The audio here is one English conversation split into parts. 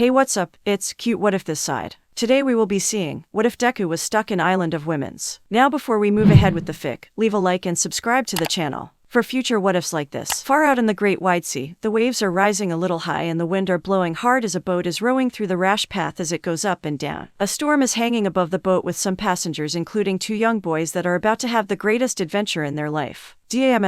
Hey, what's up? It's cute what if this side. Today we will be seeing, what if Deku was stuck in Island of Women's. Now before we move ahead with the fic, leave a like and subscribe to the channel for future what ifs like this. Far out in the great wide sea, the waves are rising a little high and the wind are blowing hard as a boat is rowing through the rash path as it goes up and down. A storm is hanging above the boat with some passengers including two young boys that are about to have the greatest adventure in their life. Damn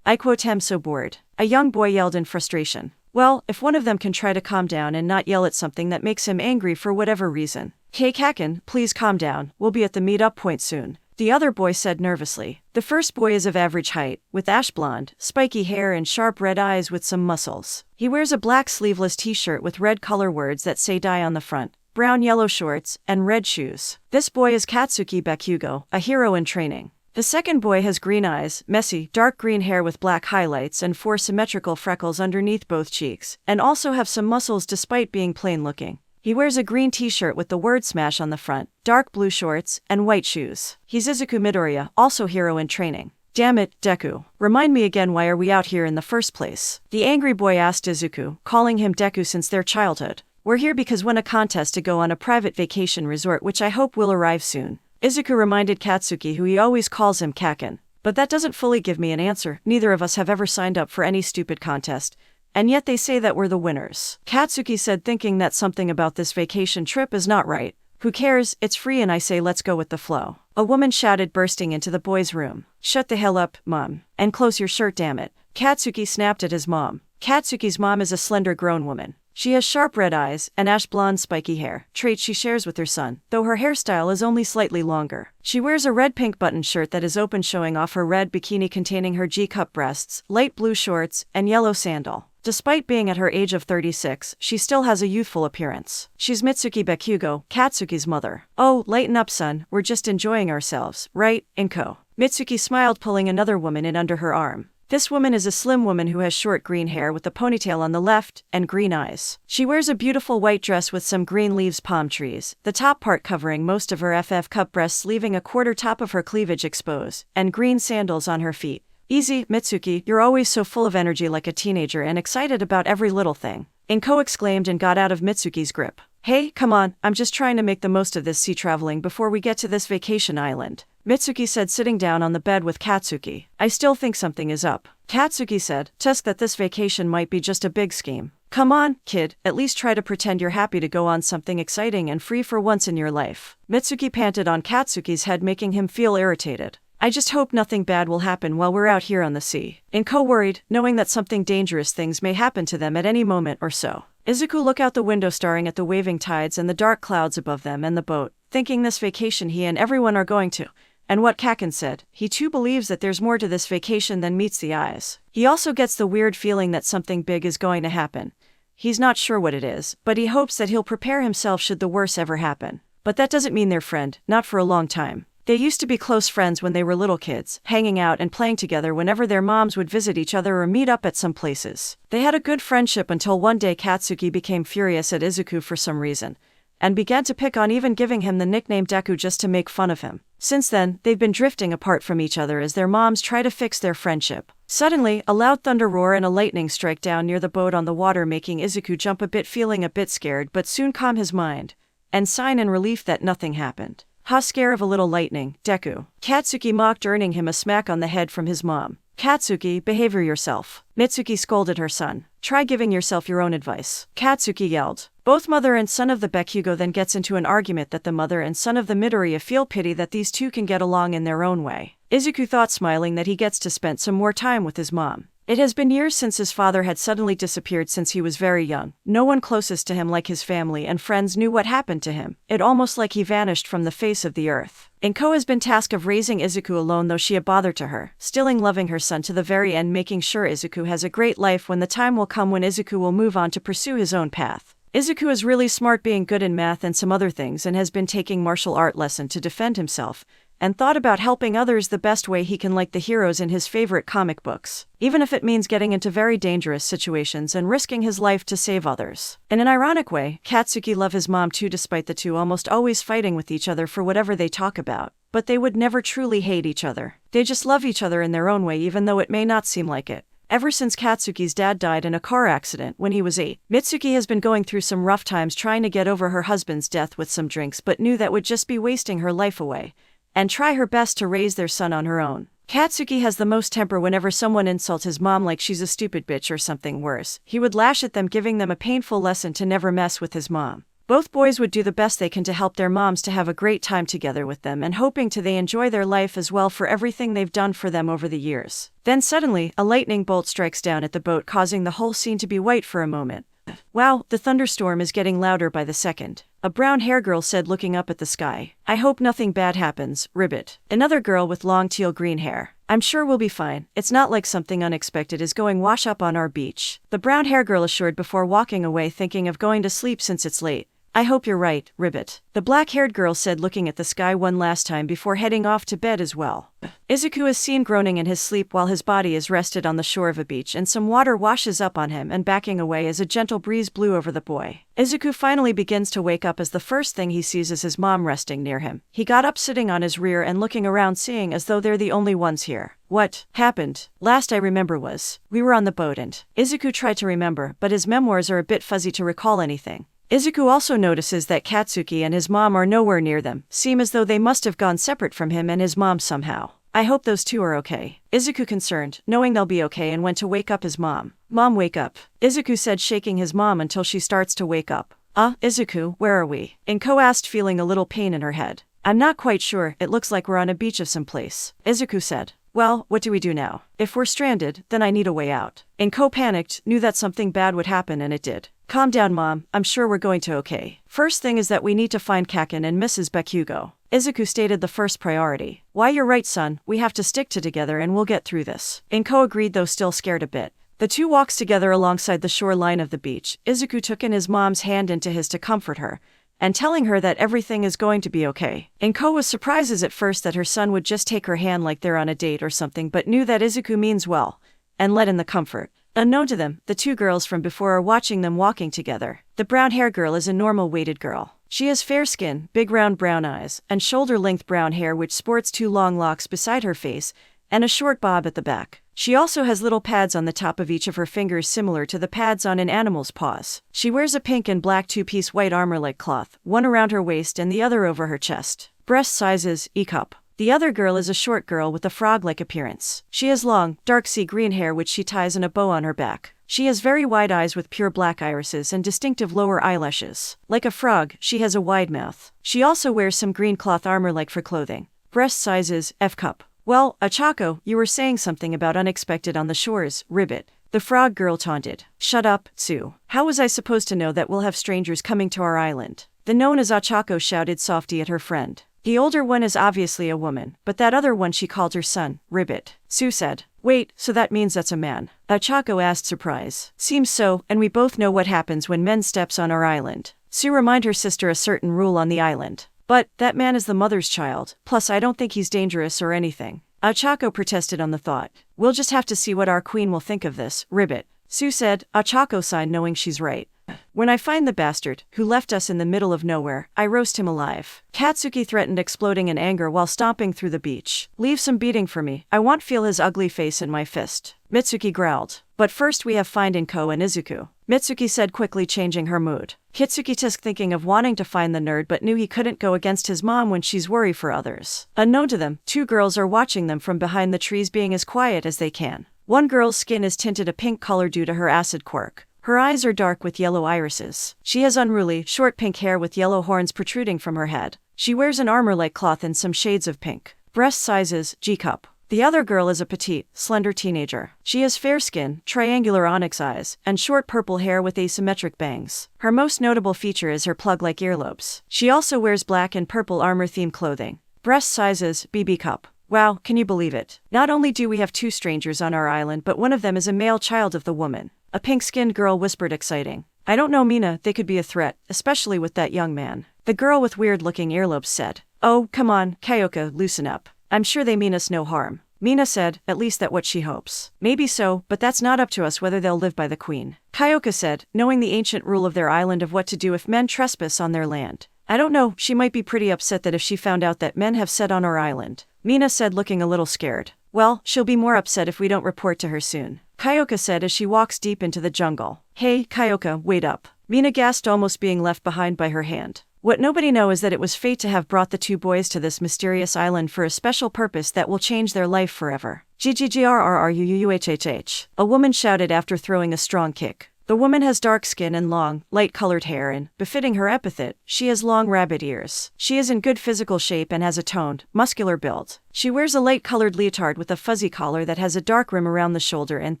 I quote am so bored. A young boy yelled in frustration. Well, if one of them can try to calm down and not yell at something that makes him angry for whatever reason. Hey Kaken, please calm down, we'll be at the meet-up point soon, the other boy said nervously. The first boy is of average height, with ash blonde, spiky hair and sharp red eyes with some muscles. He wears a black sleeveless t-shirt with red color words that say die on the front, brown yellow shorts, and red shoes. This boy is Katsuki Bakugo, a hero in training. The second boy has green eyes, messy, dark green hair with black highlights and 4 symmetrical freckles underneath both cheeks, and also have some muscles despite being plain looking. He wears a green t-shirt with the word smash on the front, dark blue shorts, and white shoes. He's Izuku Midoriya, also hero in training. Damn it, Deku. Remind me again, why are we out here in the first place? The angry boy asked Izuku, calling him Deku since their childhood. We're here because won a contest to go on a private vacation resort which I hope will arrive soon. Izuku reminded Katsuki, who he always calls him Kaken. But that doesn't fully give me an answer. Neither of us have ever signed up for any stupid contest, and yet they say that we're the winners. Katsuki said, thinking that something about this vacation trip is not right. Who cares, it's free and I say let's go with the flow. A woman shouted, bursting into the boy's room. Shut the hell up, mom. And close your shirt, damn it. Katsuki snapped at his mom. Katsuki's mom is a slender grown woman. She has sharp red eyes and ash blonde spiky hair, traits she shares with her son, though her hairstyle is only slightly longer. She wears a red-pink button shirt that is open, showing off her red bikini containing her G-cup breasts, light blue shorts, and yellow sandal. Despite being at her age of 36, she still has a youthful appearance. She's Mitsuki Bakugo, Katsuki's mother. Oh, lighten up son, we're just enjoying ourselves, right, Inko? Mitsuki smiled, pulling another woman in under her arm. This woman is a slim woman who has short green hair with a ponytail on the left and green eyes. She wears a beautiful white dress with some green leaves, palm trees, the top part covering most of her cup breasts, leaving a quarter top of her cleavage exposed, and green sandals on her feet. Easy, Mitsuki, you're always so full of energy like a teenager and excited about every little thing. Inko exclaimed and got out of Mitsuki's grip. Hey, come on, I'm just trying to make the most of this sea traveling before we get to this vacation island, Mitsuki said, sitting down on the bed with Katsuki. I still think something is up, Katsuki said, tusk that this vacation might be just a big scheme. Come on, kid, at least try to pretend you're happy to go on something exciting and free for once in your life. Mitsuki panted on Katsuki's head, making him feel irritated. I just hope nothing bad will happen while we're out here on the sea. Inko worried, knowing that something dangerous things may happen to them at any moment or so. Izuku looked out the window, staring at the waving tides and the dark clouds above them and the boat, thinking this vacation he and everyone are going to. And what Kaken said, he too believes that there's more to this vacation than meets the eyes. He also gets the weird feeling that something big is going to happen. He's not sure what it is, but he hopes that he'll prepare himself should the worst ever happen. But that doesn't mean they're friend, not for a long time. They used to be close friends when they were little kids, hanging out and playing together whenever their moms would visit each other or meet up at some places. They had a good friendship until one day Katsuki became furious at Izuku for some reason, and began to pick on, even giving him the nickname Deku just to make fun of him. Since then, they've been drifting apart from each other as their moms try to fix their friendship. Suddenly, a loud thunder roar and a lightning strike down near the boat on the water, making Izuku jump a bit, feeling a bit scared, but soon calm his mind and sigh in relief that nothing happened. Ha, scare of a little lightning, Deku, Katsuki mocked, earning him a smack on the head from his mom. Katsuki, behave yourself, Mitsuki scolded her son. Try giving yourself your own advice, Katsuki yelled. Both mother and son of the Bakugo then gets into an argument that the mother and son of the Midoriya feel pity that these two can get along in their own way. Izuku thought, smiling, that he gets to spend some more time with his mom. It has been years since his father had suddenly disappeared since he was very young. No one closest to him, like his family and friends, knew what happened to him. It almost like he vanished from the face of the earth. Inko has been tasked of raising Izuku alone, though she a bother to her, still loving her son to the very end, making sure Izuku has a great life when the time will come when Izuku will move on to pursue his own path. Izuku is really smart, being good in math and some other things, and has been taking martial art lesson to defend himself, and thought about helping others the best way he can, like the heroes in his favorite comic books, even if it means getting into very dangerous situations and risking his life to save others. In an ironic way, Katsuki loves his mom too, despite the two almost always fighting with each other for whatever they talk about. But they would never truly hate each other. They just love each other in their own way, even though it may not seem like it. ever since Katsuki's dad died in a car accident when he was 8. Mitsuki has been going through some rough times trying to get over her husband's death with some drinks, but knew that would just be wasting her life away, and try her best to raise their son on her own. Katsuki has the most temper whenever someone insults his mom like she's a stupid bitch or something worse. He would lash at them, giving them a painful lesson to never mess with his mom. Both boys would do the best they can to help their moms to have a great time together with them, and hoping to they enjoy their life as well for everything they've done for them over the years. Then suddenly, a lightning bolt strikes down at the boat, causing the whole scene to be white for a moment. Wow, the thunderstorm is getting louder by the second. A brown hair girl said, looking up at the sky. I hope nothing bad happens, Ribbit. Another girl with long teal green hair. I'm sure we'll be fine. It's not like something unexpected is going wash up on our beach. The brown hair girl assured before walking away, thinking of going to sleep since it's late. I hope you're right, Ribbit. The black-haired girl said, looking at the sky one last time before heading off to bed as well. Izuku is seen groaning in his sleep while his body is rested on the shore of a beach, and some water washes up on him and backing away as a gentle breeze blew over the boy. Izuku finally begins to wake up as the first thing he sees is his mom resting near him. He got up, sitting on his rear and looking around, seeing as though they're the only ones here. What happened? Last I remember was, we were on the boat and... Izuku tried to remember, but his memoirs are a bit fuzzy to recall anything. Izuku also notices that Katsuki and his mom are nowhere near them, seem as though they must have gone separate from him and his mom somehow. I hope those two are okay. Izuku concerned, knowing they'll be okay, and went to wake up his mom. Mom, wake up. Izuku said, shaking his mom until she starts to wake up. Izuku, where are we? Inko asked, feeling a little pain in her head. I'm not quite sure, it looks like we're on a beach of some place. Izuku said. Well, what do we do now? If we're stranded, then I need a way out. Inko panicked, knew that something bad would happen, and it did. Calm down, Mom, I'm sure we're going to okay. First thing is that we need to find Kaken and Mrs. Bakugo. Izuku stated the first priority. Why, you're right, son, we have to stick together and we'll get through this. Inko agreed, though still scared a bit. The two walks together alongside the shoreline of the beach. Izuku took in his mom's hand into his to comfort her, and telling her that everything is going to be okay. Inko was surprised at first that her son would just take her hand like they're on a date or something, but knew that Izuku means well, and let in the comfort. Unknown to them, the two girls from before are watching them walking together. The brown-haired girl is a normal-weighted girl. She has fair skin, big round brown eyes, and shoulder-length brown hair which sports two long locks beside her face, and a short bob at the back. She also has little pads on the top of each of her fingers similar to the pads on an animal's paws. She wears a pink and black two-piece white armor-like cloth, one around her waist and the other over her chest. Breast sizes, E-cup. The other girl is a short girl with a frog-like appearance. She has long, dark sea green hair which she ties in a bow on her back. She has very wide eyes with pure black irises and distinctive lower eyelashes. Like a frog, she has a wide mouth. She also wears some green cloth armor-like for clothing. Breast sizes, F-cup. Well, Achako, you were saying something about unexpected on the shores, Ribbit. The frog girl taunted. Shut up, Sue. How was I supposed to know that we'll have strangers coming to our island? The known as Achako shouted softly at her friend. The older one is obviously a woman, but that other one she called her son, Ribbit. Sue said. Wait, so that means that's a man? Achako asked, surprise. Seems so, and we both know what happens when men steps on our island. Sue reminded her sister a certain rule on the island. But, that man is the mother's child, plus I don't think he's dangerous or anything. Achako protested on the thought. We'll just have to see what our queen will think of this, Ribbit. Sue said. Achako sighed, knowing she's right. When I find the bastard, who left us in the middle of nowhere, I roast him alive. Katsuki threatened, exploding in anger while stomping through the beach. Leave some beating for me, I want feel his ugly face in my fist. Mitsuki growled. But first we have find Inko and Izuku. Mitsuki said, quickly changing her mood. Kitsuki took thinking of wanting to find the nerd but knew he couldn't go against his mom when she's worried for others. Unknown to them, two girls are watching them from behind the trees, being as quiet as they can. One girl's skin is tinted a pink color due to her acid quirk. Her eyes are dark with yellow irises. She has unruly, short pink hair with yellow horns protruding from her head. She wears an armor-like cloth in some shades of pink. Breast sizes, G-cup. The other girl is a petite, slender teenager. She has fair skin, triangular onyx eyes, and short purple hair with asymmetric bangs. Her most notable feature is her plug-like earlobes. She also wears black and purple armor-themed clothing. Breast sizes, BB cup. Wow, can you believe it? Not only do we have two strangers on our island, but one of them is a male child of the woman. A pink-skinned girl whispered, exciting. I don't know, Mina, they could be a threat, especially with that young man. The girl with weird-looking earlobes said. Oh, come on, Kyoka, loosen up. I'm sure they mean us no harm. Mina said, at least that's what she hopes. Maybe so, but that's not up to us whether they'll live by the queen. Kyoka said, knowing the ancient rule of their island of what to do if men trespass on their land. I don't know, she might be pretty upset that if she found out that men have set on our island. Mina said, looking a little scared. Well, she'll be more upset if we don't report to her soon. Kyoka said as she walks deep into the jungle. Hey, Kyoka, wait up. Mina gasped, almost being left behind by her hand. What nobody knows is that it was fate to have brought the two boys to this mysterious island for a special purpose that will change their life forever. GGGRRRUUHHH. A woman shouted after throwing a strong kick. The woman has dark skin and long, light-colored hair and, befitting her epithet, she has long rabbit ears. She is in good physical shape and has a toned, muscular build. She wears a light-colored leotard with a fuzzy collar that has a dark rim around the shoulder and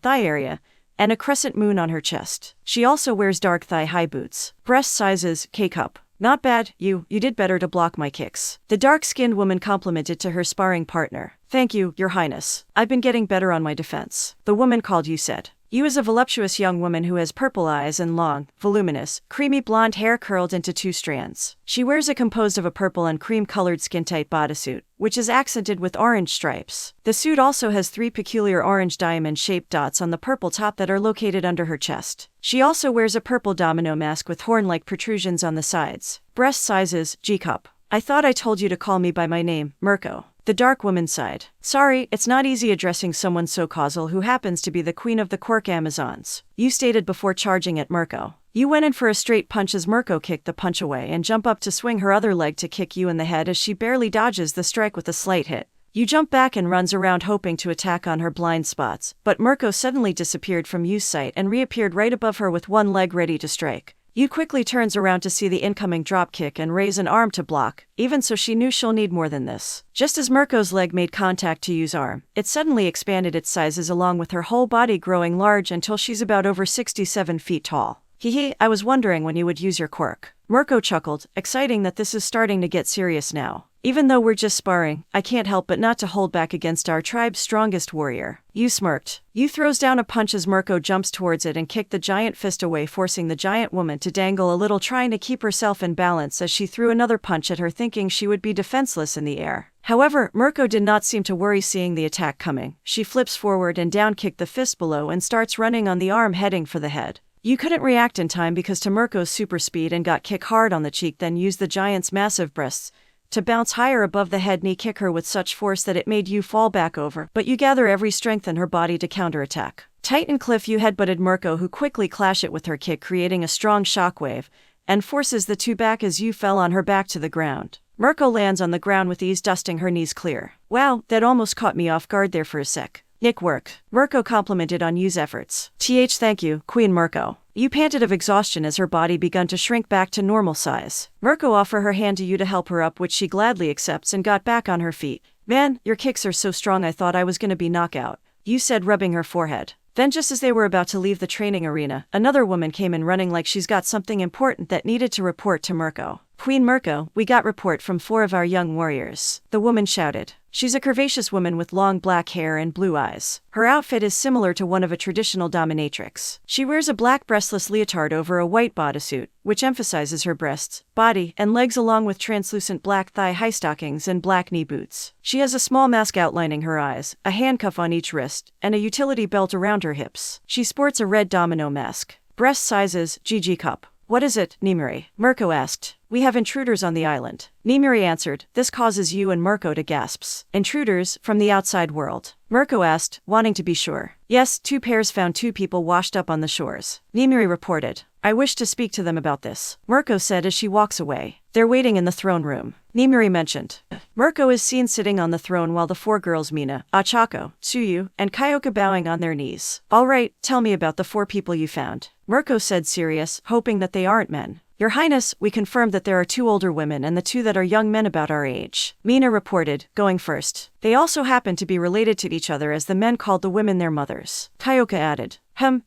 thigh area, and a crescent moon on her chest. She also wears dark thigh-high boots. Breast sizes, K-cup. Not bad, you did better to block my kicks. The dark-skinned woman complimented to her sparring partner. Thank you, Your Highness. I've been getting better on my defense. The woman called Yu said. Yu is a voluptuous young woman who has purple eyes and long, voluminous, creamy blonde hair curled into 2 strands. She wears a composed of a purple and cream-colored skin-tight bodysuit, which is accented with orange stripes. The suit also has 3 peculiar orange diamond-shaped dots on the purple top that are located under her chest. She also wears a purple domino mask with horn-like protrusions on the sides. Breast sizes, G-cup. I thought I told you to call me by my name, Mirko. The dark woman sighed. Sorry, it's not easy addressing someone so causal who happens to be the queen of the Quirk Amazons. You stated before charging at Mirko. You went in for a straight punch as Mirko kicked the punch away and jump up to swing her other leg to kick you in the head as she barely dodges the strike with a slight hit. You jump back and runs around hoping to attack on her blind spots, but Mirko suddenly disappeared from Yu's sight and reappeared right above her with one leg ready to strike. Yu quickly turns around to see the incoming drop kick and raise an arm to block, even so she knew she'll need more than this. Just as Mirko's leg made contact to Yu's arm, it suddenly expanded its sizes along with her whole body growing large until she's about over 67 feet tall. Hee, I was wondering when you would use your quirk. Mirko chuckled, exciting that this is starting to get serious now. Even though we're just sparring, I can't help but not to hold back against our tribe's strongest warrior. Yu smirked. Yu throws down a punch as Mirko jumps towards it and kicked the giant fist away, forcing the giant woman to dangle a little, trying to keep herself in balance as she threw another punch at her, thinking she would be defenseless in the air. However, Mirko did not seem to worry seeing the attack coming. She flips forward and down kicked the fist below and starts running on the arm, heading for the head. You couldn't react in time because to Mirko's super speed and got kicked hard on the cheek, then used the giant's massive breasts to bounce higher above the head, knee kick her with such force that it made you fall back over, but you gather every strength in her body to counterattack. Titan Cliff you headbutted Mirko, who quickly clash it with her kick, creating a strong shockwave, and forces the two back as you fell on her back to the ground. Mirko lands on the ground with ease, dusting her knees clear. Wow, that almost caught me off guard there for a sec. Nick work. Mirko complimented on Yu's efforts. Thank you, Queen Mirko. Yu panted of exhaustion as her body begun to shrink back to normal size. Mirko offered her hand to Yu to help her up, which she gladly accepts and got back on her feet. Man, your kicks are so strong, I thought I was gonna be knockout, Yu said, rubbing her forehead. Then just as they were about to leave the training arena, another woman came in running like she's got something important that needed to report to Mirko. Queen Mirko, we got report from 4 of our young warriors, the woman shouted. She's a curvaceous woman with long black hair and blue eyes. Her outfit is similar to one of a traditional dominatrix. She wears a black breastless leotard over a white bodysuit, which emphasizes her breasts, body, and legs, along with translucent black thigh-high stockings and black knee boots. She has a small mask outlining her eyes, a handcuff on each wrist, and a utility belt around her hips. She sports a red domino mask. Breast sizes, GG cup. What is it, Nimiri? Mirko asked. We have intruders on the island. Nimiri answered. This causes Yu and Mirko to gasps. Intruders, from the outside world? Mirko asked, wanting to be sure. Yes, 2 pairs found 2 people washed up on the shores. Nimiri reported. I wish to speak to them about this, Mirko said as she walks away. They're waiting in the throne room, Nimiri mentioned. Mirko is seen sitting on the throne while the 4 girls Mina, Achako, Tsuyu, and Kyoka bowing on their knees. All right, tell me about the 4 people you found, Mirko said, serious, hoping that they aren't men. Your Highness, we confirmed that there are 2 older women and the 2 that are young men about our age, Mina reported, going first. They also happen to be related to each other, as the men called the women their mothers, Kyoka added.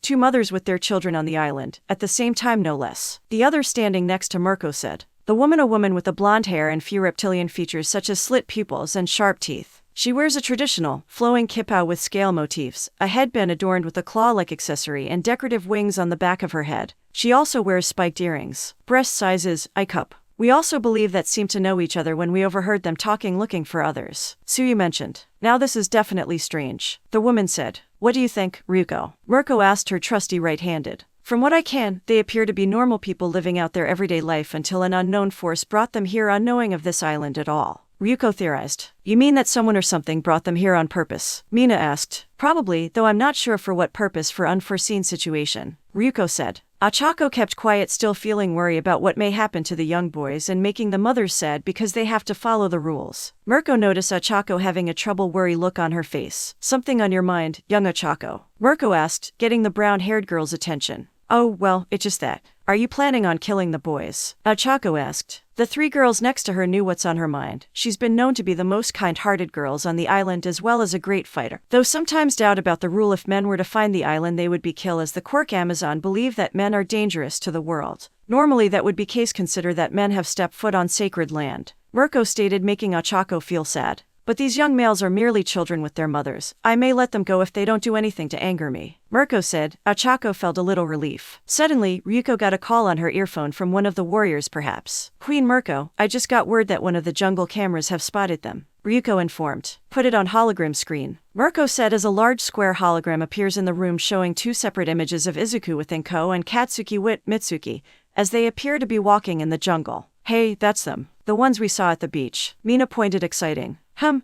2 mothers with their children on the island, at the same time no less. The other standing next to Mirko said. The woman, a woman with a blonde hair and few reptilian features such as slit pupils and sharp teeth. She wears a traditional, flowing kippah with scale motifs, a headband adorned with a claw-like accessory, and decorative wings on the back of her head. She also wears spiked earrings. Breast sizes, I cup. We also believe that seem to know each other when we overheard them talking, looking for others, Tsuyu mentioned. Now this is definitely strange, the woman said. What do you think, Ryuko? Mirko asked her trusty right-handed. From what I can, they appear to be normal people living out their everyday life until an unknown force brought them here unknowing of this island at all. Ryuko theorized. You mean that someone or something brought them here on purpose? Mina asked. Probably, though I'm not sure for what purpose for unforeseen situation, Ryuko said. Ochako kept quiet, still feeling worry about what may happen to the young boys and making the mothers sad because they have to follow the rules. Mirko noticed Ochako having a troubled worry look on her face. Something on your mind, young Ochako? Mirko asked, getting the brown-haired girl's attention. Oh, well, it's just that. Are you planning on killing the boys? Ochako asked. The three girls next to her knew what's on her mind. She's been known to be the most kind-hearted girls on the island as well as a great fighter. Though sometimes doubt about the rule if men were to find the island they would be killed, as the Quirk Amazon believe that men are dangerous to the world. Normally that would be case consider that men have stepped foot on sacred land. Mirko stated, making Ochako feel sad. But these young males are merely children with their mothers. I may let them go if they don't do anything to anger me. Mirko said. Ochako felt a little relief. Suddenly, Ryuko got a call on her earphone from one of the warriors perhaps. Queen Mirko, I just got word that one of the jungle cameras have spotted them. Ryuko informed. Put it on hologram screen. Mirko said as a large square hologram appears in the room showing two separate images of Izuku with Inko and Katsuki with Mitsuki, as they appear to be walking in the jungle. Hey, that's them. The ones we saw at the beach. Mina pointed, exciting.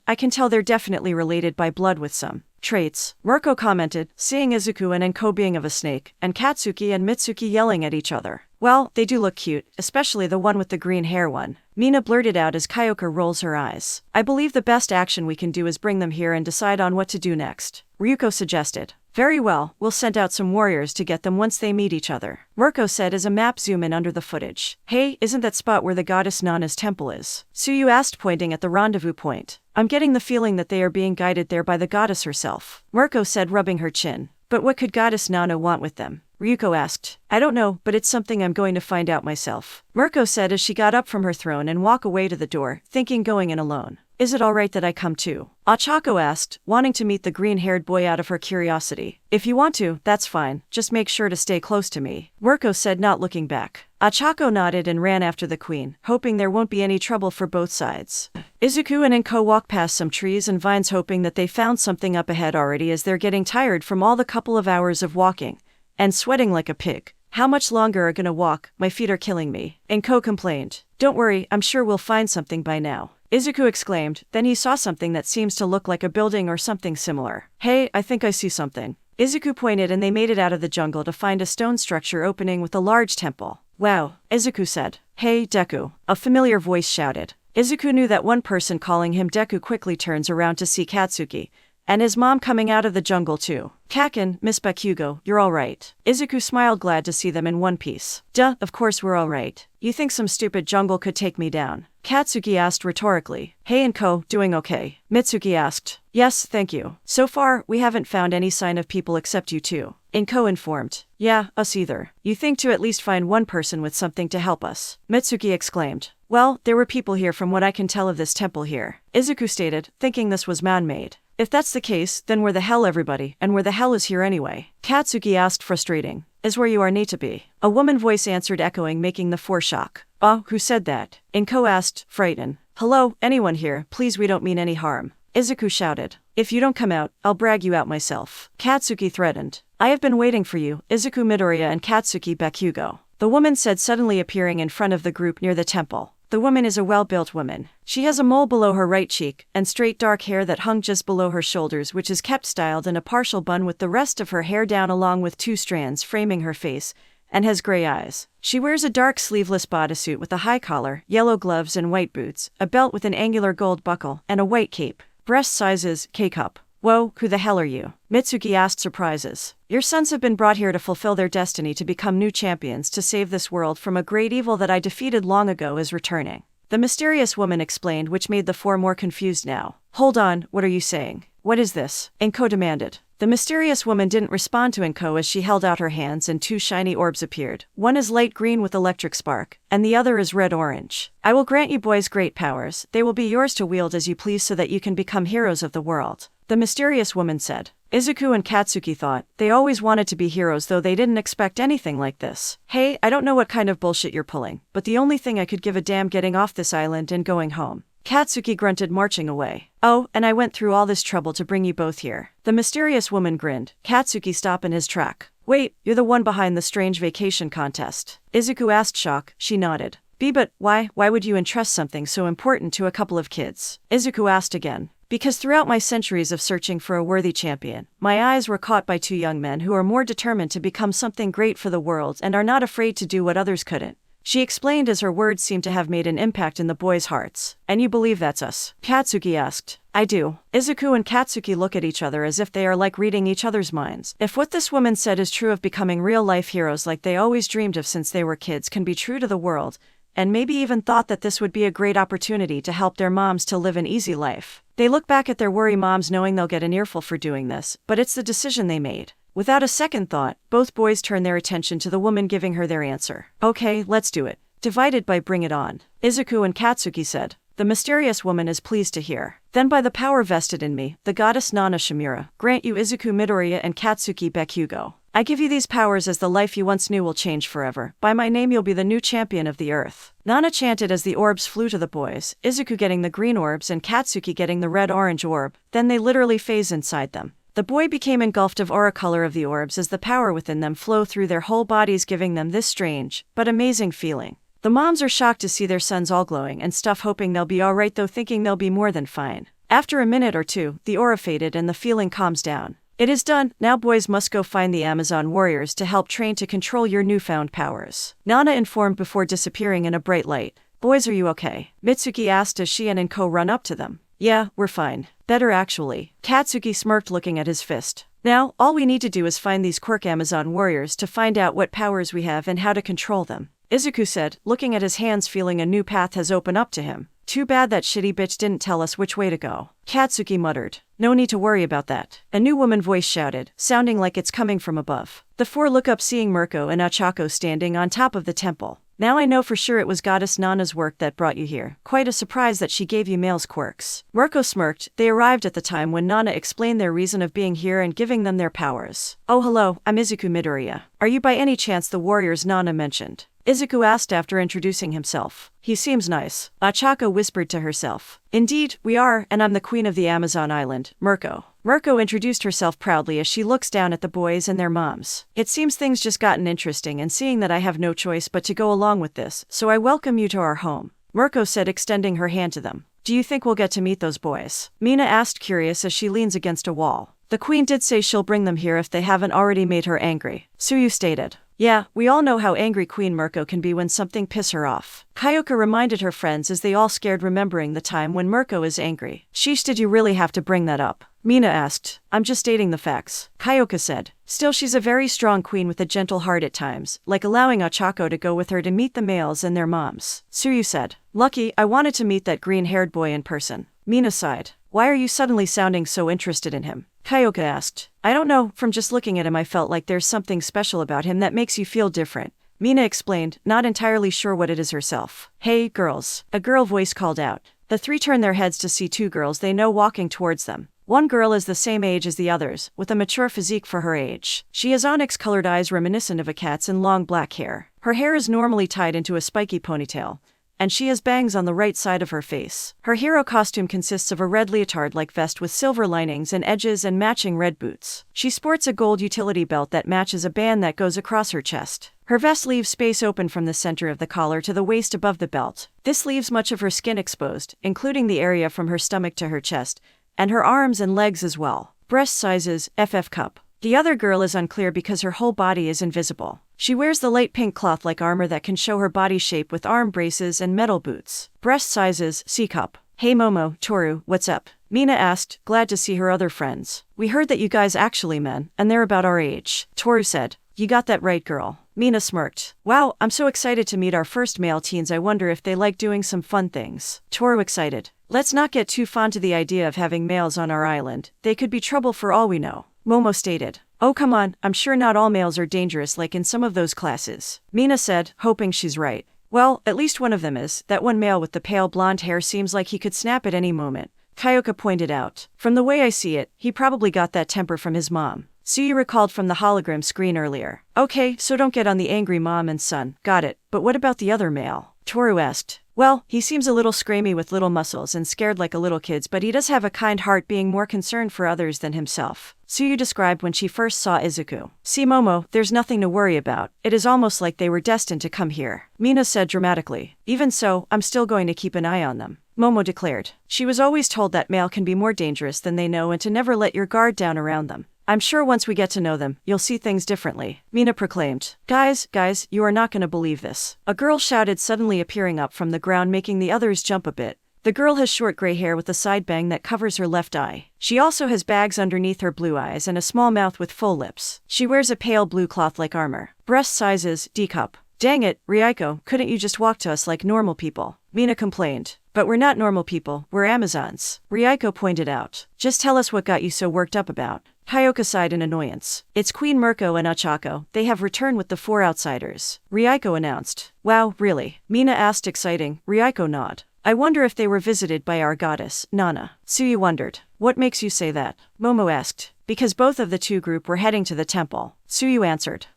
I can tell they're definitely related by blood with some traits, Mirko commented, seeing Izuku and Inko being of a snake, and Katsuki and Mitsuki yelling at each other. Well, they do look cute, especially the one with the green hair one. Mina blurted out as Kyoka rolls her eyes. I believe the best action we can do is bring them here and decide on what to do next, Ryuko suggested. Very well, we'll send out some warriors to get them once they meet each other, Mirko said as a map zoomed in under the footage. Hey, isn't that spot where the goddess Nana's temple is? Suyu asked, pointing at the rendezvous point. I'm getting the feeling that they are being guided there by the goddess herself, Mirko said, rubbing her chin. But what could goddess Nana want with them? Ryuko asked. I don't know, but it's something I'm going to find out myself, Mirko said as she got up from her throne and walked away to the door, thinking going in alone. Is it alright that I come too? Ochako asked, wanting to meet the green-haired boy out of her curiosity. If you want to, that's fine, just make sure to stay close to me, Mirko said, not looking back. Ochako nodded and ran after the queen, hoping there won't be any trouble for both sides. Izuku and Inko walked past some trees and vines, hoping that they found something up ahead already, as they're getting tired from all the couple of hours of walking, and sweating like a pig. How much longer are gonna walk? My feet are killing me, Inko complained. Don't worry, I'm sure we'll find something by now, Izuku exclaimed. Then he saw something that seems to look like a building or something similar. Hey, I think I see something. Izuku pointed and they made it out of the jungle to find a stone structure opening with a large temple. Wow, Izuku said. Hey, Deku, a familiar voice shouted. Izuku knew that one person calling him Deku quickly turns around to see Katsuki, and his mom coming out of the jungle too. Kaken, Miss Bakugo, you're alright. Izuku smiled, glad to see them in one piece. Duh, of course we're alright. You think some stupid jungle could take me down? Katsuki asked rhetorically. Hey Inko, doing okay? Mitsuki asked. Yes, thank you. So far, we haven't found any sign of people except you two, Inko informed. Yeah, us either. You think to at least find one person with something to help us, Mitsuki exclaimed. Well, there were people here from what I can tell of this temple here, Izuku stated, thinking this was man-made. If that's the case, then where the hell everybody, and where the hell is here anyway? Katsuki asked, frustrating. Is where you are need to be. A woman voice answered, echoing, making the four shock. Who said that? Inko asked, frightened. Hello, anyone here, please, we don't mean any harm, Izuku shouted. If you don't come out, I'll brag you out myself, Katsuki threatened. I have been waiting for you, Izuku Midoriya and Katsuki Bakugo, the woman said, suddenly appearing in front of the group near the temple. The woman is a well-built woman. She has a mole below her right cheek, and straight dark hair that hung just below her shoulders, which is kept styled in a partial bun with the rest of her hair down along with two strands framing her face, and has gray eyes. She wears a dark sleeveless bodysuit with a high collar, yellow gloves and white boots, a belt with an angular gold buckle, and a white cape. Breast sizes, K-cup. Whoa, who the hell are you? Mitsuki asked, surprises. Your sons have been brought here to fulfill their destiny to become new champions to save this world from a great evil that I defeated long ago is returning, the mysterious woman explained, which made the four more confused now. Hold on, what are you saying? What is this? Inko demanded. The mysterious woman didn't respond to Inko as she held out her hands and two shiny orbs appeared. One is light green with electric spark, and the other is red-orange. I will grant you boys great powers. They will be yours to wield as you please so that you can become heroes of the world, the mysterious woman said. Izuku and Katsuki thought they always wanted to be heroes, though they didn't expect anything like this. Hey, I don't know what kind of bullshit you're pulling, but the only thing I could give a damn getting off this island and going home, Katsuki grunted, marching away. Oh, and I went through all this trouble to bring you both here. The mysterious woman grinned. Katsuki stopped in his track. Wait, you're the one behind the strange vacation contest? Izuku asked, shocked. She nodded. B, but why? Why would you entrust something so important to a couple of kids? Izuku asked again. Because throughout my centuries of searching for a worthy champion, my eyes were caught by two young men who are more determined to become something great for the world and are not afraid to do what others couldn't. She explained as her words seemed to have made an impact in the boys' hearts. And you believe that's us? Katsuki asked. I do. Izuku and Katsuki look at each other as if they are like reading each other's minds. If what this woman said is true of becoming real-life heroes like they always dreamed of since they were kids can be true to the world, and maybe even thought that this would be a great opportunity to help their moms to live an easy life. They look back at their worry moms knowing they'll get an earful for doing this, but it's the decision they made. Without a second thought, both boys turn their attention to the woman giving her their answer. Okay, let's do it. Divided by bring it on. Izuku and Katsuki said. The mysterious woman is pleased to hear. Then by the power vested in me, the goddess Nana Shimura, grant you Izuku Midoriya and Katsuki Bakugo. I give you these powers as the life you once knew will change forever. By my name you'll be the new champion of the earth. Nana chanted as the orbs flew to the boys, Izuku getting the green orbs and Katsuki getting the red-orange orb, then they literally phased inside them. The boy became engulfed of aura color of the orbs as the power within them flow through their whole bodies giving them this strange, but amazing feeling. The moms are shocked to see their sons all glowing and stuff hoping they'll be alright though thinking they'll be more than fine. After a minute or two, the aura faded and the feeling calms down. It is done, now boys must go find the Amazon warriors to help train to control your newfound powers. Nana informed before disappearing in a bright light. Boys, are you okay? Mitsuki asked as she and Inko run up to them. Yeah, we're fine. Better actually. Katsuki smirked looking at his fist. Now, all we need to do is find these quirk Amazon warriors to find out what powers we have and how to control them. Izuku said, looking at his hands feeling a new path has opened up to him. Too bad that shitty bitch didn't tell us which way to go. Katsuki muttered. No need to worry about that. A new woman voice shouted, sounding like it's coming from above. The four look up seeing Mirko and Ochako standing on top of the temple. Now I know for sure it was Goddess Nana's work that brought you here. Quite a surprise that she gave you males quirks. Mirko smirked. They arrived at the time when Nana explained their reason of being here and giving them their powers. Oh hello, I'm Izuku Midoriya. Are you by any chance the warriors Nana mentioned? Izuku asked after introducing himself. He seems nice. Ochako whispered to herself. Indeed, we are, and I'm the queen of the Amazon island, Mirko. Mirko introduced herself proudly as she looks down at the boys and their moms. It seems things just gotten interesting and seeing that I have no choice but to go along with this, so I welcome you to our home. Mirko said extending her hand to them. Do you think we'll get to meet those boys? Mina asked curious as she leans against a wall. The queen did say she'll bring them here if they haven't already made her angry. Tsuyu stated. Yeah, we all know how angry Queen Mirko can be when something pisses her off. Kyoka reminded her friends as they all scared remembering the time when Mirko is angry. Sheesh, did you really have to bring that up? Mina asked. I'm just stating the facts. Kyoka said. Still, she's a very strong queen with a gentle heart at times, like allowing Ochako to go with her to meet the males and their moms. Tsuyu said. Lucky, I wanted to meet that green-haired boy in person. Mina sighed. Why are you suddenly sounding so interested in him? Kyoka asked. I don't know, from just looking at him I felt like there's something special about him that makes you feel different. Mina explained, not entirely sure what it is herself. Hey, girls. A girl voice called out. The three turn their heads to see two girls they know walking towards them. One girl is the same age as the others, with a mature physique for her age. She has onyx-colored eyes reminiscent of a cat's and long black hair. Her hair is normally tied into a spiky ponytail, and she has bangs on the right side of her face. Her hero costume consists of a red leotard-like vest with silver linings and edges and matching red boots. She sports a gold utility belt that matches a band that goes across her chest. Her vest leaves space open from the center of the collar to the waist above the belt. This leaves much of her skin exposed, including the area from her stomach to her chest, and her arms and legs as well. Breast sizes, FF cup. The other girl is unclear because her whole body is invisible. She wears the light pink cloth-like armor that can show her body shape with arm braces and metal boots. Breast sizes, C-cup. Hey Momo, Toru, what's up? Mina asked, glad to see her other friends. We heard that you guys actually men, and they're about our age. Toru said. You got that right, girl. Mina smirked. Wow, I'm so excited to meet our first male teens. I wonder if they like doing some fun things. Toru excited. Let's not get too fond to the idea of having males on our island. They could be trouble for all we know. Momo stated. Oh come on, I'm sure not all males are dangerous like in some of those classes. Mina said, hoping she's right. Well, at least one of them is. That one male with the pale blonde hair seems like he could snap at any moment. Kyoka pointed out. From the way I see it, he probably got that temper from his mom. Tsuyu recalled from the hologram screen earlier. Okay, so don't get on the angry mom and son. Got it. But what about the other male? Toru asked. Well, he seems a little scrammy with little muscles and scared like a little kid's, but he does have a kind heart, being more concerned for others than himself, Tsuyu described when she first saw Izuku. See Momo, there's nothing to worry about. It is almost like they were destined to come here, Mina said dramatically. Even so, I'm still going to keep an eye on them, Momo declared. She was always told that male can be more dangerous than they know and to never let your guard down around them. I'm sure once we get to know them, you'll see things differently, Mina proclaimed. Guys, you are not going to believe this, a girl shouted, suddenly appearing up from the ground, making the others jump a bit. The girl has short gray hair with a side bang that covers her left eye. She also has bags underneath her blue eyes and a small mouth with full lips. She wears a pale blue cloth like armor. Breast sizes, D-cup. Dang it, Ryuko, couldn't you just walk to us like normal people? Mina complained. But we're not normal people, we're Amazons, Ryuko pointed out. Just tell us what got you so worked up about. Hyoka sighed in annoyance. It's Queen Mirko and Ochako. They have returned with the 4 outsiders, Ryuko announced. Wow, really? Mina asked, exciting. Ryuko nodded. I wonder if they were visited by our goddess, Nana. Tsuyu wondered. What makes you say that? Momo asked. Because both of the two group were heading to the temple, Tsuyu answered.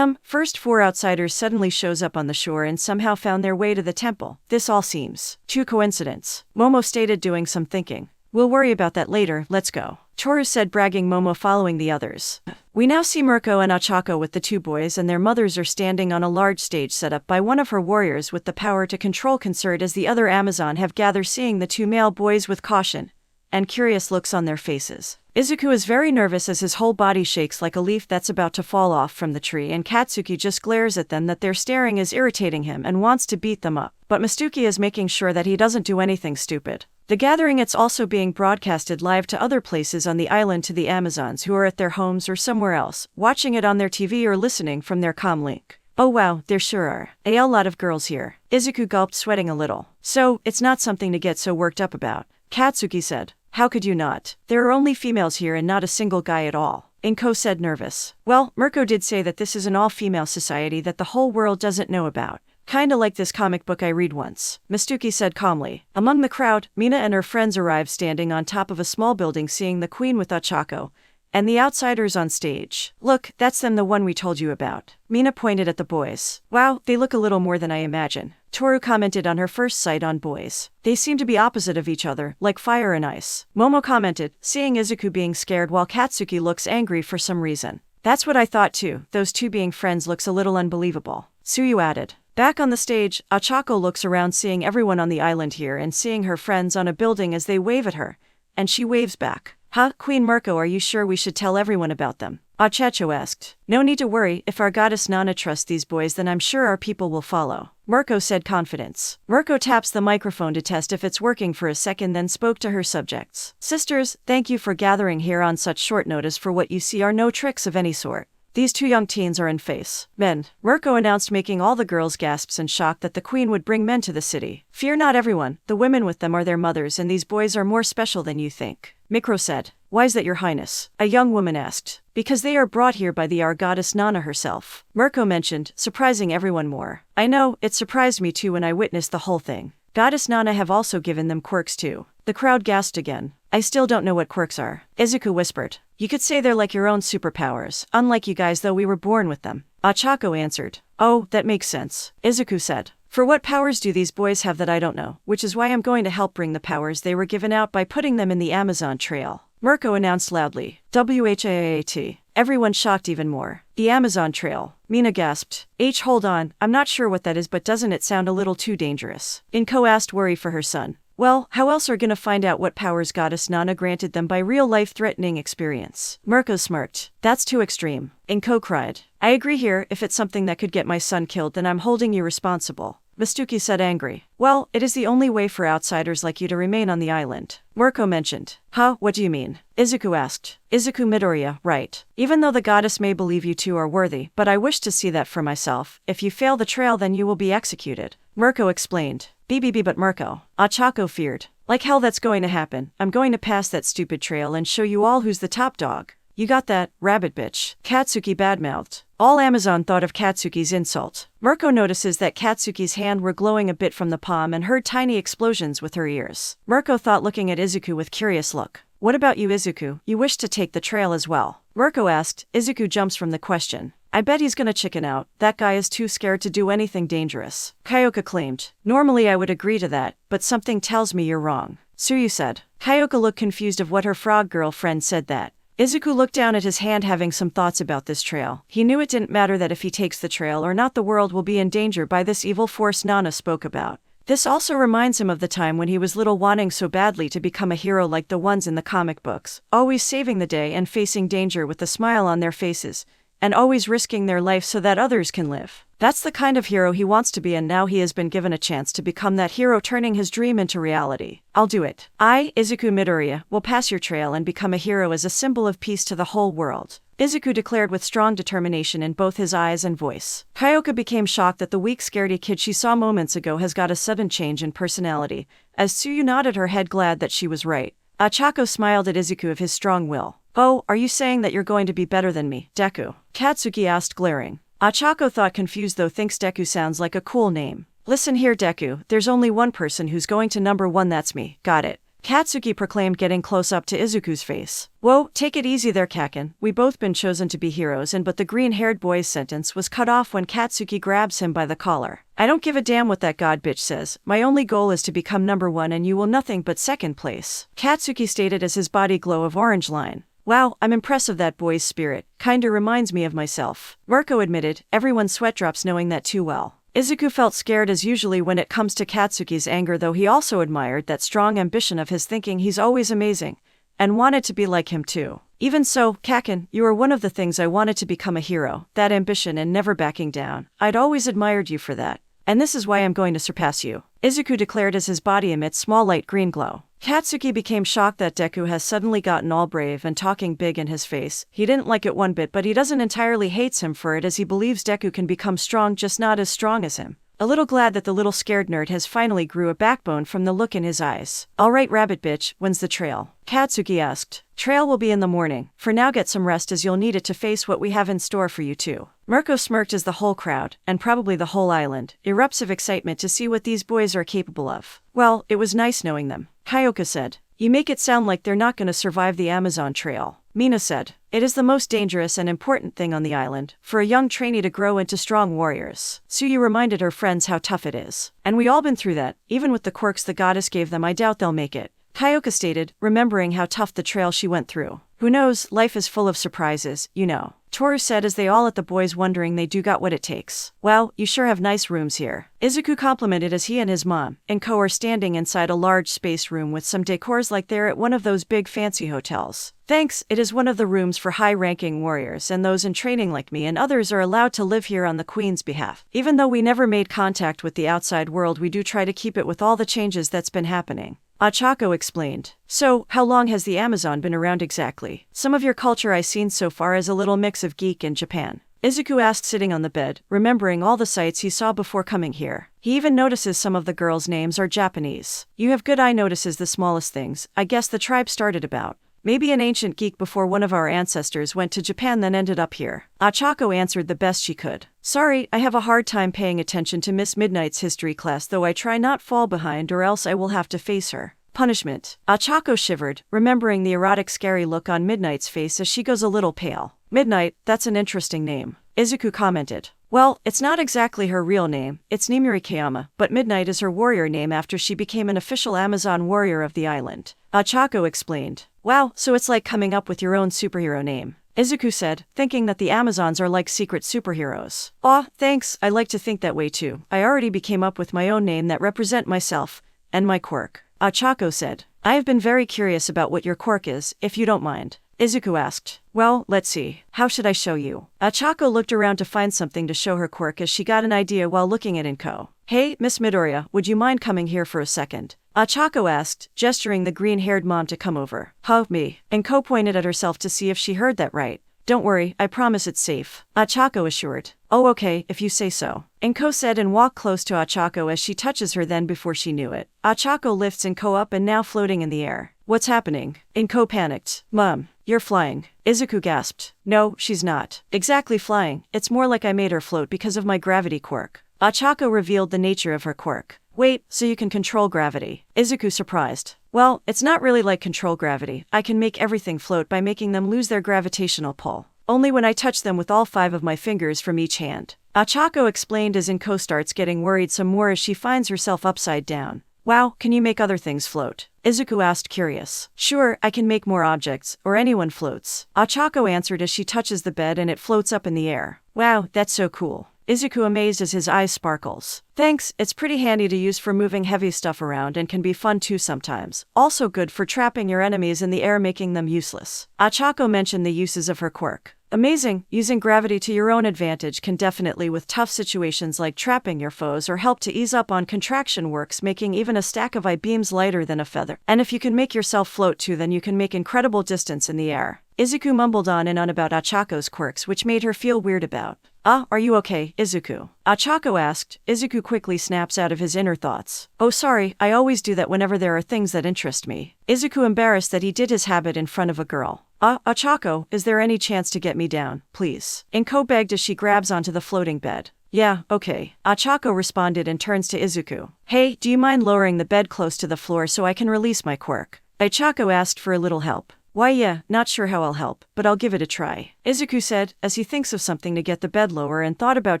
First 4 outsiders suddenly shows up on the shore and somehow found their way to the temple. This all seems too coincidence, Momo stated, doing some thinking. We'll worry about that later, let's go, Toru said, bragging, Momo following the others. We now see Mirko and Ochako with the 2 boys and their mothers are standing on a large stage set up by one of her warriors with the power to control concert, as the other Amazon have gathered, seeing the 2 male boys with caution and curious looks on their faces. Izuku is very nervous as his whole body shakes like a leaf that's about to fall off from the tree, and Katsuki just glares at them. That their staring is irritating him and wants to beat them up, but Mistuki is making sure that he doesn't do anything stupid. The gathering, it's also being broadcasted live to other places on the island, to the Amazons who are at their homes or somewhere else, watching it on their TV or listening from their comm link. Oh wow, there sure are a lot of girls here. Izuku gulped, sweating a little. So, it's not something to get so worked up about, Katsuki said. How could you not? There are only females here and not a single guy at all, Inko said, nervous. Well, Mirko did say that this is an all-female society that the whole world doesn't know about. Kinda like this comic book I read once, Mistuki said calmly. Among the crowd, Mina and her friends arrived, standing on top of a small building, seeing the queen with Ochako and the outsiders on stage. Look, that's them, the one we told you about. Mina pointed at the boys. Wow, they look a little more than I imagine, Toru commented on her first sight on boys. They seem to be opposite of each other, like fire and ice, Momo commented, seeing Izuku being scared while Katsuki looks angry for some reason. That's what I thought too, those 2 being friends looks a little unbelievable, Tsuyu added. Back on the stage, Ochako looks around, seeing everyone on the island here and seeing her friends on a building as they wave at her, and she waves back. Queen Mirko, are you sure we should tell everyone about them? Ochako asked. No need to worry, if our goddess Nana trusts these boys, then I'm sure our people will follow, Mirko said, confidence. Mirko taps the microphone to test if it's working for a second, then spoke to her subjects. Sisters, thank you for gathering here on such short notice. For what you see are no tricks of any sort. These 2 young teens are in face men, Mirko announced, making all the girls gasp in shock that the queen would bring men to the city. Fear not, everyone, the women with them are their mothers, and these boys are more special than you think, Mikro said. Why is that, your highness? A young woman asked. Because they are brought here by our goddess Nana herself, Mirko mentioned, surprising everyone more. I know, it surprised me too when I witnessed the whole thing. Goddess Nana have also given them quirks too. The crowd gasped again. I still don't know what quirks are, Izuku whispered. You could say they're like your own superpowers, unlike you guys though, we were born with them, Ochako answered. Oh, that makes sense, Izuku said. For what powers do these boys have that I don't know? Which is why I'm going to help bring the powers they were given out by putting them in the Amazon Trail, Mirko announced loudly. WHAAT. Everyone shocked even more. The Amazon Trail, Mina gasped. Hold on, I'm not sure what that is, but doesn't it sound a little too dangerous? Inko asked, worry for her son. Well, how else are gonna find out what powers goddess Nana granted them by real life-threatening experience? Mirko smirked. That's too extreme, Inko cried. I agree here, if it's something that could get my son killed, then I'm holding you responsible, Mistuki said, angry. Well, it is the only way for outsiders like you to remain on the island, Mirko mentioned. What do you mean? Izuku asked. Izuku Midoriya, right. Even though the goddess may believe you 2 are worthy, but I wish to see that for myself. If you fail the trail, then you will be executed, Mirko explained. But Mirko, Ochako feared. Like hell that's going to happen. I'm going to pass that stupid trail and show you all who's the top dog. You got that, rabbit bitch, Katsuki badmouthed. All Amazon thought of Katsuki's insult. Mirko notices that Katsuki's hand were glowing a bit from the palm and heard tiny explosions with her ears. Mirko thought, looking at Izuku with curious look. What about you, Izuku? You wish to take the trail as well? Mirko asked. Izuku jumps from the question. I bet he's gonna chicken out. That guy is too scared to do anything dangerous. Kyoka claimed. Normally I would agree to that, but something tells me you're wrong. Tsuyu said. Kyoka looked confused of what her frog girlfriend said that. Izuku looked down at his hand, having some thoughts about this trail. He knew it didn't matter that if he takes the trail or not, the world will be in danger by this evil force Nana spoke about. This also reminds him of the time when he was little, wanting so badly to become a hero like the ones in the comic books, always saving the day and facing danger with a smile on their faces, and always risking their life so that others can live. That's the kind of hero he wants to be, and now he has been given a chance to become that hero, turning his dream into reality. I'll do it. I, Izuku Midoriya, will pass your trail and become a hero as a symbol of peace to the whole world, Izuku declared with strong determination in both his eyes and voice. Kyoka became shocked that the weak, scaredy kid she saw moments ago has got a sudden change in personality, as Tsuyu nodded her head, glad that she was right. Achako smiled at Izuku of his strong will. Oh, are you saying that you're going to be better than me, Deku? Katsuki asked, glaring. Achako thought, confused though, thinks Deku sounds like a cool name. Listen here, Deku, there's only one person who's going to number one, that's me. Got it. Katsuki proclaimed, getting close up to Izuku's face. Whoa, take it easy there, Kaken. We both been chosen to be heroes, but the green-haired boy's sentence was cut off when Katsuki grabs him by the collar. I don't give a damn what that god bitch says. My only goal is to become number one, and you will nothing but second place, Katsuki stated as his body glow of orange line. Wow, I'm impressed of that boy's spirit. Kinda reminds me of myself, Mirko admitted, everyone's sweat drops knowing that too well. Izuku felt scared as usually when it comes to Katsuki's anger, though he also admired that strong ambition of his, thinking he's always amazing, and wanted to be like him too. Even so, Kaken, you are one of the things I wanted to become, a hero, that ambition and never backing down. I'd always admired you for that. And this is why I'm going to surpass you, Izuku declared as his body emits small light green glow. Katsuki became shocked that Deku has suddenly gotten all brave and talking big in his face. He didn't like it one bit, but he doesn't entirely hates him for it, as he believes Deku can become strong, just not as strong as him. A little glad that the little scared nerd has finally grew a backbone from the look in his eyes. Alright, rabbit bitch, when's the trail? Katsuki asked. Trail will be in the morning. For now, get some rest, as you'll need it to face what we have in store for you too. Mirko smirked as the whole crowd, and probably the whole island, erupts of excitement to see what these boys are capable of. Well, it was nice knowing them, Kyoka said. You make it sound like they're not going to survive the Amazon trail, Mina said. It is the most dangerous and important thing on the island, for a young trainee to grow into strong warriors. Tsuyu reminded her friends how tough it is. And we all been through that, even with the quirks the goddess gave them. I doubt they'll make it, Kyoka stated, remembering how tough the trail she went through. Who knows, life is full of surprises, you know, Toru said as they all at the boys wondering they do got what it takes. Wow, you sure have nice rooms here, Izuku complimented as he and his mom and Ko are standing inside a large space room with some decors like they're at one of those big fancy hotels. Thanks, it is one of the rooms for high-ranking warriors and those in training like me, and others are allowed to live here on the Queen's behalf. Even though we never made contact with the outside world, we do try to keep it with all the changes that's been happening, Achako explained. So, how long has the Amazon been around exactly? Some of your culture I seen so far is a little mix of geek and Japan, Izuku asked, sitting on the bed, remembering all the sights he saw before coming here. He even notices some of the girls' names are Japanese. You have good eye notices the smallest things. I guess the tribe started about maybe an ancient geek before one of our ancestors went to Japan, then ended up here, Achako answered the best she could. Sorry, I have a hard time paying attention to Miss Midnight's history class, though I try not fall behind or else I will have to face her punishment. Achako shivered, remembering the erotic, scary look on Midnight's face as she goes a little pale. Midnight, that's an interesting name, Izuku commented. Well, it's not exactly her real name, it's Nimuri Kayama, but Midnight is her warrior name after she became an official Amazon warrior of the island, Achako explained. Wow, so it's like coming up with your own superhero name, Izuku said, thinking that the Amazons are like secret superheroes. Aw, thanks, I like to think that way too. I already became up with my own name that represent myself and my quirk, Achako said. I have been very curious about what your quirk is, if you don't mind, Izuku asked. Well, let's see. How should I show you? Achako looked around to find something to show her quirk as she got an idea while looking at Inko. Hey, Miss Midoriya, would you mind coming here for a second? Achako asked, gesturing the green-haired mom to come over. Huh, me? Inko pointed at herself to see if she heard that right. Don't worry, I promise it's safe, Achako assured. Oh, okay, if you say so, Inko said, and walked close to Achako as she touches her. Then before she knew it, Achako lifts Inko up and now floating in the air. What's happening? Inko panicked. Mom, you're flying, Izuku gasped. No, she's not exactly flying. It's more like I made her float because of my gravity quirk. Achako revealed the nature of her quirk. Wait, so you can control gravity? Izuku surprised. Well, it's not really like control gravity. I can make everything float by making them lose their gravitational pull, Only when I touch them with all 5 of my fingers from each hand. Ochako explained as Inko starts getting worried some more as she finds herself upside down. Wow, can you make other things float? Izuku asked curious. Sure, I can make more objects, or anyone floats. Ochako answered as she touches the bed and it floats up in the air. Wow, that's so cool. Izuku amazed as his eyes sparkles. Thanks, it's pretty handy to use for moving heavy stuff around and can be fun too sometimes. Also good for trapping your enemies in the air, making them useless. Ochako mentioned the uses of her quirk. Amazing, using gravity to your own advantage can definitely with tough situations like trapping your foes or help to ease up on contraction works, making even a stack of I-beams lighter than a feather. And if you can make yourself float too, then you can make incredible distance in the air. Izuku mumbled on and on about Ochako's quirks, which made her feel weird about. Are you okay, Izuku? Ochako asked. Izuku quickly snaps out of his inner thoughts. Oh sorry, I always do that whenever there are things that interest me. Izuku embarrassed that he did his habit in front of a girl. Ochako, is there any chance to get me down, please? Inko begged as she grabs onto the floating bed. Yeah, okay. Ochako responded and turns to Izuku. Hey, do you mind lowering the bed close to the floor so I can release my quirk? Ochako asked for a little help. Why yeah, not sure how I'll help, but I'll give it a try, Izuku said, as he thinks of something to get the bed lower and thought about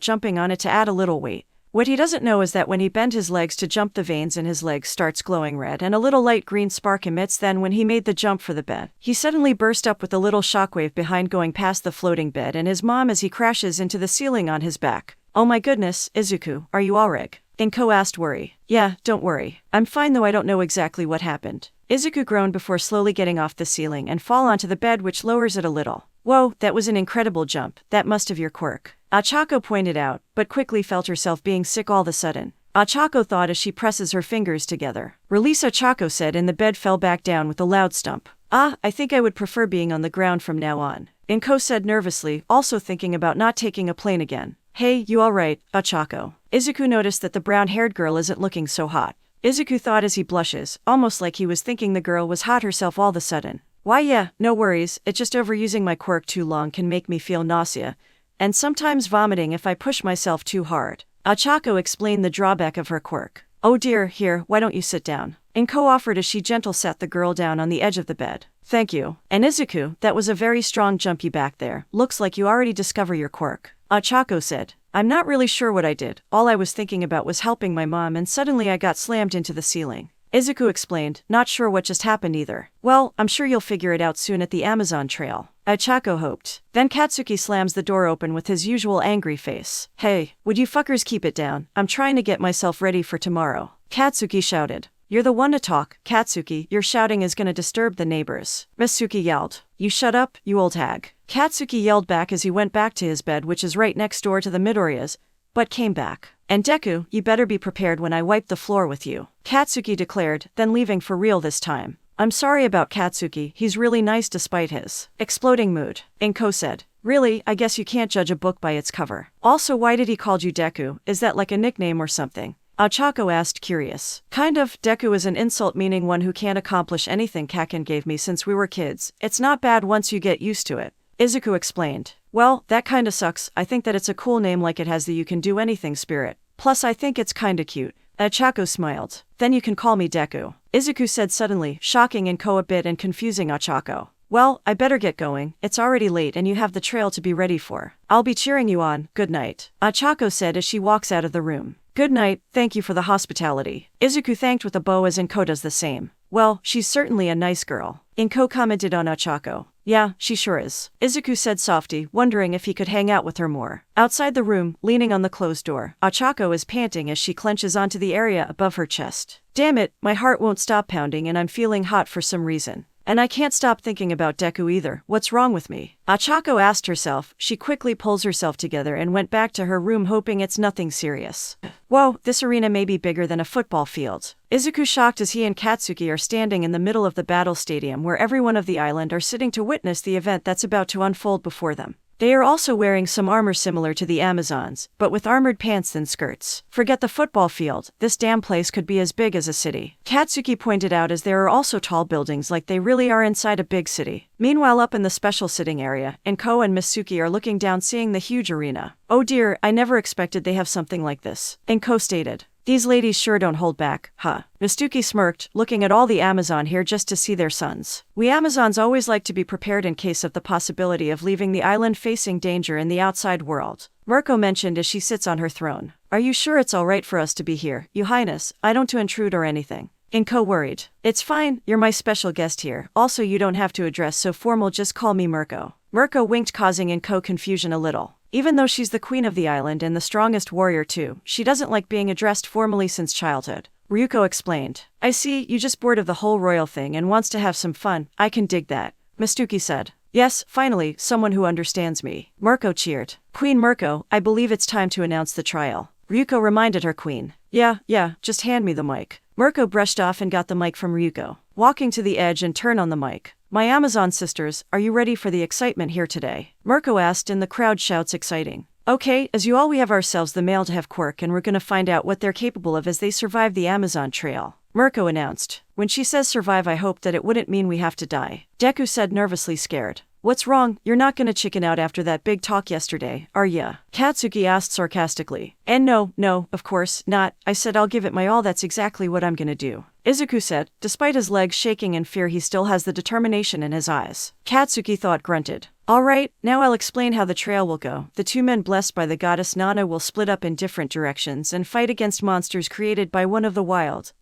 jumping on it to add a little weight. What he doesn't know is that when he bends his legs to jump, the veins in his legs starts glowing red and a little light green spark emits. Then when he made the jump for the bed, he suddenly burst up with a little shockwave behind going past the floating bed and his mom as he crashes into the ceiling on his back. Oh my goodness, Izuku, are you alright? Inko asked worry. Yeah, don't worry. I'm fine though I don't know exactly what happened. Izuku groaned before slowly getting off the ceiling and fall onto the bed, which lowers it a little. Whoa, that was an incredible jump. That must have your quirk. Ochako pointed out, but quickly felt herself being sick all of a sudden. Ochako thought as she presses her fingers together. Release, Ochako said, and the bed fell back down with a loud stump. I think I would prefer being on the ground from now on, Inko said nervously, also thinking about not taking a plane again. Hey, you alright, Ochako? Izuku noticed that the brown-haired girl isn't looking so hot. Izuku thought as he blushes, almost like he was thinking the girl was hot herself all of a sudden. Why yeah, no worries, it's just overusing my quirk too long can make me feel nausea, and sometimes vomiting if I push myself too hard. Ochako explained the drawback of her quirk. Oh dear, here, why don't you sit down? Inko offered as she gentle sat the girl down on the edge of the bed. Thank you. And Izuku, that was a very strong jump you back there. Looks like you already discovered your quirk. Ochako said. I'm not really sure what I did. All I was thinking about was helping my mom and suddenly I got slammed into the ceiling. Izuku explained, not sure what just happened either. Well, I'm sure you'll figure it out soon at the Amazon trail. Ochako hoped. Then Katsuki slams the door open with his usual angry face. Hey, would you fuckers keep it down? I'm trying to get myself ready for tomorrow. Katsuki shouted. You're the one to talk, Katsuki. Your shouting is gonna disturb the neighbors. Mitsuki yelled. You shut up, you old hag. Katsuki yelled back as he went back to his bed, which is right next door to the Midoriya's, but came back. And Deku, you better be prepared when I wipe the floor with you, Katsuki declared, then leaving for real this time. I'm sorry about Katsuki, he's really nice despite his exploding mood, Inko said. Really, I guess you can't judge a book by its cover. Also, why did he call you Deku? Is that like a nickname or something? Ochako asked curious. Kind of. Deku is an insult meaning one who can't accomplish anything. Kaken gave me since we were kids. It's not bad once you get used to it, Izuku explained. Well, that kinda sucks. I think that it's a cool name, like it has the you can do anything spirit. Plus I think it's kinda cute. Ochako smiled. Then you can call me Deku, Izuku said suddenly, shocking Inko a bit and confusing Ochako. Well, I better get going. It's already late and you have the trail to be ready for. I'll be cheering you on. Good night, Ochako said as she walks out of the room. Good night, thank you for the hospitality. Izuku thanked with a bow as Inko does the same. Well, she's certainly a nice girl, Inko commented on Ochako. Yeah, she sure is, Izuku said softly, wondering if he could hang out with her more. Outside the room, leaning on the closed door, Ochako is panting as she clenches onto the area above her chest. Damn it, my heart won't stop pounding and I'm feeling hot for some reason. And I can't stop thinking about Deku either. What's wrong with me? Ochako asked herself. She quickly pulls herself together and went back to her room hoping it's nothing serious. Whoa, this arena may be bigger than a football field. Izuku shocked as he and Katsuki are standing in the middle of the battle stadium where everyone of the island are sitting to witness the event that's about to unfold before them. They are also wearing some armor similar to the Amazons, but with armored pants and skirts. Forget the football field, this damn place could be as big as a city, Katsuki pointed out as there are also tall buildings like they really are inside a big city. Meanwhile up in the special sitting area, Inko and Mitsuki are looking down seeing the huge arena. Oh dear, I never expected they have something like this, Inko stated. These ladies sure don't hold back, huh? Mistuki smirked, looking at all the Amazon here just to see their sons. We Amazons always like to be prepared in case of the possibility of leaving the island facing danger in the outside world, Mirko mentioned as she sits on her throne. Are you sure it's alright for us to be here, Your Highness? I don't to intrude or anything. Inko worried. It's fine, you're my special guest here. Also, you don't have to address so formal, just call me Mirko. Mirko winked, causing Inko confusion a little. Even though she's the queen of the island and the strongest warrior too, she doesn't like being addressed formally since childhood. Ryuko explained. I see, you just bored of the whole royal thing and wants to have some fun. I can dig that. Mistuki said. Yes, finally, someone who understands me. Mirko cheered. Queen Mirko, I believe it's time to announce the trial. Ryuko reminded her queen. Yeah, just hand me the mic. Mirko brushed off and got the mic from Ryuko. Walking to the edge and turn on the mic. My Amazon sisters, are you ready for the excitement here today? Mirko asked and the crowd shouts exciting. Okay, as you all, we have ourselves the male to have quirk and we're gonna find out what they're capable of as they survive the Amazon trail. Mirko announced. When she says survive, I hope that it wouldn't mean we have to die. Deku said, nervously scared. What's wrong? You're not gonna chicken out after that big talk yesterday, are ya? Katsuki asked sarcastically. And no, of course not. I said I'll give it my all, that's exactly what I'm gonna do. Izuku said. Despite his legs shaking in fear, he still has the determination in his eyes. Katsuki thought grunted. Alright, now I'll explain how the trail will go. The two men blessed by the goddess Nana will split up in different directions and fight against monsters created by one of the wild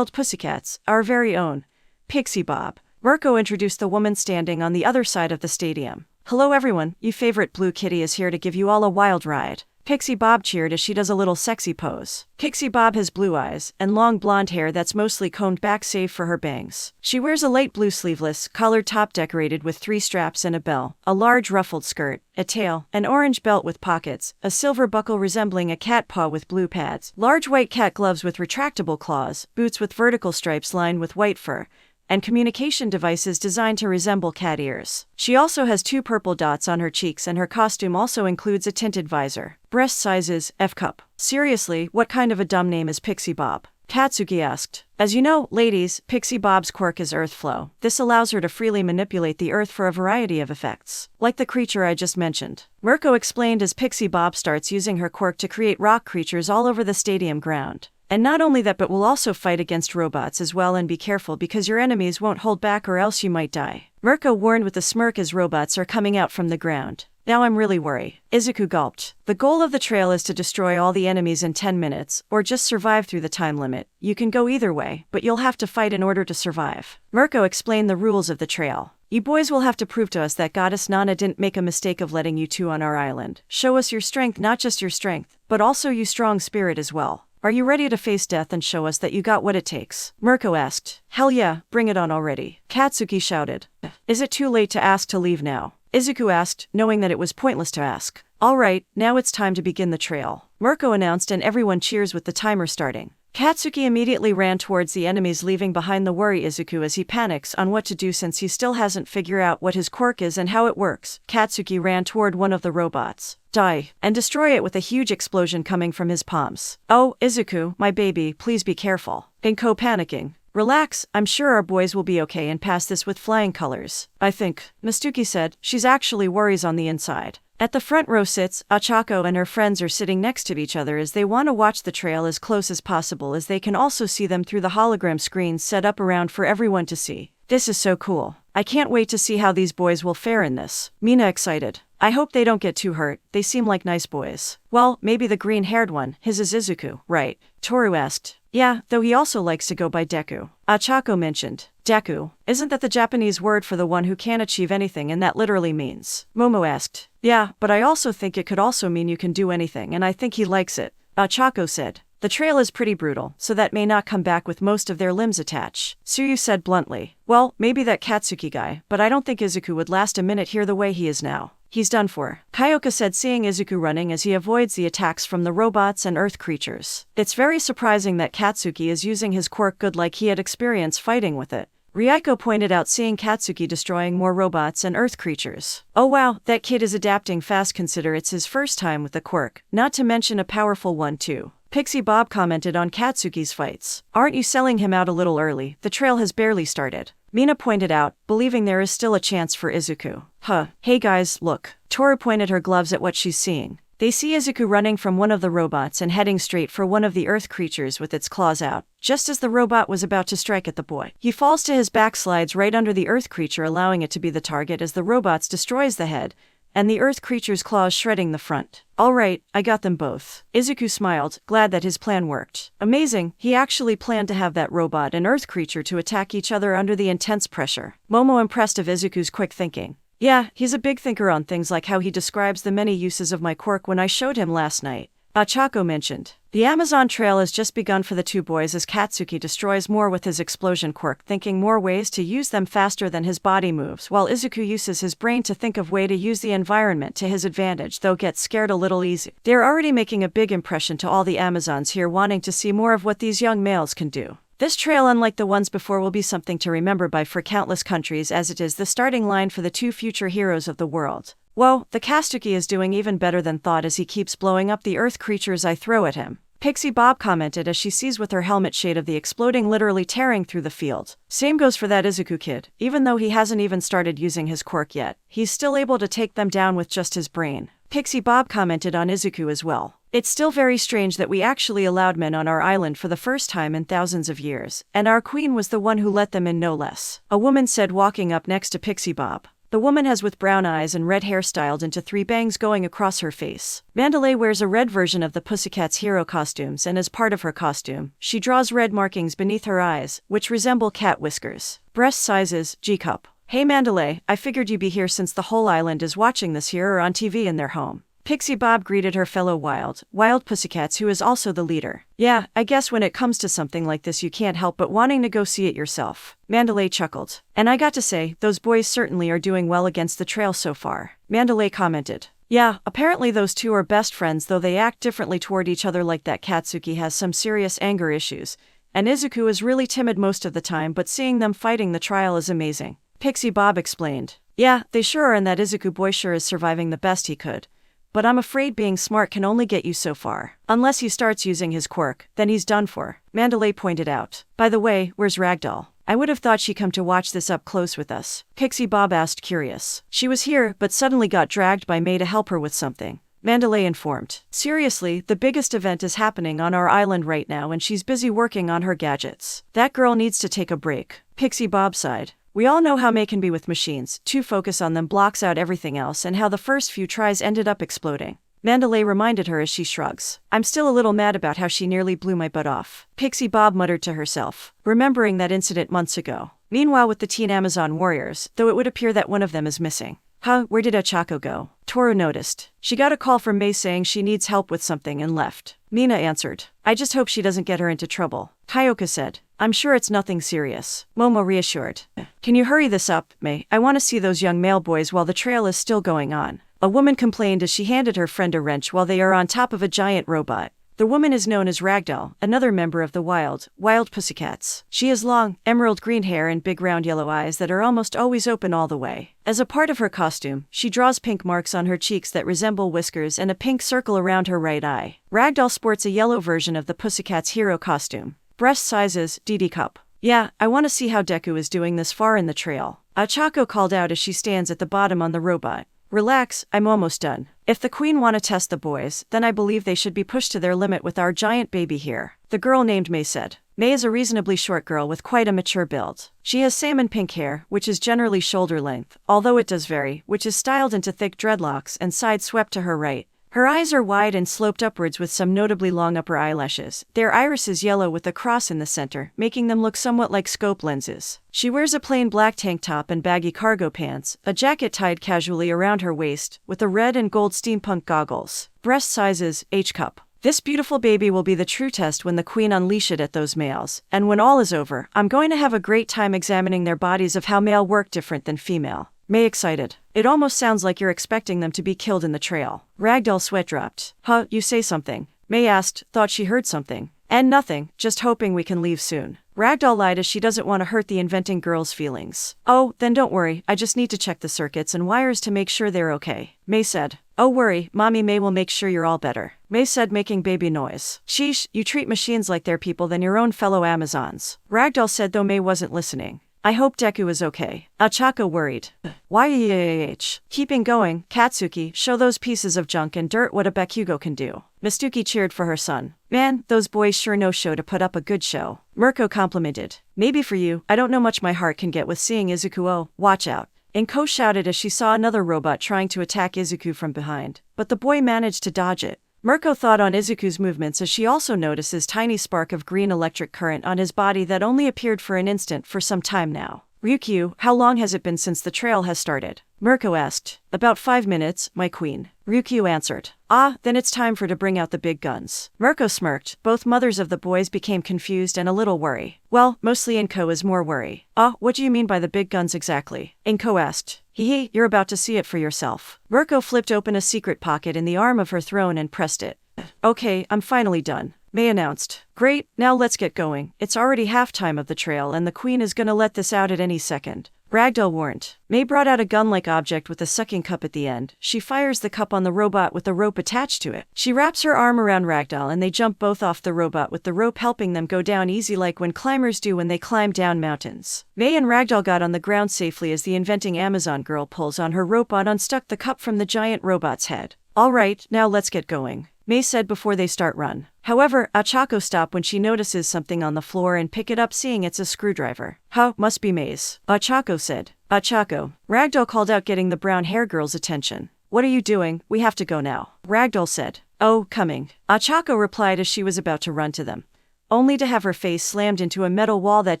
pussycats, our very own Pixie Bob. Mirko introduced the woman standing on the other side of the stadium. Hello everyone, your favorite blue kitty is here to give you all a wild ride. Pixie Bob cheered as she does a little sexy pose. Pixie Bob has blue eyes and long blonde hair that's mostly combed back save for her bangs. She wears a light blue sleeveless, collared top decorated with 3 straps and a bell, a large ruffled skirt, a tail, an orange belt with pockets, a silver buckle resembling a cat paw with blue pads, large white cat gloves with retractable claws, boots with vertical stripes lined with white fur, and communication devices designed to resemble cat ears. She also has 2 purple dots on her cheeks and her costume also includes a tinted visor. Breast sizes, F-cup. Seriously, what kind of a dumb name is Pixie Bob? Katsuki asked. As you know, ladies, Pixie Bob's quirk is earth flow. This allows her to freely manipulate the earth for a variety of effects, like the creature I just mentioned. Mirko explained as Pixie Bob starts using her quirk to create rock creatures all over the stadium ground. And not only that, but we'll also fight against robots as well, and be careful because your enemies won't hold back or else you might die. Mirko warned with a smirk as robots are coming out from the ground. Now I'm really worried. Izuku gulped. The goal of the trail is to destroy all the enemies in 10 minutes, or just survive through the time limit. You can go either way, but you'll have to fight in order to survive. Mirko explained the rules of the trail. You boys will have to prove to us that Goddess Nana didn't make a mistake of letting you two on our island. Show us your strength, not just your strength, but also your strong spirit as well. Are you ready to face death and show us that you got what it takes? Mirko asked. Hell yeah, bring it on already. Katsuki shouted. Is it too late to ask to leave now? Izuku asked, knowing that it was pointless to ask. Alright, now it's time to begin the trail. Mirko announced and everyone cheers with the timer starting. Katsuki immediately ran towards the enemies, leaving behind the worry Izuku as he panics on what to do since he still hasn't figured out what his quirk is and how it works. Katsuki ran toward one of the robots. Die, and destroy it with a huge explosion coming from his palms. Oh, Izuku, my baby, please be careful. Inko panicking. Relax, I'm sure our boys will be okay and pass this with flying colors. I think, Mistuki said. She's actually worries on the inside. At the front row sits, Achako and her friends are sitting next to each other as they want to watch the trail as close as possible, as they can also see them through the hologram screens set up around for everyone to see. This is so cool. I can't wait to see how these boys will fare in this. Mina excited. I hope they don't get too hurt, they seem like nice boys. Well, maybe the green-haired one, his is Izuku, right? Toru asked. Yeah, though he also likes to go by Deku. Achako mentioned. Deku, isn't that the Japanese word for the one who can't achieve anything, and that literally means? Momo asked. Yeah, but I also think it could also mean you can do anything, and I think he likes it. Achako said. The trail is pretty brutal, so that may not come back with most of their limbs attached. Tsuyu said bluntly. Well, maybe that Katsuki guy, but I don't think Izuku would last a minute here the way he is now. He's done for. Kyoka said, seeing Izuku running as he avoids the attacks from the robots and earth creatures. It's very surprising that Katsuki is using his quirk good, like he had experience fighting with it. Ryuko pointed out, seeing Katsuki destroying more robots and earth creatures. Oh wow, that kid is adapting fast, consider it's his first time with the quirk, not to mention a powerful one too. Pixie Bob commented on Katsuki's fights. Aren't you selling him out a little early? The trail has barely started. Mina pointed out, believing there is still a chance for Izuku. Huh. Hey guys, look. Toru pointed her gloves at what she's seeing. They see Izuku running from one of the robots and heading straight for one of the earth creatures with its claws out. Just as the robot was about to strike at the boy, he falls to his back, slides right under the earth creature, allowing it to be the target as the robot destroys the head, and the earth creature's claws shredding the front. All right, I got them both. Izuku smiled, glad that his plan worked. Amazing, he actually planned to have that robot and earth creature to attack each other under the intense pressure. Momo impressed of Izuku's quick thinking. Yeah, he's a big thinker on things like how he describes the many uses of my quirk when I showed him last night. Achako mentioned. The Amazon trail has just begun for the two boys as Katsuki destroys more with his explosion quirk, thinking more ways to use them faster than his body moves, while Izuku uses his brain to think of way to use the environment to his advantage, though gets scared a little easy. They're already making a big impression to all the Amazons here, wanting to see more of what these young males can do. This trail, unlike the ones before, will be something to remember by for countless countries, as it is the starting line for the two future heroes of the world. Whoa, the Kastuki is doing even better than thought as he keeps blowing up the earth creatures I throw at him. Pixie Bob commented as she sees with her helmet shade of the exploding literally tearing through the field. Same goes for that Izuku kid. Even though he hasn't even started using his quirk yet, he's still able to take them down with just his brain. Pixie Bob commented on Izuku as well. It's still very strange that we actually allowed men on our island for the first time in thousands of years, and our queen was the one who let them in, no less. A woman said, walking up next to Pixie Bob. The woman has with brown eyes and red hair styled into 3 bangs going across her face. Mandalay wears a red version of the Pussycat's hero costumes, and as part of her costume, she draws red markings beneath her eyes, which resemble cat whiskers. Breast sizes, G-cup. Hey Mandalay, I figured you'd be here since the whole island is watching this here or on TV in their home. Pixie Bob greeted her fellow wild pussycats, who is also the leader. Yeah, I guess when it comes to something like this you can't help but wanting to go see it yourself. Mandalay chuckled. And I got to say, those boys certainly are doing well against the trail so far. Mandalay commented. Yeah, apparently those two are best friends, though they act differently toward each other, like that Katsuki has some serious anger issues, and Izuku is really timid most of the time, but seeing them fighting the trial is amazing. Pixie Bob explained. Yeah, they sure are, and that Izuku boy sure is surviving the best he could. But I'm afraid being smart can only get you so far. Unless he starts using his quirk, then he's done for, Mandalay pointed out. By the way, where's Ragdoll? I would have thought she'd come to watch this up close with us. Pixie Bob asked, curious. She was here, but suddenly got dragged by May to help her with something, Mandalay informed. Seriously, the biggest event is happening on our island right now and she's busy working on her gadgets. That girl needs to take a break. Pixie Bob sighed. We all know how May can be with machines. Too focus on them blocks out everything else, and how the first few tries ended up exploding. Mandalay reminded her as she shrugs. I'm still a little mad about how she nearly blew my butt off. Pixie Bob muttered to herself, remembering that incident months ago. Meanwhile, with the teen Amazon warriors, though it would appear that one of them is missing. Huh, where did Achako go? Toru noticed. She got a call from May saying she needs help with something and left. Mina answered. I just hope she doesn't get her into trouble. Kyoka said. I'm sure it's nothing serious. Momo reassured. Can you hurry this up, May? I want to see those young male boys while the trail is still going on. A woman complained as she handed her friend a wrench while they are on top of a giant robot. The woman is known as Ragdoll, another member of the wild pussycats. She has long, emerald green hair and big round yellow eyes that are almost always open all the way. As a part of her costume, she draws pink marks on her cheeks that resemble whiskers and a pink circle around her right eye. Ragdoll sports a yellow version of the Pussycat's hero costume. Breast sizes, DD cup. Yeah, I want to see how Deku is doing this far in the trail. Achako called out as she stands at the bottom on the robot. Relax, I'm almost done. If the queen want to test the boys, then I believe they should be pushed to their limit with our giant baby here. The girl named May said. May is a reasonably short girl with quite a mature build. She has salmon pink hair, which is generally shoulder length, although it does vary, which is styled into thick dreadlocks and side swept to her right. Her eyes are wide and sloped upwards with some notably long upper eyelashes. Their iris is yellow with a cross in the center, making them look somewhat like scope lenses. She wears a plain black tank top and baggy cargo pants, a jacket tied casually around her waist, with a red and gold steampunk goggles. Breast sizes, H-cup. This beautiful baby will be the true test when the queen unleash it at those males, and when all is over, I'm going to have a great time examining their bodies of how male work different than female. May excited. It almost sounds like you're expecting them to be killed in the trail. Ragdoll sweat dropped. Huh, you say something? May asked, thought she heard something. And nothing, just hoping we can leave soon. Ragdoll lied as she doesn't want to hurt the inventing girl's feelings. Oh, then don't worry, I just need to check the circuits and wires to make sure they're okay. May said. Oh worry, Mommy May will make sure you're all better. May said, making baby noise. Sheesh, you treat machines like they're people than your own fellow Amazons. Ragdoll said, though May wasn't listening. I hope Deku is okay. Achako worried. YEAH. Keeping going, Katsuki, show those pieces of junk and dirt what a Bakugo can do. Mistuki cheered for her son. Man, those boys sure know show to put up a good show. Mirko complimented. Maybe for you, I don't know much my heart can get with seeing Izuku. Oh, watch out. Inko shouted as she saw another robot trying to attack Izuku from behind, but the boy managed to dodge it. Mirko thought on Izuku's movements as she also notices tiny spark of green electric current on his body that only appeared for an instant for some time now. Ryukyu, how long has it been since the trail has started? Mirko asked. About 5 minutes, my queen. Ryukyu answered. Ah, then it's time for to bring out the big guns. Mirko smirked. Both mothers of the boys became confused and a little worried. Well, mostly Inko is more worried. Ah, what do you mean by the big guns exactly? Inko asked. Hee, you're about to see it for yourself. Mirko flipped open a secret pocket in the arm of her throne and pressed it. Okay, I'm finally done. May announced. Great, now let's get going. It's already halftime of the trail and the queen is gonna let this out at any second. Ragdoll warned. May brought out a gun-like object with a sucking cup at the end. She fires the cup on the robot with the rope attached to it. She wraps her arm around Ragdoll and they jump both off the robot with the rope helping them go down easy like when climbers do when they climb down mountains. May and Ragdoll got on the ground safely as the inventing Amazon girl pulls on her rope and unstuck the cup from the giant robot's head. Alright, now let's get going, May said before they start run. However, Achako stopped when she notices something on the floor and pick it up seeing it's a screwdriver. Huh, must be May's. Achako said. Achako. Ragdoll called out getting the brown hair girl's attention. What are you doing? We have to go now. Ragdoll said. Oh, coming. Achako replied as she was about to run to them, only to have her face slammed into a metal wall that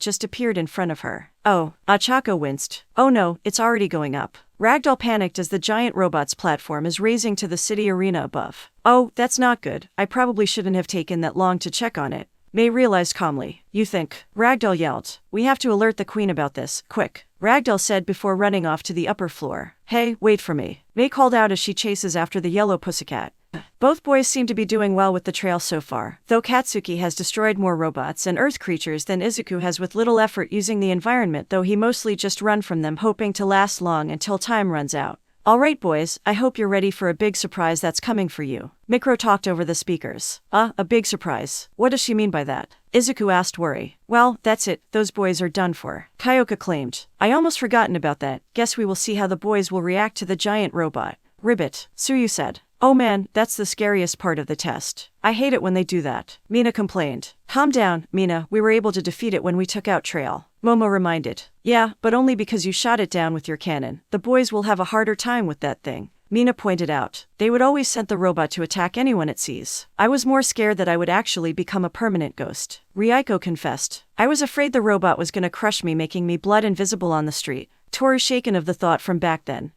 just appeared in front of her. Oh, Achako winced. Oh no, it's already going up. Ragdoll panicked as the giant robot's platform is raising to the city arena above. Oh, that's not good. I probably shouldn't have taken that long to check on it, May realized calmly. You think? Ragdoll yelled. We have to alert the queen about this, quick, Ragdoll said before running off to the upper floor. Hey, wait for me, May called out as she chases after the yellow pussycat. Both boys seem to be doing well with the trail so far, though Katsuki has destroyed more robots and earth creatures than Izuku has with little effort using the environment, though he mostly just run from them hoping to last long until time runs out. Alright boys, I hope you're ready for a big surprise that's coming for you. Mikro talked over the speakers. A big surprise. What does she mean by that? Izuku asked worry. Well, that's it, those boys are done for, Kyoka claimed. I almost forgotten about that. Guess we will see how the boys will react to the giant robot. Ribbit, Tsuyu said. Oh man, that's the scariest part of the test. I hate it when they do that, Mina complained. Calm down, Mina, we were able to defeat it when we took out Trail, Momo reminded. Yeah, but only because you shot it down with your cannon. The boys will have a harder time with that thing, Mina pointed out. They would always send the robot to attack anyone it sees. I was more scared that I would actually become a permanent ghost, Ryuko confessed. I was afraid the robot was gonna crush me, making me blood invisible on the street. Toru shaken of the thought from back then.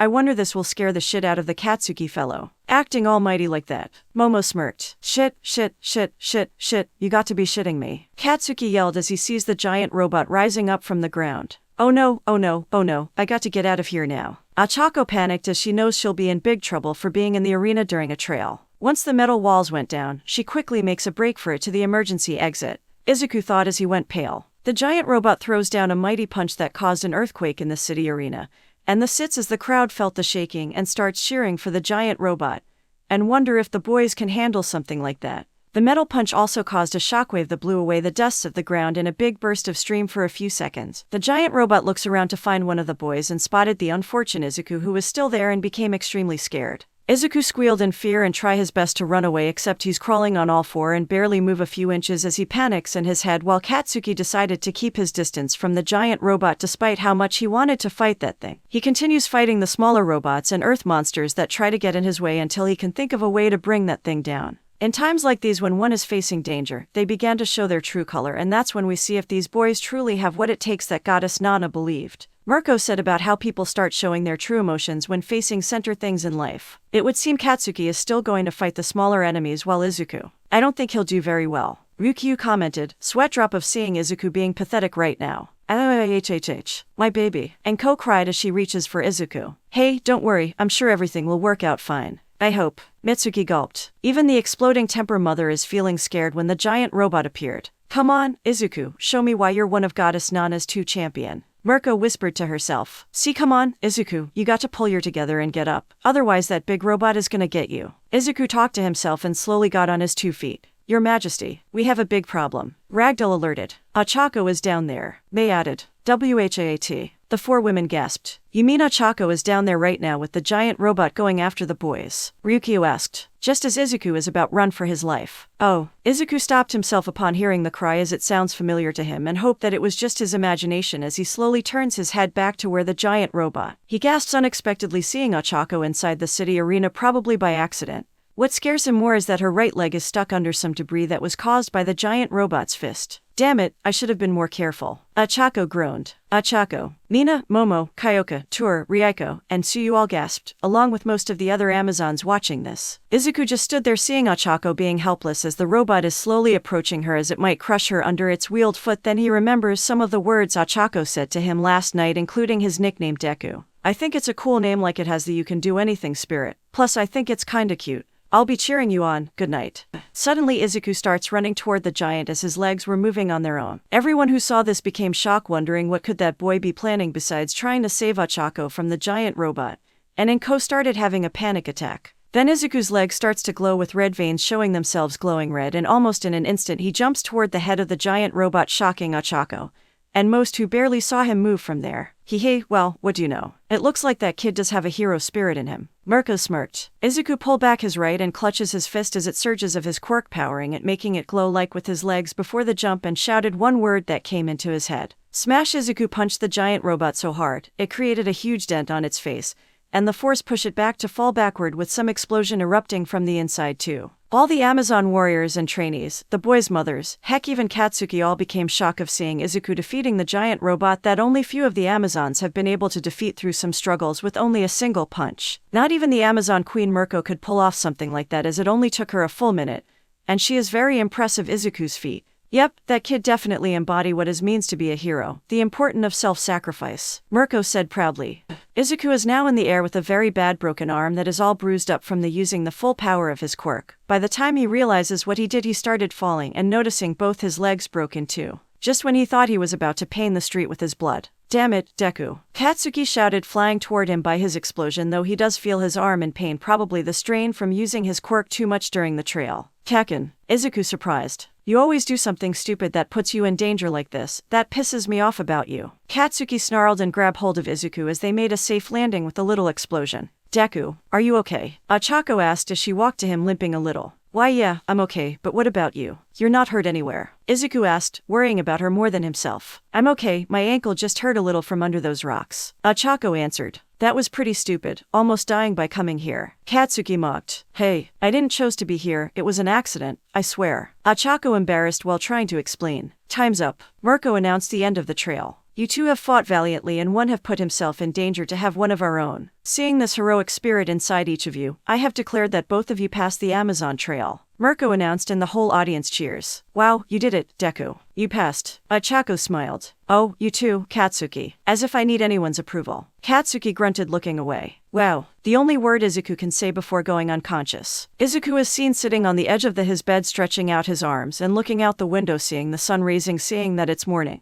I wonder this will scare the shit out of the Katsuki fellow. Acting almighty like that. Momo smirked. Shit, you got to be shitting me. Katsuki yelled as he sees the giant robot rising up from the ground. Oh no, I got to get out of here now. Achako panicked as she knows she'll be in big trouble for being in the arena during a trail. Once the metal walls went down, she quickly makes a break for it to the emergency exit. Izuku thought as he went pale. The giant robot throws down a mighty punch that caused an earthquake in the city arena, and the sits as the crowd felt the shaking and starts cheering for the giant robot, and wonder if the boys can handle something like that. The metal punch also caused a shockwave that blew away the dust of the ground in a big burst of steam for a few seconds. The giant robot looks around to find one of the boys and spotted the unfortunate Izuku, who was still there and became extremely scared. Izuku squealed in fear and tried his best to run away, except he's crawling on all four and barely move a few inches as he panics in his head, while Katsuki decided to keep his distance from the giant robot despite how much he wanted to fight that thing. He continues fighting the smaller robots and earth monsters that try to get in his way until he can think of a way to bring that thing down. In times like these, when one is facing danger, they began to show their true color, and that's when we see if these boys truly have what it takes that goddess Nana believed. Mirko said about how people start showing their true emotions when facing center things in life. It would seem Katsuki is still going to fight the smaller enemies while Izuku, I don't think he'll do very well. Ryukyu commented, sweat drop of seeing Izuku being pathetic right now. My baby. And Ko cried as she reaches for Izuku. Hey, don't worry, I'm sure everything will work out fine. I hope. Mitsuki gulped. Even the exploding temper mother is feeling scared when the giant robot appeared. Come on, Izuku, show me why you're one of Goddess Nana's two champion. Mirko whispered to herself. See, come on, Izuku, you got to pull your together and get up. Otherwise that big robot is gonna get you. Izuku talked to himself and slowly got on his 2 feet. Your Majesty, we have a big problem. Ragdoll alerted. Ochako is down there. May added. WHAT. The four women gasped. You mean Ochako is down there right now with the giant robot going after the boys? Ryukio asked, just as Izuku is about run for his life. Oh. Izuku stopped himself upon hearing the cry as it sounds familiar to him and hoped that it was just his imagination as he slowly turns his head back to where the giant robot. He gasps unexpectedly seeing Ochako inside the city arena probably by accident. What scares him more is that her right leg is stuck under some debris that was caused by the giant robot's fist. Damn it, I should have been more careful. Ochako groaned. Ochako. Mina, Momo, Kyoka, Tour, Ryuko, and Tsuyu all gasped, along with most of the other Amazons watching this. Izuku just stood there seeing Ochako being helpless as the robot is slowly approaching her as it might crush her under its wheeled foot. Then he remembers some of the words Ochako said to him last night, including his nickname Deku. I think it's a cool name, like it has the you can do anything spirit. Plus I think it's kinda cute. I'll be cheering you on, good night. Suddenly Izuku starts running toward the giant as his legs were moving on their own. Everyone who saw this became shocked, wondering what could that boy be planning besides trying to save Ochako from the giant robot. And Inko started having a panic attack. Then Izuku's leg starts to glow with red veins showing themselves glowing red, and almost in an instant he jumps toward the head of the giant robot, shocking Ochako. And most who barely saw him move from there. Hey, well, what do you know? It looks like that kid does have a hero spirit in him. Mirko smirked. Izuku pulled back his right and clutches his fist as it surges of his quirk, powering it, making it glow like with his legs before the jump, and shouted one word that came into his head. Smash! Izuku punched the giant robot so hard, it created a huge dent on its face, and the force pushed it back to fall backward with some explosion erupting from the inside too. All the Amazon warriors and trainees, the boys' mothers, heck even Katsuki, all became shocked of seeing Izuku defeating the giant robot that only few of the Amazons have been able to defeat through some struggles with only a single punch. Not even the Amazon Queen Mirko could pull off something like that, as it only took her a full minute. And she is very impressive. Izuku's feat. Yep, that kid definitely embodied what it means to be a hero, the importance of self-sacrifice, Mirko said proudly. Izuku is now in the air with a very bad broken arm that is all bruised up from the using the full power of his quirk. By the time he realizes what he did, he started falling and noticing both his legs broken too. Just when he thought he was about to paint the street with his blood. Damn it, Deku. Katsuki shouted, flying toward him by his explosion, though he does feel his arm in pain, probably the strain from using his quirk too much during the trail. Kaken. Izuku surprised. You always do something stupid that puts you in danger like this. That pisses me off about you. Katsuki snarled and grabbed hold of Izuku as they made a safe landing with a little explosion. Deku, are you okay? Ochako asked as she walked to him, limping a little. Why yeah, I'm okay, but what about you? You're not hurt anywhere? Izuku asked, worrying about her more than himself. I'm okay, my ankle just hurt a little from under those rocks. Ochako answered. That was pretty stupid, almost dying by coming here. Katsuki mocked. Hey, I didn't choose to be here, it was an accident, I swear. Ochako embarrassed while trying to explain. Time's up. Mirko announced the end of the trail. You two have fought valiantly and one have put himself in danger to have one of our own. Seeing this heroic spirit inside each of you, I have declared that both of you passed the Amazon trail. Mirko announced and the whole audience cheers. Wow, you did it, Deku. You passed. Ochako smiled. Oh, you too, Katsuki. As if I need anyone's approval. Katsuki grunted, looking away. Wow, the only word Izuku can say before going unconscious. Izuku is seen sitting on the edge of his bed, stretching out his arms and looking out the window, seeing the sun rising, seeing that it's morning.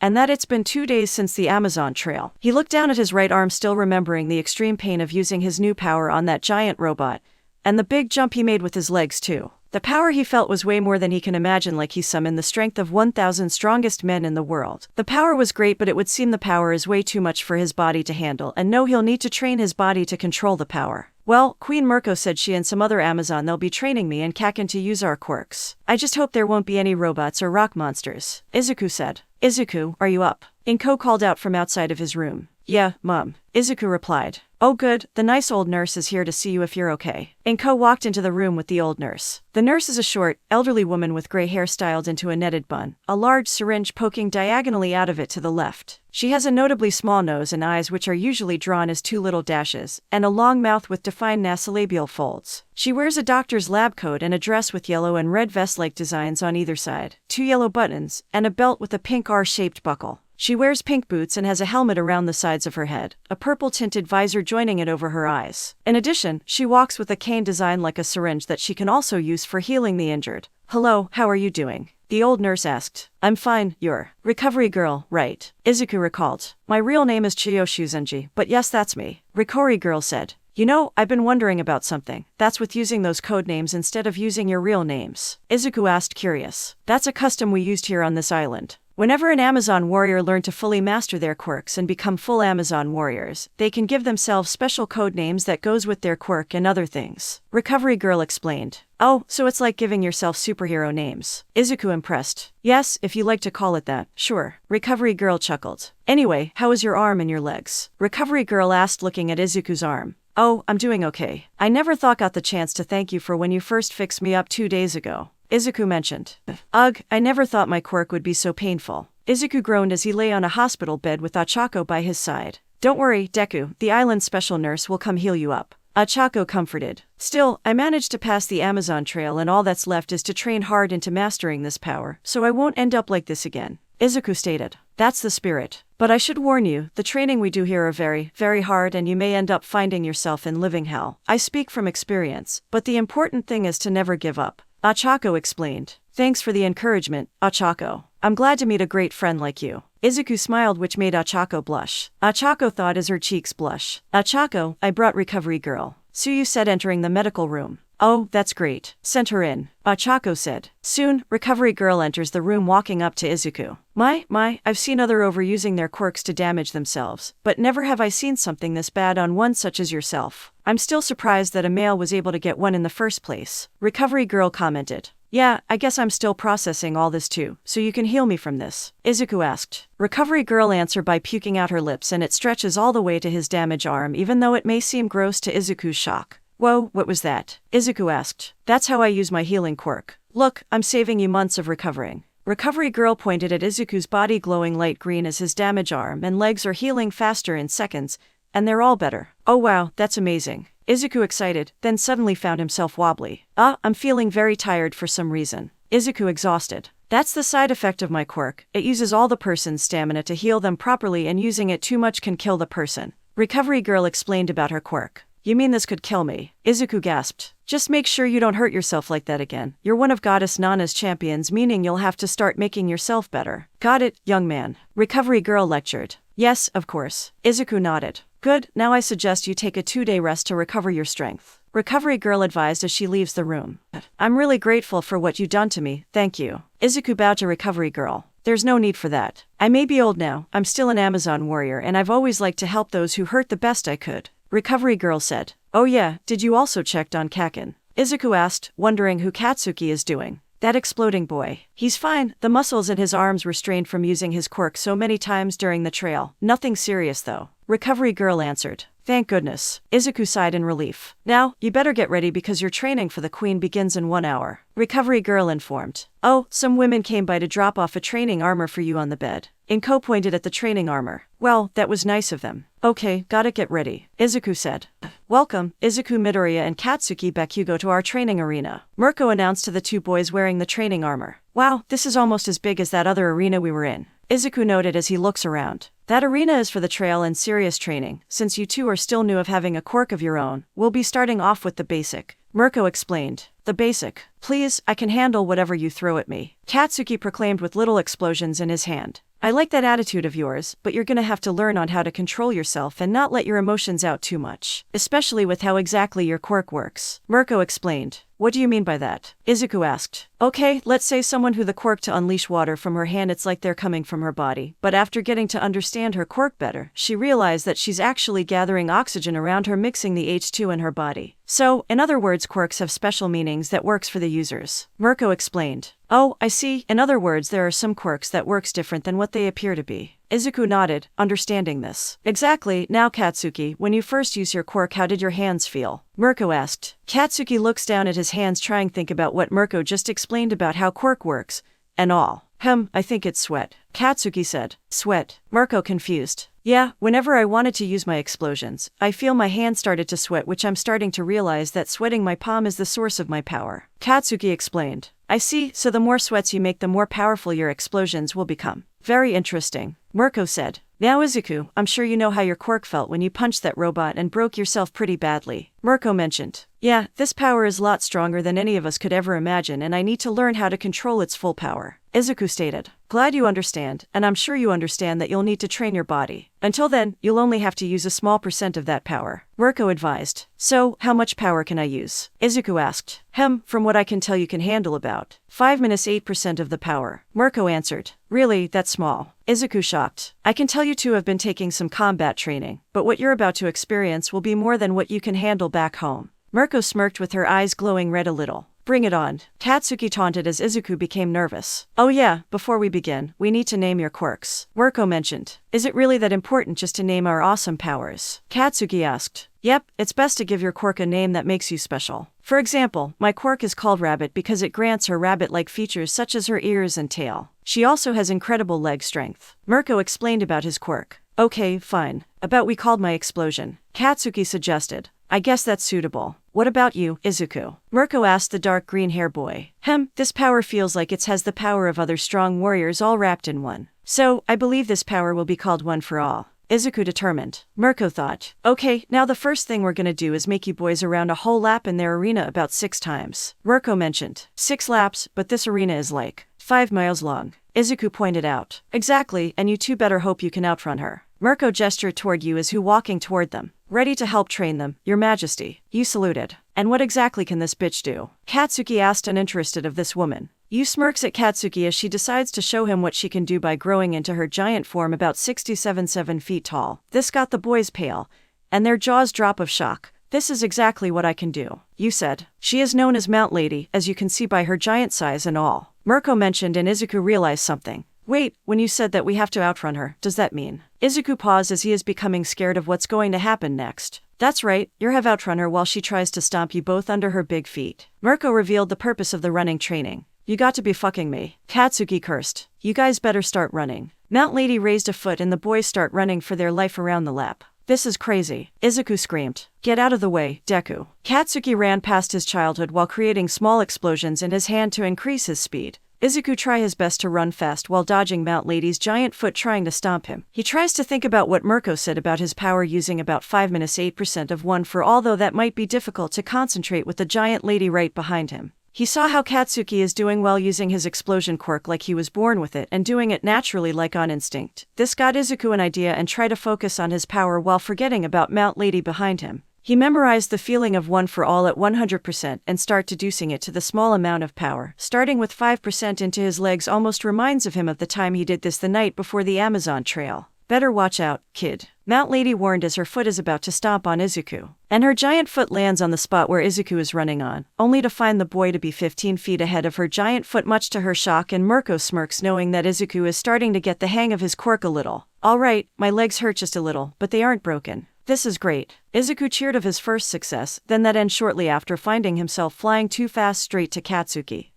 And that it's been 2 days since the Amazon trail. He looked down at his right arm, still remembering the extreme pain of using his new power on that giant robot. And the big jump he made with his legs too. The power he felt was way more than he can imagine, like he summoned the strength of 1,000 strongest men in the world. The power was great, but it would seem the power is way too much for his body to handle, and no, he'll need to train his body to control the power. Well, Queen Mirko said she and some other Amazon, they'll be training me and Kaken to use our quirks. I just hope there won't be any robots or rock monsters, Izuku said. Izuku, are you up? Inko called out from outside of his room. Yeah, Mom. Izuku replied. Oh good, the nice old nurse is here to see you if you're okay. Inko walked into the room with the old nurse. The nurse is a short, elderly woman with gray hair styled into a netted bun, a large syringe poking diagonally out of it to the left. She has a notably small nose and eyes which are usually drawn as 2 little dashes, and a long mouth with defined nasolabial folds. She wears a doctor's lab coat and a dress with yellow and red vest-like designs on either side, 2 yellow buttons, and a belt with a pink R-shaped buckle. She wears pink boots and has a helmet around the sides of her head, a purple-tinted visor joining it over her eyes. In addition, she walks with a cane designed like a syringe that she can also use for healing the injured. Hello, how are you doing? The old nurse asked. I'm fine, you're recovery girl, right? Izuku recalled. My real name is Chiyo Shuzenji, but yes, that's me. Recovery girl said. You know, I've been wondering about something. That's with using those code names instead of using your real names. Izuku asked, curious. That's a custom we used here on this island. Whenever an Amazon warrior learned to fully master their quirks and become full Amazon warriors, they can give themselves special code names that goes with their quirk and other things. Recovery Girl explained. Oh, so it's like giving yourself superhero names. Izuku impressed. Yes, if you like to call it that, sure. Recovery Girl chuckled. Anyway, how is your arm and your legs? Recovery Girl asked, looking at Izuku's arm. Oh, I'm doing okay. I never got the chance to thank you for when you first fixed me up 2 days ago. Izuku mentioned. Ugh, I never thought my quirk would be so painful. Izuku groaned as he lay on a hospital bed with Ochako by his side. Don't worry, Deku, the island's special nurse will come heal you up. Ochako comforted. Still, I managed to pass the Amazon Trail and all that's left is to train hard into mastering this power, so I won't end up like this again. Izuku stated. That's the spirit. But I should warn you, the training we do here are very, very hard and you may end up finding yourself in living hell. I speak from experience, but the important thing is to never give up. Ochako explained. Thanks for the encouragement, Ochako. I'm glad to meet a great friend like you. Izuku smiled, which made Ochako blush. Ochako thought as her cheeks blush. Ochako, I brought Recovery Girl. Tsuyu said, entering the medical room. Oh, that's great. Send her in, Ochako said. Soon, Recovery Girl enters the room walking up to Izuku. My, I've seen other overusing their quirks to damage themselves, but never have I seen something this bad on one such as yourself. I'm still surprised that a male was able to get one in the first place. Recovery Girl commented. Yeah, I guess I'm still processing all this too, so you can heal me from this, Izuku asked. Recovery Girl answered by puking out her lips, and it stretches all the way to his damaged arm, even though it may seem gross to Izuku's shock. Whoa, what was that? Izuku asked. That's how I use my healing quirk. Look, I'm saving you months of recovering. Recovery Girl pointed at Izuku's body glowing light green as his damaged arm and legs are healing faster in seconds, and they're all better. Oh wow, that's amazing. Izuku excited, then suddenly found himself wobbly. I'm feeling very tired for some reason. Izuku exhausted. That's the side effect of my quirk. It uses all the person's stamina to heal them properly, and using it too much can kill the person. Recovery Girl explained about her quirk. You mean this could kill me? Izuku gasped. Just make sure you don't hurt yourself like that again. You're one of Goddess Nana's champions, meaning you'll have to start making yourself better. Got it, young man. Recovery Girl lectured. Yes, of course. Izuku nodded. Good, now I suggest you take a 2-day rest to recover your strength. Recovery Girl advised as she leaves the room. I'm really grateful for what you've done to me, thank you. Izuku bowed to Recovery Girl. There's no need for that. I may be old now, I'm still an Amazon warrior, and I've always liked to help those who hurt the best I could. Recovery Girl said. Oh yeah, did you also check on Kaken? Izuku asked, wondering who Katsuki is doing. That exploding boy. He's fine, the muscles in his arms were strained from using his quirk so many times during the trail. Nothing serious though. Recovery Girl answered. Thank goodness. Izuku sighed in relief. Now, you better get ready because your training for the queen begins in 1 hour. Recovery Girl informed. Oh, some women came by to drop off a training armor for you on the bed. Inko pointed at the training armor. Well, that was nice of them. Okay, gotta get ready, Izuku said. Welcome, Izuku, Midoriya and Katsuki Bakugo to our training arena, Mirko announced to the 2 boys wearing the training armor. Wow, this is almost as big as that other arena we were in, Izuku noted as he looks around. That arena is for the trail and serious training. Since you 2 are still new of having a quirk of your own, we'll be starting off with the basic, Mirko explained. The basic. Please, I can handle whatever you throw at me, Katsuki proclaimed with little explosions in his hand. I like that attitude of yours, but you're gonna have to learn on how to control yourself and not let your emotions out too much, especially with how exactly your quirk works, Mirko explained. What do you mean by that? Izuku asked. Okay, let's say someone who the quirk to unleash water from her hand, it's like they're coming from her body, but after getting to understand her quirk better, she realized that she's actually gathering oxygen around her, mixing the H2 in her body. So, in other words, quirks have special meanings that works for the users, Mirko explained. Oh, I see. In other words, there are some quirks that works different than what they appear to be. Izuku nodded, understanding this. Exactly. Now Katsuki, when you first use your quirk, how did your hands feel? Mirko asked. Katsuki looks down at his hands, trying to think about what Mirko just explained about how quirk works, and all. I think it's sweat, Katsuki said. Sweat? Mirko confused. Yeah, whenever I wanted to use my explosions, I feel my hand started to sweat, which I'm starting to realize that sweating my palm is the source of my power, Katsuki explained. I see, so the more sweats you make, the more powerful your explosions will become. Very interesting, Mirko said. Now Izuku, I'm sure you know how your quirk felt when you punched that robot and broke yourself pretty badly, Mirko mentioned. Yeah, this power is a lot stronger than any of us could ever imagine, and I need to learn how to control its full power, Izuku stated. Glad you understand, and I'm sure you understand that you'll need to train your body. Until then, you'll only have to use a small percent of that power, Mirko advised. So, how much power can I use? Izuku asked. From what I can tell you can handle about 5-8% of the power, Mirko answered. Really, that's small. Izuku shocked. I can tell you two have been taking some combat training, but what you're about to experience will be more than what you can handle back home. Mirko smirked with her eyes glowing red a little. Bring it on, Katsuki taunted as Izuku became nervous. Oh yeah, before we begin, we need to name your quirks, Mirko mentioned. Is it really that important just to name our awesome powers? Katsuki asked. Yep, it's best to give your quirk a name that makes you special. For example, my quirk is called Rabbit because it grants her rabbit-like features such as her ears and tail. She also has incredible leg strength. Mirko explained about his quirk. Okay, fine. About we called my explosion, Katsuki suggested. I guess that's suitable. What about you, Izuku? Mirko asked the dark green hair boy. This power feels like it has the power of other strong warriors all wrapped in one. So, I believe this power will be called One for All. Izuku determined. Mirko thought. Okay, now the first thing we're gonna do is make you boys around a whole lap in their arena about 6 times. Mirko mentioned. 6 laps, but this arena is like 5 miles long. Izuku pointed out. Exactly, and you two better hope you can outrun her. Mirko gestured toward Yuzu walking toward them. Ready to help train them, Your Majesty. You saluted. And what exactly can this bitch do? Katsuki asked uninterested of this woman. Yu smirks at Katsuki as she decides to show him what she can do by growing into her giant form about 67 feet tall. This got the boys pale, and their jaws drop of shock. This is exactly what I can do, Yu said. She is known as Mount Lady, as you can see by her giant size and all. Mirko mentioned and Izuku realized something. Wait, when you said that we have to outrun her, does that mean? Izuku paused as he is becoming scared of what's going to happen next. That's right, you have outrun her while she tries to stomp you both under her big feet. Mirko revealed the purpose of the running training. You got to be fucking me. Katsuki cursed. You guys better start running. Mount Lady raised a foot and the boys start running for their life around the lap. This is crazy, Izuku screamed. Get out of the way, Deku. Katsuki ran past his childhood while creating small explosions in his hand to increase his speed. Izuku tries his best to run fast while dodging Mount Lady's giant foot trying to stomp him. He tries to think about what Mirko said about his power using about 5-8% of One for All, though that might be difficult to concentrate with the giant lady right behind him. He saw how Katsuki is doing well using his explosion quirk like he was born with it and doing it naturally like on instinct. This got Izuku an idea and tried to focus on his power while forgetting about Mount Lady behind him. He memorized the feeling of One for All at 100% and start deducing it to the small amount of power. Starting with 5% into his legs almost reminds of him of the time he did this the night before the Amazon trail. Better watch out, kid. Mount Lady warned as her foot is about to stomp on Izuku. And her giant foot lands on the spot where Izuku is running on, only to find the boy to be 15 feet ahead of her giant foot much to her shock, and Mirko smirks knowing that Izuku is starting to get the hang of his quirk a little. Alright, my legs hurt just a little, but they aren't broken. This is great. Izuku cheered of his first success, then that ends shortly after finding himself flying too fast straight to Katsuki.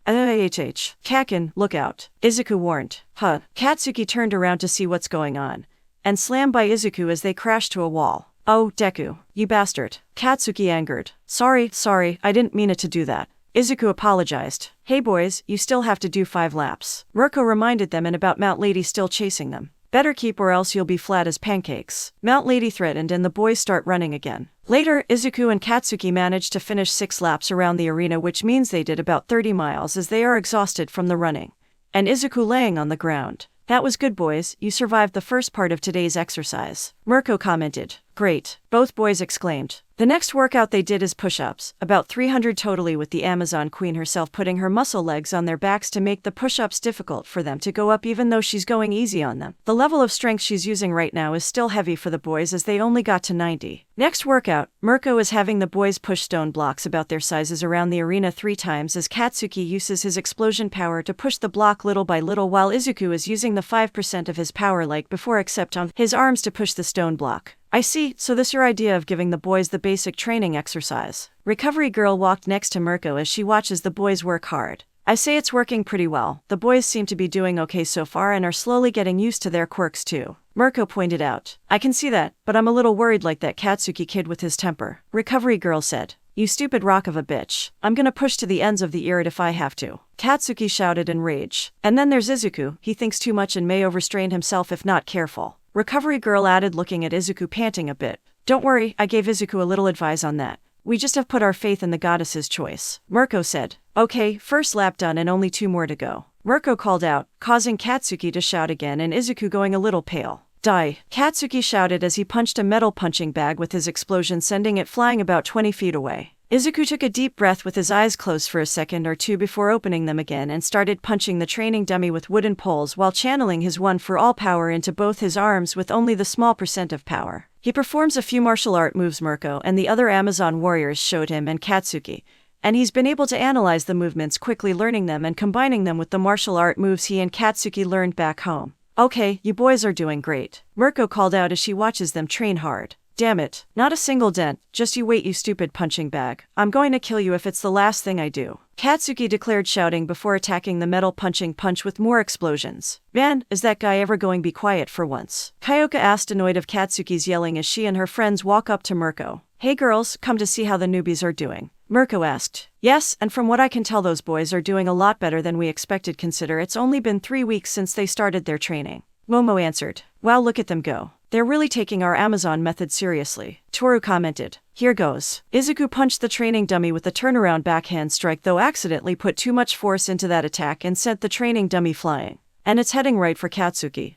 Kakin, look out. Izuku warned. Katsuki turned around to see what's going on, and slammed by Izuku as they crashed to a wall. Oh, Deku, you bastard. Katsuki angered. Sorry, I didn't mean it to do that. Izuku apologized. Hey boys, you still have to do 5 laps. Mirko reminded them and about Mount Lady still chasing them. Better keep or else you'll be flat as pancakes. Mount Lady threatened and the boys start running again. Later, Izuku and Katsuki managed to finish 6 laps around the arena, which means they did about 30 miles as they are exhausted from the running. And Izuku laying on the ground. That was good boys, you survived the first part of today's exercise. Mirko commented. Great, both boys exclaimed. The next workout they did is push-ups, about 300 totally, with the Amazon Queen herself putting her muscle legs on their backs to make the push-ups difficult for them to go up even though she's going easy on them. The level of strength she's using right now is still heavy for the boys as they only got to 90. Next workout, Mirko is having the boys push stone blocks about their sizes around the arena 3 times as Katsuki uses his explosion power to push the block little by little while Izuku is using the 5% of his power like before except on his arms to push the stone block. I see, so this your idea of giving the boys the basic training exercise. Recovery Girl walked next to Mirko as she watches the boys work hard. I say it's working pretty well. The boys seem to be doing okay so far and are slowly getting used to their quirks too. Mirko pointed out. I can see that, but I'm a little worried like that Katsuki kid with his temper. Recovery Girl said. You stupid rock of a bitch. I'm gonna push to the ends of the ear if I have to. Katsuki shouted in rage. And then there's Izuku, he thinks too much and may overstrain himself if not careful. Recovery Girl added, looking at Izuku panting a bit. Don't worry, I gave Izuku a little advice on that. We just have put our faith in the goddess's choice. Mirko said. Okay, first lap done and only 2 more to go. Mirko called out, causing Katsuki to shout again and Izuku going a little pale. Die! Katsuki shouted as he punched a metal punching bag with his explosion, sending it flying about 20 feet away. Izuku took a deep breath with his eyes closed for a second or two before opening them again and started punching the training dummy with wooden poles while channeling his one-for-all power into both his arms with only the small percent of power. He performs a few martial art moves Mirko and the other Amazon warriors showed him and Katsuki, and he's been able to analyze the movements, quickly learning them and combining them with the martial art moves he and Katsuki learned back home. Okay, you boys are doing great, Mirko called out as she watches them train hard. Damn it, not a single dent, just you wait, you stupid punching bag. I'm going to kill you if it's the last thing I do, Katsuki declared, shouting before attacking the metal punching punch with more explosions. Man, is that guy ever going to be quiet for once? Kyoka asked, annoyed of Katsuki's yelling as she and her friends walk up to Mirko. Hey girls, come to see how the newbies are doing, Mirko asked. Yes, and from what I can tell those boys are doing a lot better than we expected, consider it's only been 3 weeks since they started their training, Momo answered. Wow, look at them go. They're really taking our Amazon method seriously, Toru commented. Here goes. Izuku punched the training dummy with a turnaround backhand strike, though accidentally put too much force into that attack and sent the training dummy flying. And it's heading right for Katsuki.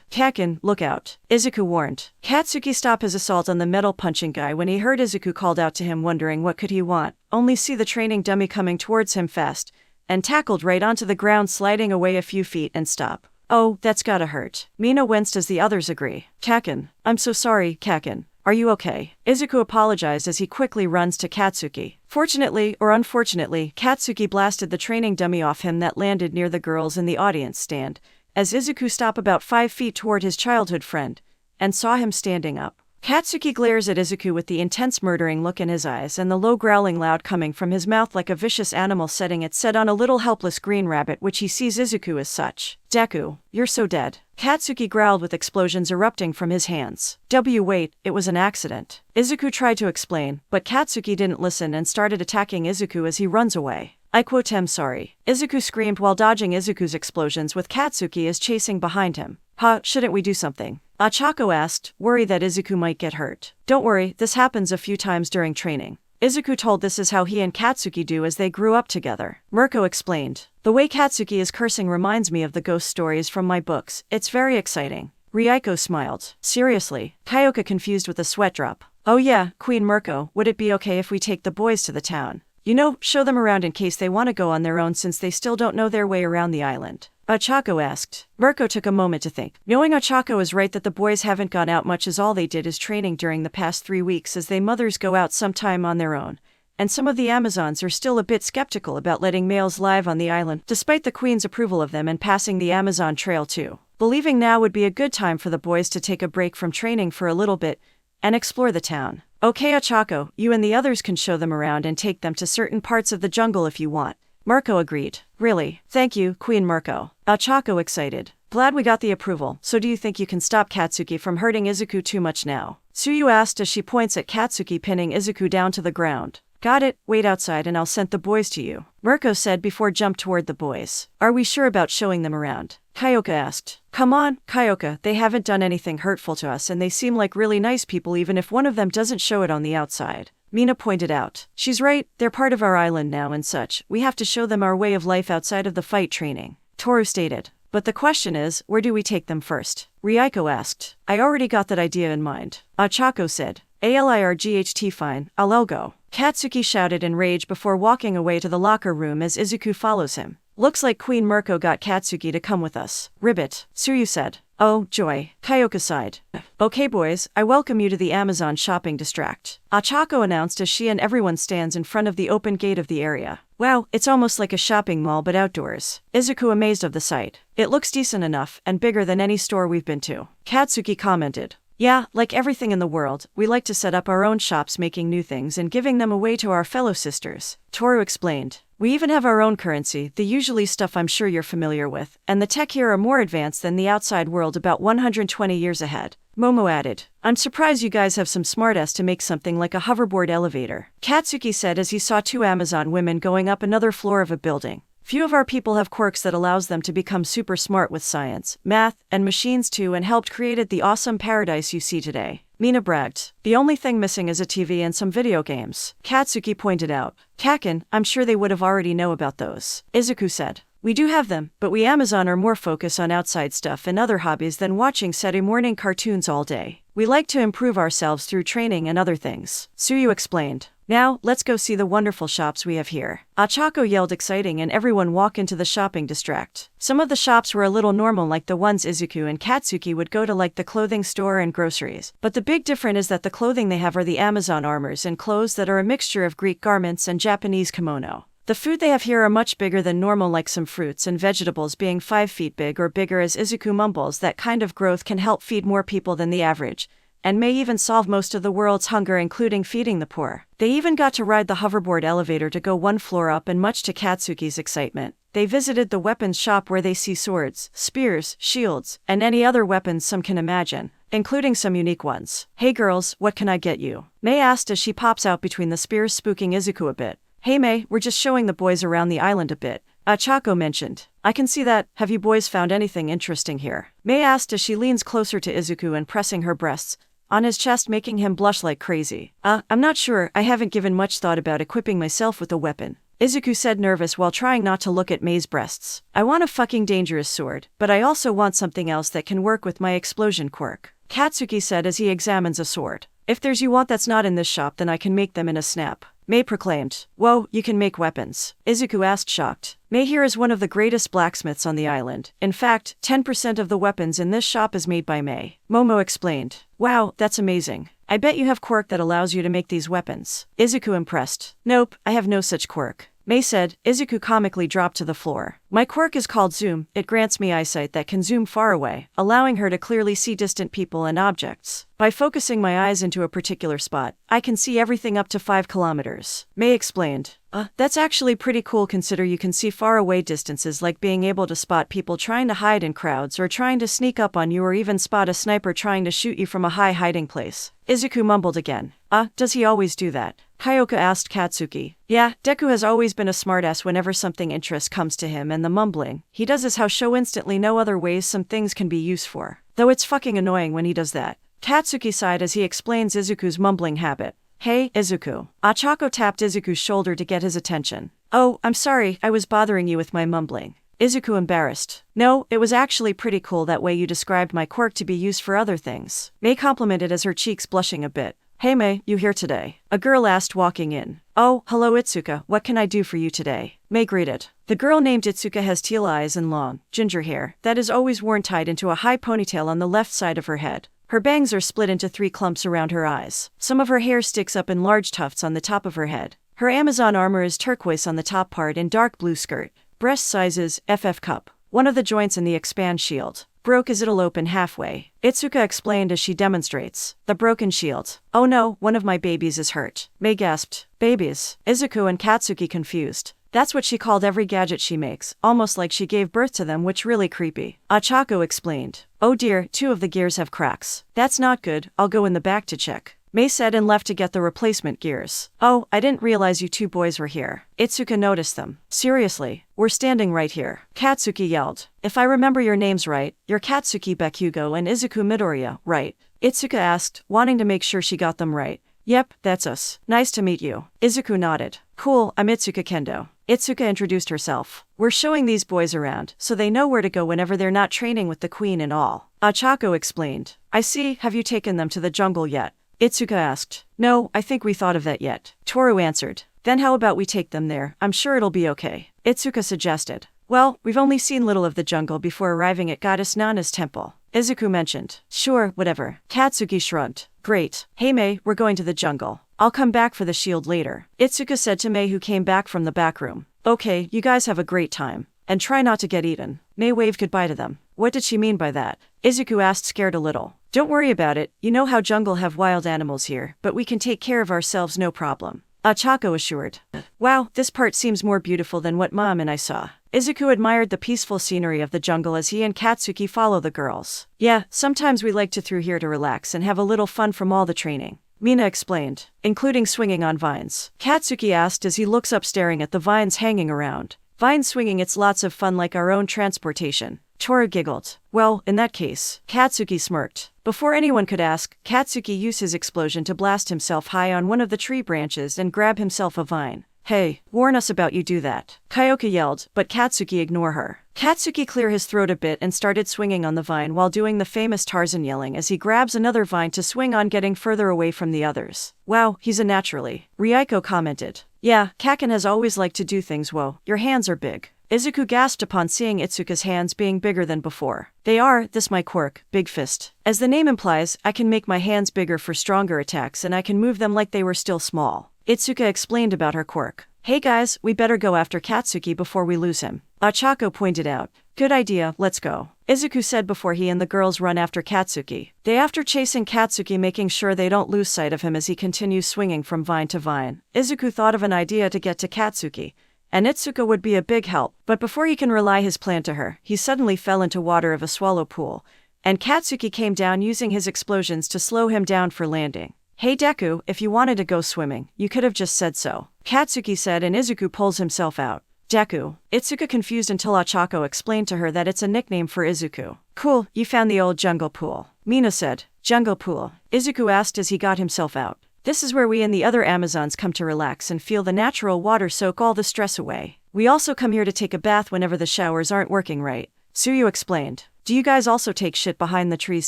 Kakin, look out, Izuku warned. Katsuki stopped his assault on the metal punching guy when he heard Izuku called out to him, wondering what could he want, only see the training dummy coming towards him fast, and tackled right onto the ground, sliding away a few feet and stop. Oh, that's gotta hurt. Mina winced as the others agree. Kakin, I'm so sorry, Kakin. Are you okay? Izuku apologized as he quickly runs to Katsuki. Fortunately, or unfortunately, Katsuki blasted the training dummy off him that landed near the girls in the audience stand, as Izuku stopped about 5 feet toward his childhood friend, and saw him standing up. Katsuki glares at Izuku with the intense murdering look in his eyes and the low growling loud coming from his mouth like a vicious animal setting its set on a little helpless green rabbit, which he sees Izuku as such. Deku, you're so dead, Katsuki growled with explosions erupting from his hands. Wait, it was an accident, Izuku tried to explain, but Katsuki didn't listen and started attacking Izuku as he runs away. I quote, I'm sorry, Izuku screamed while dodging Izuku's explosions with Katsuki as chasing behind him. Shouldn't we do something? Achako asked, worried that Izuku might get hurt. Don't worry, this happens a few times during training, Izuku told. This is how he and Katsuki do as they grew up together, Mirko explained. The way Katsuki is cursing reminds me of the ghost stories from my books. It's very exciting. Ryuko smiled. Seriously? Kyoka confused with a sweat drop. Oh yeah, Queen Mirko, would it be okay if we take the boys to the town? You know, show them around in case they want to go on their own since they still don't know their way around the island, Achako asked. Mirko took a moment to think. Knowing Achako is right that the boys haven't gone out much as all they did is training during the past 3 weeks as they mothers go out sometime on their own, and some of the Amazons are still a bit skeptical about letting males live on the island despite the Queen's approval of them and passing the Amazon Trail too, believing now would be a good time for the boys to take a break from training for a little bit and explore the town. Okay Achako, you and the others can show them around and take them to certain parts of the jungle if you want, Mirko agreed. Really? Thank you, Queen Mirko, Achako excited. Glad we got the approval. So do you think you can stop Katsuki from hurting Izuku too much now? Tsuyu asked as she points at Katsuki pinning Izuku down to the ground. Got it, wait outside and I'll send the boys to you, Mirko said before jumped toward the boys. Are we sure about showing them around? Kyoka asked. Come on, Kyoka, they haven't done anything hurtful to us and they seem like really nice people even if one of them doesn't show it on the outside, Mina pointed out. She's right, they're part of our island now and such. We have to show them our way of life outside of the fight training, Toru stated. But the question is, where do we take them first? Ryuko asked. I already got that idea in mind, Achako said. Alirght fine, I'll go, Katsuki shouted in rage before walking away to the locker room as Izuku follows him. Looks like Queen Mirko got Katsuki to come with us. Ribbit, Tsuyu said. Oh, joy, Kyoka sighed. Okay boys, I welcome you to the Amazon shopping district, Achako announced as she and everyone stands in front of the open gate of the area. Wow, it's almost like a shopping mall but outdoors, Izuku amazed of the sight. It looks decent enough and bigger than any store we've been to, Katsuki commented. Yeah, like everything in the world, we like to set up our own shops making new things and giving them away to our fellow sisters, Toru explained. We even have our own currency, the usually stuff I'm sure you're familiar with, and the tech here are more advanced than the outside world, about 120 years ahead, Momo added. I'm surprised you guys have some smartass to make something like a hoverboard elevator, Katsuki said as he saw 2 Amazon women going up another floor of a building. Few of our people have quirks that allows them to become super smart with science, math, and machines too, and helped created the awesome paradise you see today, Mina bragged. The only thing missing is a TV and some video games, Katsuki pointed out. Kakin, I'm sure they would have already know about those, Izuku said. We do have them, but we Amazon are more focused on outside stuff and other hobbies than watching Saturday morning cartoons all day. We like to improve ourselves through training and other things, Suyu explained. Now, let's go see the wonderful shops we have here. Ochako yelled exciting and everyone walked into the shopping district. Some of the shops were a little normal like the ones Izuku and Katsuki would go to like the clothing store and groceries. But the big difference is that the clothing they have are the Amazon armors and clothes that are a mixture of Greek garments and Japanese kimono. The food they have here are much bigger than normal like some fruits and vegetables being 5 feet big or bigger as Izuku mumbles that kind of growth can help feed more people than the average, and may even solve most of the world's hunger including feeding the poor. They even got to ride the hoverboard elevator to go 1 floor up and much to Katsuki's excitement, they visited the weapons shop where they see swords, spears, shields, and any other weapons some can imagine, including some unique ones. Hey girls, what can I get you? Mei asked as she pops out between the spears spooking Izuku a bit. Hey Mei, we're just showing the boys around the island a bit, Ochako mentioned. I can see that. Have you boys found anything interesting here? Mei asked as she leans closer to Izuku and pressing her breasts on his chest making him blush like crazy. I'm not sure, I haven't given much thought about equipping myself with a weapon, Izuku said nervous while trying not to look at Mei's breasts. I want a fucking dangerous sword, but I also want something else that can work with my explosion quirk, Katsuki said as he examines a sword. If there's you want that's not in this shop then I can make them in a snap, Mei proclaimed. Whoa, you can make weapons? Izuku asked shocked. Mei here is one of the greatest blacksmiths on the island. In fact, 10% of the weapons in this shop is made by Mei, Momo explained. Wow, that's amazing. I bet you have quirk that allows you to make these weapons, Izuku impressed. Nope, I have no such quirk, Mei said. Izuku comically dropped to the floor. My quirk is called Zoom. It grants me eyesight that can zoom far away, allowing her to clearly see distant people and objects. By focusing my eyes into a particular spot, I can see everything up to 5 kilometers, Mei explained. That's actually pretty cool consider you can see far away distances like being able to spot people trying to hide in crowds or trying to sneak up on you or even spot a sniper trying to shoot you from a high hiding place. Izuku mumbled again. Does he always do that? Kyoka asked Katsuki. Yeah, Deku has always been a smartass whenever something interest comes to him and the mumbling he does is how show instantly no other ways some things can be used for. Though it's fucking annoying when he does that. Katsuki sighed as he explains Izuku's mumbling habit. Hey, Izuku. Ochako tapped Izuku's shoulder to get his attention. Oh, I'm sorry, I was bothering you with my mumbling, Izuku embarrassed. No, it was actually pretty cool that way you described my quirk to be used for other things, Mei complimented as her cheeks blushing a bit. Hey Mei, you here today? A girl asked walking in. Oh, hello Itsuka, what can I do for you today? Mei greeted. The girl named Itsuka has teal eyes and long, ginger hair that is always worn tied into a high ponytail on the left side of her head. Her bangs are split into 3 clumps around her eyes. Some of her hair sticks up in large tufts on the top of her head. Her Amazon armor is turquoise on the top part and dark blue skirt. Breast sizes, FF cup. One of the joints in the expand shield broke as it'll open halfway, Itsuka explained as she demonstrates the broken shield. Oh no, one of my babies is hurt, Mei gasped. Babies? Izuku and Katsuki confused. That's what she called every gadget she makes, almost like she gave birth to them, which really creepy. Ochako explained. Oh dear, 2 of the gears have cracks. That's not good, I'll go in the back to check, Mei said and left to get the replacement gears. Oh, I didn't realize you 2 boys were here. Itsuka noticed them. Seriously, we're standing right here, Katsuki yelled. If I remember your names right, you're Katsuki Bakugo and Izuku Midoriya, right? Itsuka asked, wanting to make sure she got them right. Yep, that's us. Nice to meet you. Izuku nodded. Cool, I'm Itsuka Kendo. Itsuka introduced herself. We're showing these boys around, so they know where to go whenever they're not training with the queen and all, Ochako explained. I see, have you taken them to the jungle yet? Itsuka asked. No, I think we thought of that yet, Toru answered. Then how about we take them there, I'm sure it'll be okay, Itsuka suggested. Well, we've only seen little of the jungle before arriving at Goddess Nana's temple, Izuku mentioned. Sure, whatever, Katsuki shrugged. Great. Hey Mei, we're going to the jungle. I'll come back for the shield later, Itsuka said to Mei who came back from the back room. Okay, you guys have a great time. And try not to get eaten. Mei waved goodbye to them. What did she mean by that? Izuku asked scared a little. Don't worry about it, you know how jungle have wild animals here, but we can take care of ourselves no problem, Ochako assured. Wow, this part seems more beautiful than what Mom and I saw. Izuku admired the peaceful scenery of the jungle as he and Katsuki follow the girls. Yeah, sometimes we like to through here to relax and have a little fun from all the training, Mina explained, including swinging on vines. Katsuki asked as he looks up staring at the vines hanging around. Vine swinging, it's lots of fun like our own transportation, Toru giggled. Well, in that case, Katsuki smirked. Before anyone could ask, Katsuki used his explosion to blast himself high on one of the tree branches and grab himself a vine. Hey, warn us about you do that. Kyoka yelled, but Katsuki ignored her. Katsuki cleared his throat a bit and started swinging on the vine while doing the famous Tarzan yelling as he grabs another vine to swing on, getting further away from the others. Wow, he's a naturally. Ryuko commented. Yeah, Kaken has always liked to do things. Whoa, your hands are big. Izuku gasped upon seeing Itsuka's hands being bigger than before. They are, this my quirk, big fist. As the name implies, I can make my hands bigger for stronger attacks and I can move them like they were still small. Itsuka explained about her quirk. Hey guys, we better go after Katsuki before we lose him. Ochako pointed out. Good idea, let's go. Izuku said before he and the girls run after Katsuki. They after chasing Katsuki, making sure they don't lose sight of him as he continues swinging from vine to vine. Izuku thought of an idea to get to Katsuki, and Itsuka would be a big help, but before he can rely his plan to her, he suddenly fell into water of a swallow pool, and Katsuki came down using his explosions to slow him down for landing. Hey Deku, if you wanted to go swimming, you could have just said so, Katsuki said, and Izuku pulls himself out. Deku. Itsuka confused until Ochako explained to her that it's a nickname for Izuku. Cool, you found the old jungle pool. Mina said. Jungle pool? Izuku asked as he got himself out. This is where we and the other Amazons come to relax and feel the natural water soak all the stress away. We also come here to take a bath whenever the showers aren't working right, Tsuyu explained. Do you guys also take shit behind the trees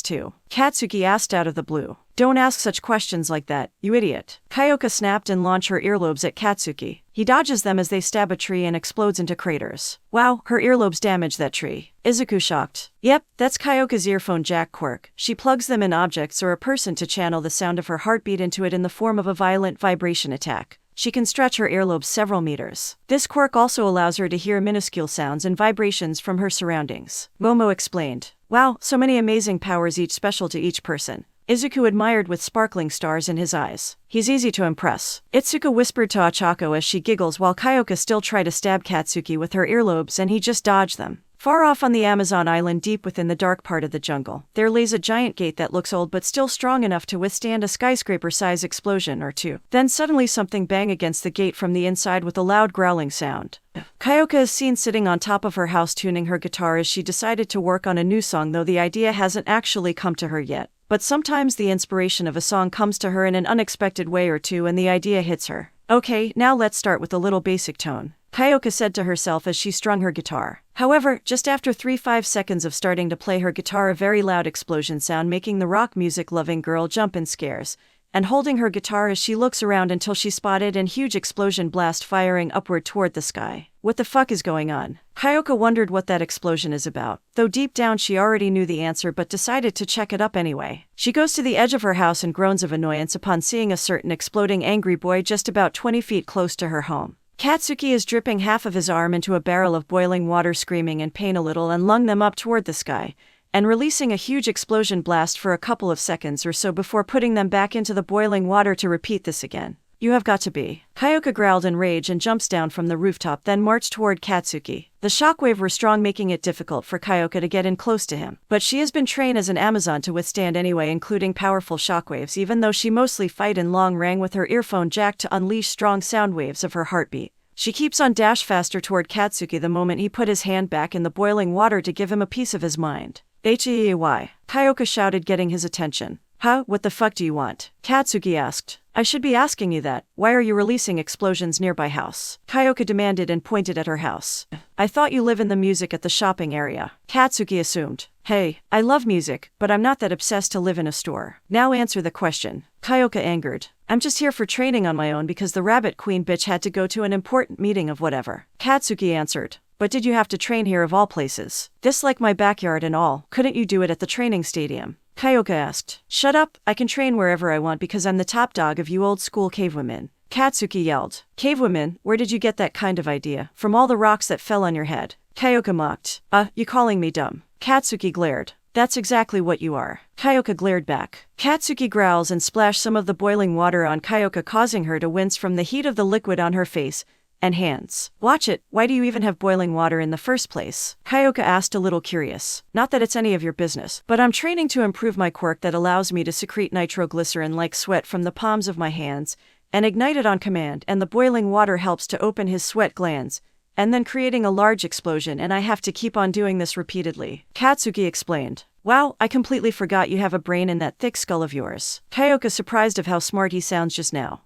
too? Katsuki asked out of the blue. Don't ask such questions like that, you idiot. Kyoka snapped and launched her earlobes at Katsuki. He dodges them as they stab a tree and explodes into craters. Wow, her earlobes damaged that tree. Izuku shocked. Yep, that's Kyoka's earphone jack quirk. She plugs them in objects or a person to channel the sound of her heartbeat into it in the form of a violent vibration attack. She can stretch her earlobes several meters. This quirk also allows her to hear minuscule sounds and vibrations from her surroundings. Momo explained. Wow, so many amazing powers, each special to each person. Izuku admired with sparkling stars in his eyes. He's easy to impress. Itsuka whispered to Ochako as she giggles while Kyoka still tried to stab Katsuki with her earlobes and he just dodged them. Far off on the Amazon island, deep within the dark part of the jungle, there lays a giant gate that looks old but still strong enough to withstand a skyscraper-size explosion or two. Then suddenly something bang against the gate from the inside with a loud growling sound. Kyoka is seen sitting on top of her house tuning her guitar as she decided to work on a new song, though the idea hasn't actually come to her yet. But sometimes the inspiration of a song comes to her in an unexpected way or two and the idea hits her. Okay, now let's start with a little basic tone, Kyoka said to herself as she strung her guitar. However, just after 3-5 seconds of starting to play her guitar, a very loud explosion sound making the rock music-loving girl jump in scares, and holding her guitar as she looks around until she spotted an huge explosion blast firing upward toward the sky. What the fuck is going on? Kyoka wondered what that explosion is about, though deep down she already knew the answer but decided to check it up anyway. She goes to the edge of her house and groans of annoyance upon seeing a certain exploding angry boy just about 20 feet close to her home. Katsuki is dripping half of his arm into a barrel of boiling water, screaming in pain a little, and lung them up toward the sky, and releasing a huge explosion blast for a couple of seconds or so before putting them back into the boiling water to repeat this again. You have got to be. Kyoka growled in rage and jumps down from the rooftop, then marched toward Katsuki. The shockwave were strong, making it difficult for Kyoka to get in close to him, but she has been trained as an Amazon to withstand anyway, including powerful shockwaves, even though she mostly fight in long range with her earphone jack to unleash strong sound waves of her heartbeat. She keeps on dash faster toward Katsuki the moment he put his hand back in the boiling water to give him a piece of his mind. Hey, Kyoka shouted, getting his attention. Huh? What the fuck do you want? Katsuki asked. I should be asking you that. Why are you releasing explosions nearby house? Kyoka demanded and pointed at her house. I thought you live in the music at the shopping area, Katsuki assumed. Hey, I love music, but I'm not that obsessed to live in a store. Now answer the question. Kyoka angered. I'm just here for training on my own because the rabbit queen bitch had to go to an important meeting of whatever. Katsuki answered. But did you have to train here of all places? This like my backyard and all. Couldn't you do it at the training stadium? Kyoka asked. Shut up, I can train wherever I want because I'm the top dog of you old school cavewomen. Katsuki yelled. Cavewomen, where did you get that kind of idea? From all the rocks that fell on your head. Kyoka mocked. You calling me dumb? Katsuki glared. That's exactly what you are. Kyoka glared back. Katsuki growls and splashed some of the boiling water on Kyoka, causing her to wince from the heat of the liquid on her face and hands. Watch it, why do you even have boiling water in the first place? Kyoka asked, a little curious. Not that it's any of your business, but I'm training to improve my quirk that allows me to secrete nitroglycerin like sweat from the palms of my hands and ignite it on command, and the boiling water helps to open his sweat glands, and then creating a large explosion, and I have to keep on doing this repeatedly. Katsuki explained. Wow, I completely forgot you have a brain in that thick skull of yours. Kyoka surprised of how smart he sounds just now.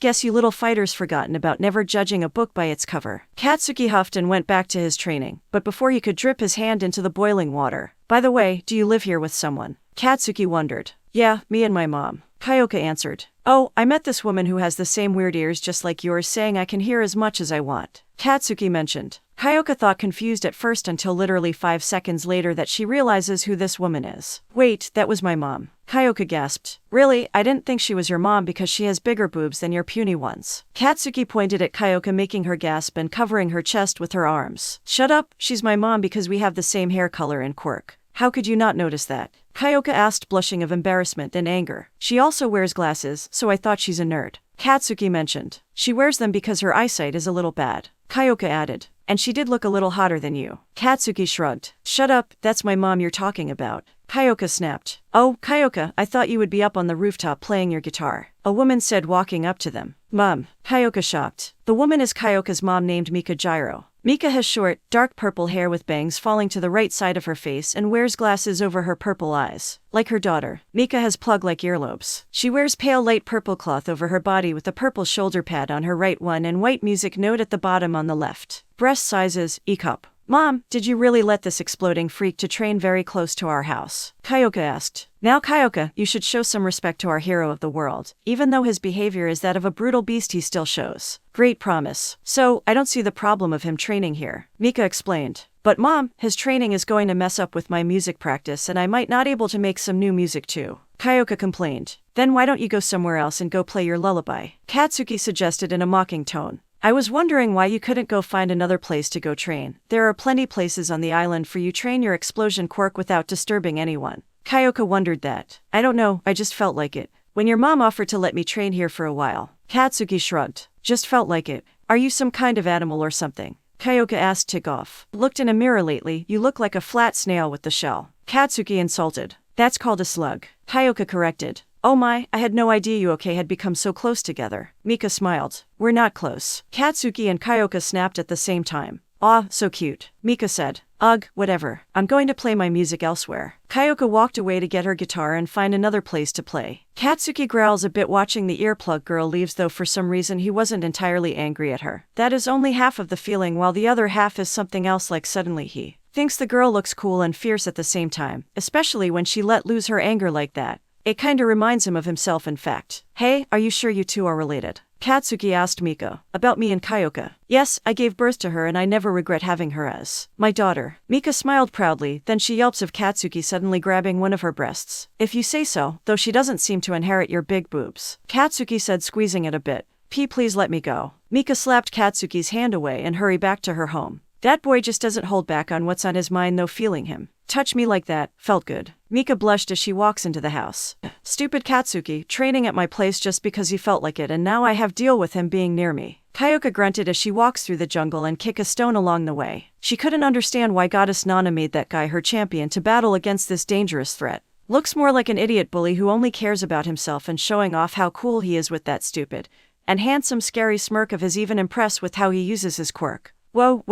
Guess you little fighters forgotten about never judging a book by its cover. Katsuki huffed and went back to his training, but before he could drip his hand into the boiling water. By the way, do you live here with someone? Katsuki wondered. Yeah, me and my mom. Kyoka answered. Oh, I met this woman who has the same weird ears just like yours saying I can hear as much as I want. Katsuki mentioned. Kyoka thought confused at first until literally 5 seconds later that she realizes who this woman is. Wait, that was my mom. Kyoka gasped. Really? I didn't think she was your mom because she has bigger boobs than your puny ones. Katsuki pointed at Kyoka making her gasp and covering her chest with her arms. Shut up, she's my mom because we have the same hair color and quirk. How could you not notice that? Kyoka asked, blushing of embarrassment and anger. She also wears glasses, so I thought she's a nerd. Katsuki mentioned. She wears them because her eyesight is a little bad. Kyoka added. And she did look a little hotter than you. Katsuki shrugged. Shut up, that's my mom you're talking about. Kyoka snapped. Oh, Kyoka, I thought you would be up on the rooftop playing your guitar. A woman said walking up to them. Mom. Kyoka shocked. The woman is Kyoka's mom named Mika Gyro. Mika has short, dark purple hair with bangs falling to the right side of her face and wears glasses over her purple eyes. Like her daughter, Mika has plug-like earlobes. She wears pale light purple cloth over her body with a purple shoulder pad on her right one and white music note at the bottom on the left. Breast sizes, E-cup. Mom, did you really let this exploding freak to train very close to our house? Kyoka asked. Now Kyoka, you should show some respect to our hero of the world. Even though his behavior is that of a brutal beast, he still shows great promise. So, I don't see the problem of him training here. Mika explained. But Mom, his training is going to mess up with my music practice and I might not able to make some new music too. Kyoka complained. Then why don't you go somewhere else and go play your lullaby? Katsuki suggested in a mocking tone. I was wondering why you couldn't go find another place to go train. There are plenty places on the island for you train your explosion quirk without disturbing anyone. Kyoka wondered that. I don't know, I just felt like it. When your mom offered to let me train here for a while. Katsuki shrugged. Just felt like it. Are you some kind of animal or something? Kyoka asked tick off. Looked in a mirror lately, you look like a flat snail with the shell. Katsuki insulted. That's called a slug. Kyoka corrected. Oh my, I had no idea you had become so close together. Mika smiled. We're not close. Katsuki and Kyoka snapped at the same time. Aw, so cute. Mika said. Ugh, whatever. I'm going to play my music elsewhere. Kyoka walked away to get her guitar and find another place to play. Katsuki growls a bit watching the earplug girl leaves, though for some reason he wasn't entirely angry at her. That is only half of the feeling, while the other half is something else, like suddenly he thinks the girl looks cool and fierce at the same time, especially when she let loose her anger like that. It kinda reminds him of himself, in fact. Hey, are you sure you two are related? Katsuki asked Mika. About me and Kyoka. Yes, I gave birth to her and I never regret having her as my daughter. Mika smiled proudly, then she yelps of Katsuki suddenly grabbing one of her breasts. If you say so, though she doesn't seem to inherit your big boobs. Katsuki said, squeezing it a bit. Please let me go. Mika slapped Katsuki's hand away and hurried back to her home. That boy just doesn't hold back on what's on his mind, though. Feeling him touch me like that felt good. Mika blushed as she walks into the house. Stupid Katsuki, training at my place just because he felt like it, and now I have deal with him being near me. Kyoka grunted as she walks through the jungle and kick a stone along the way. She couldn't understand why Goddess Nana made that guy her champion to battle against this dangerous threat. Looks more like an idiot bully who only cares about himself and showing off how cool he is with that stupid and handsome scary smirk of his, even impressed with how he uses his quirk. Whoa,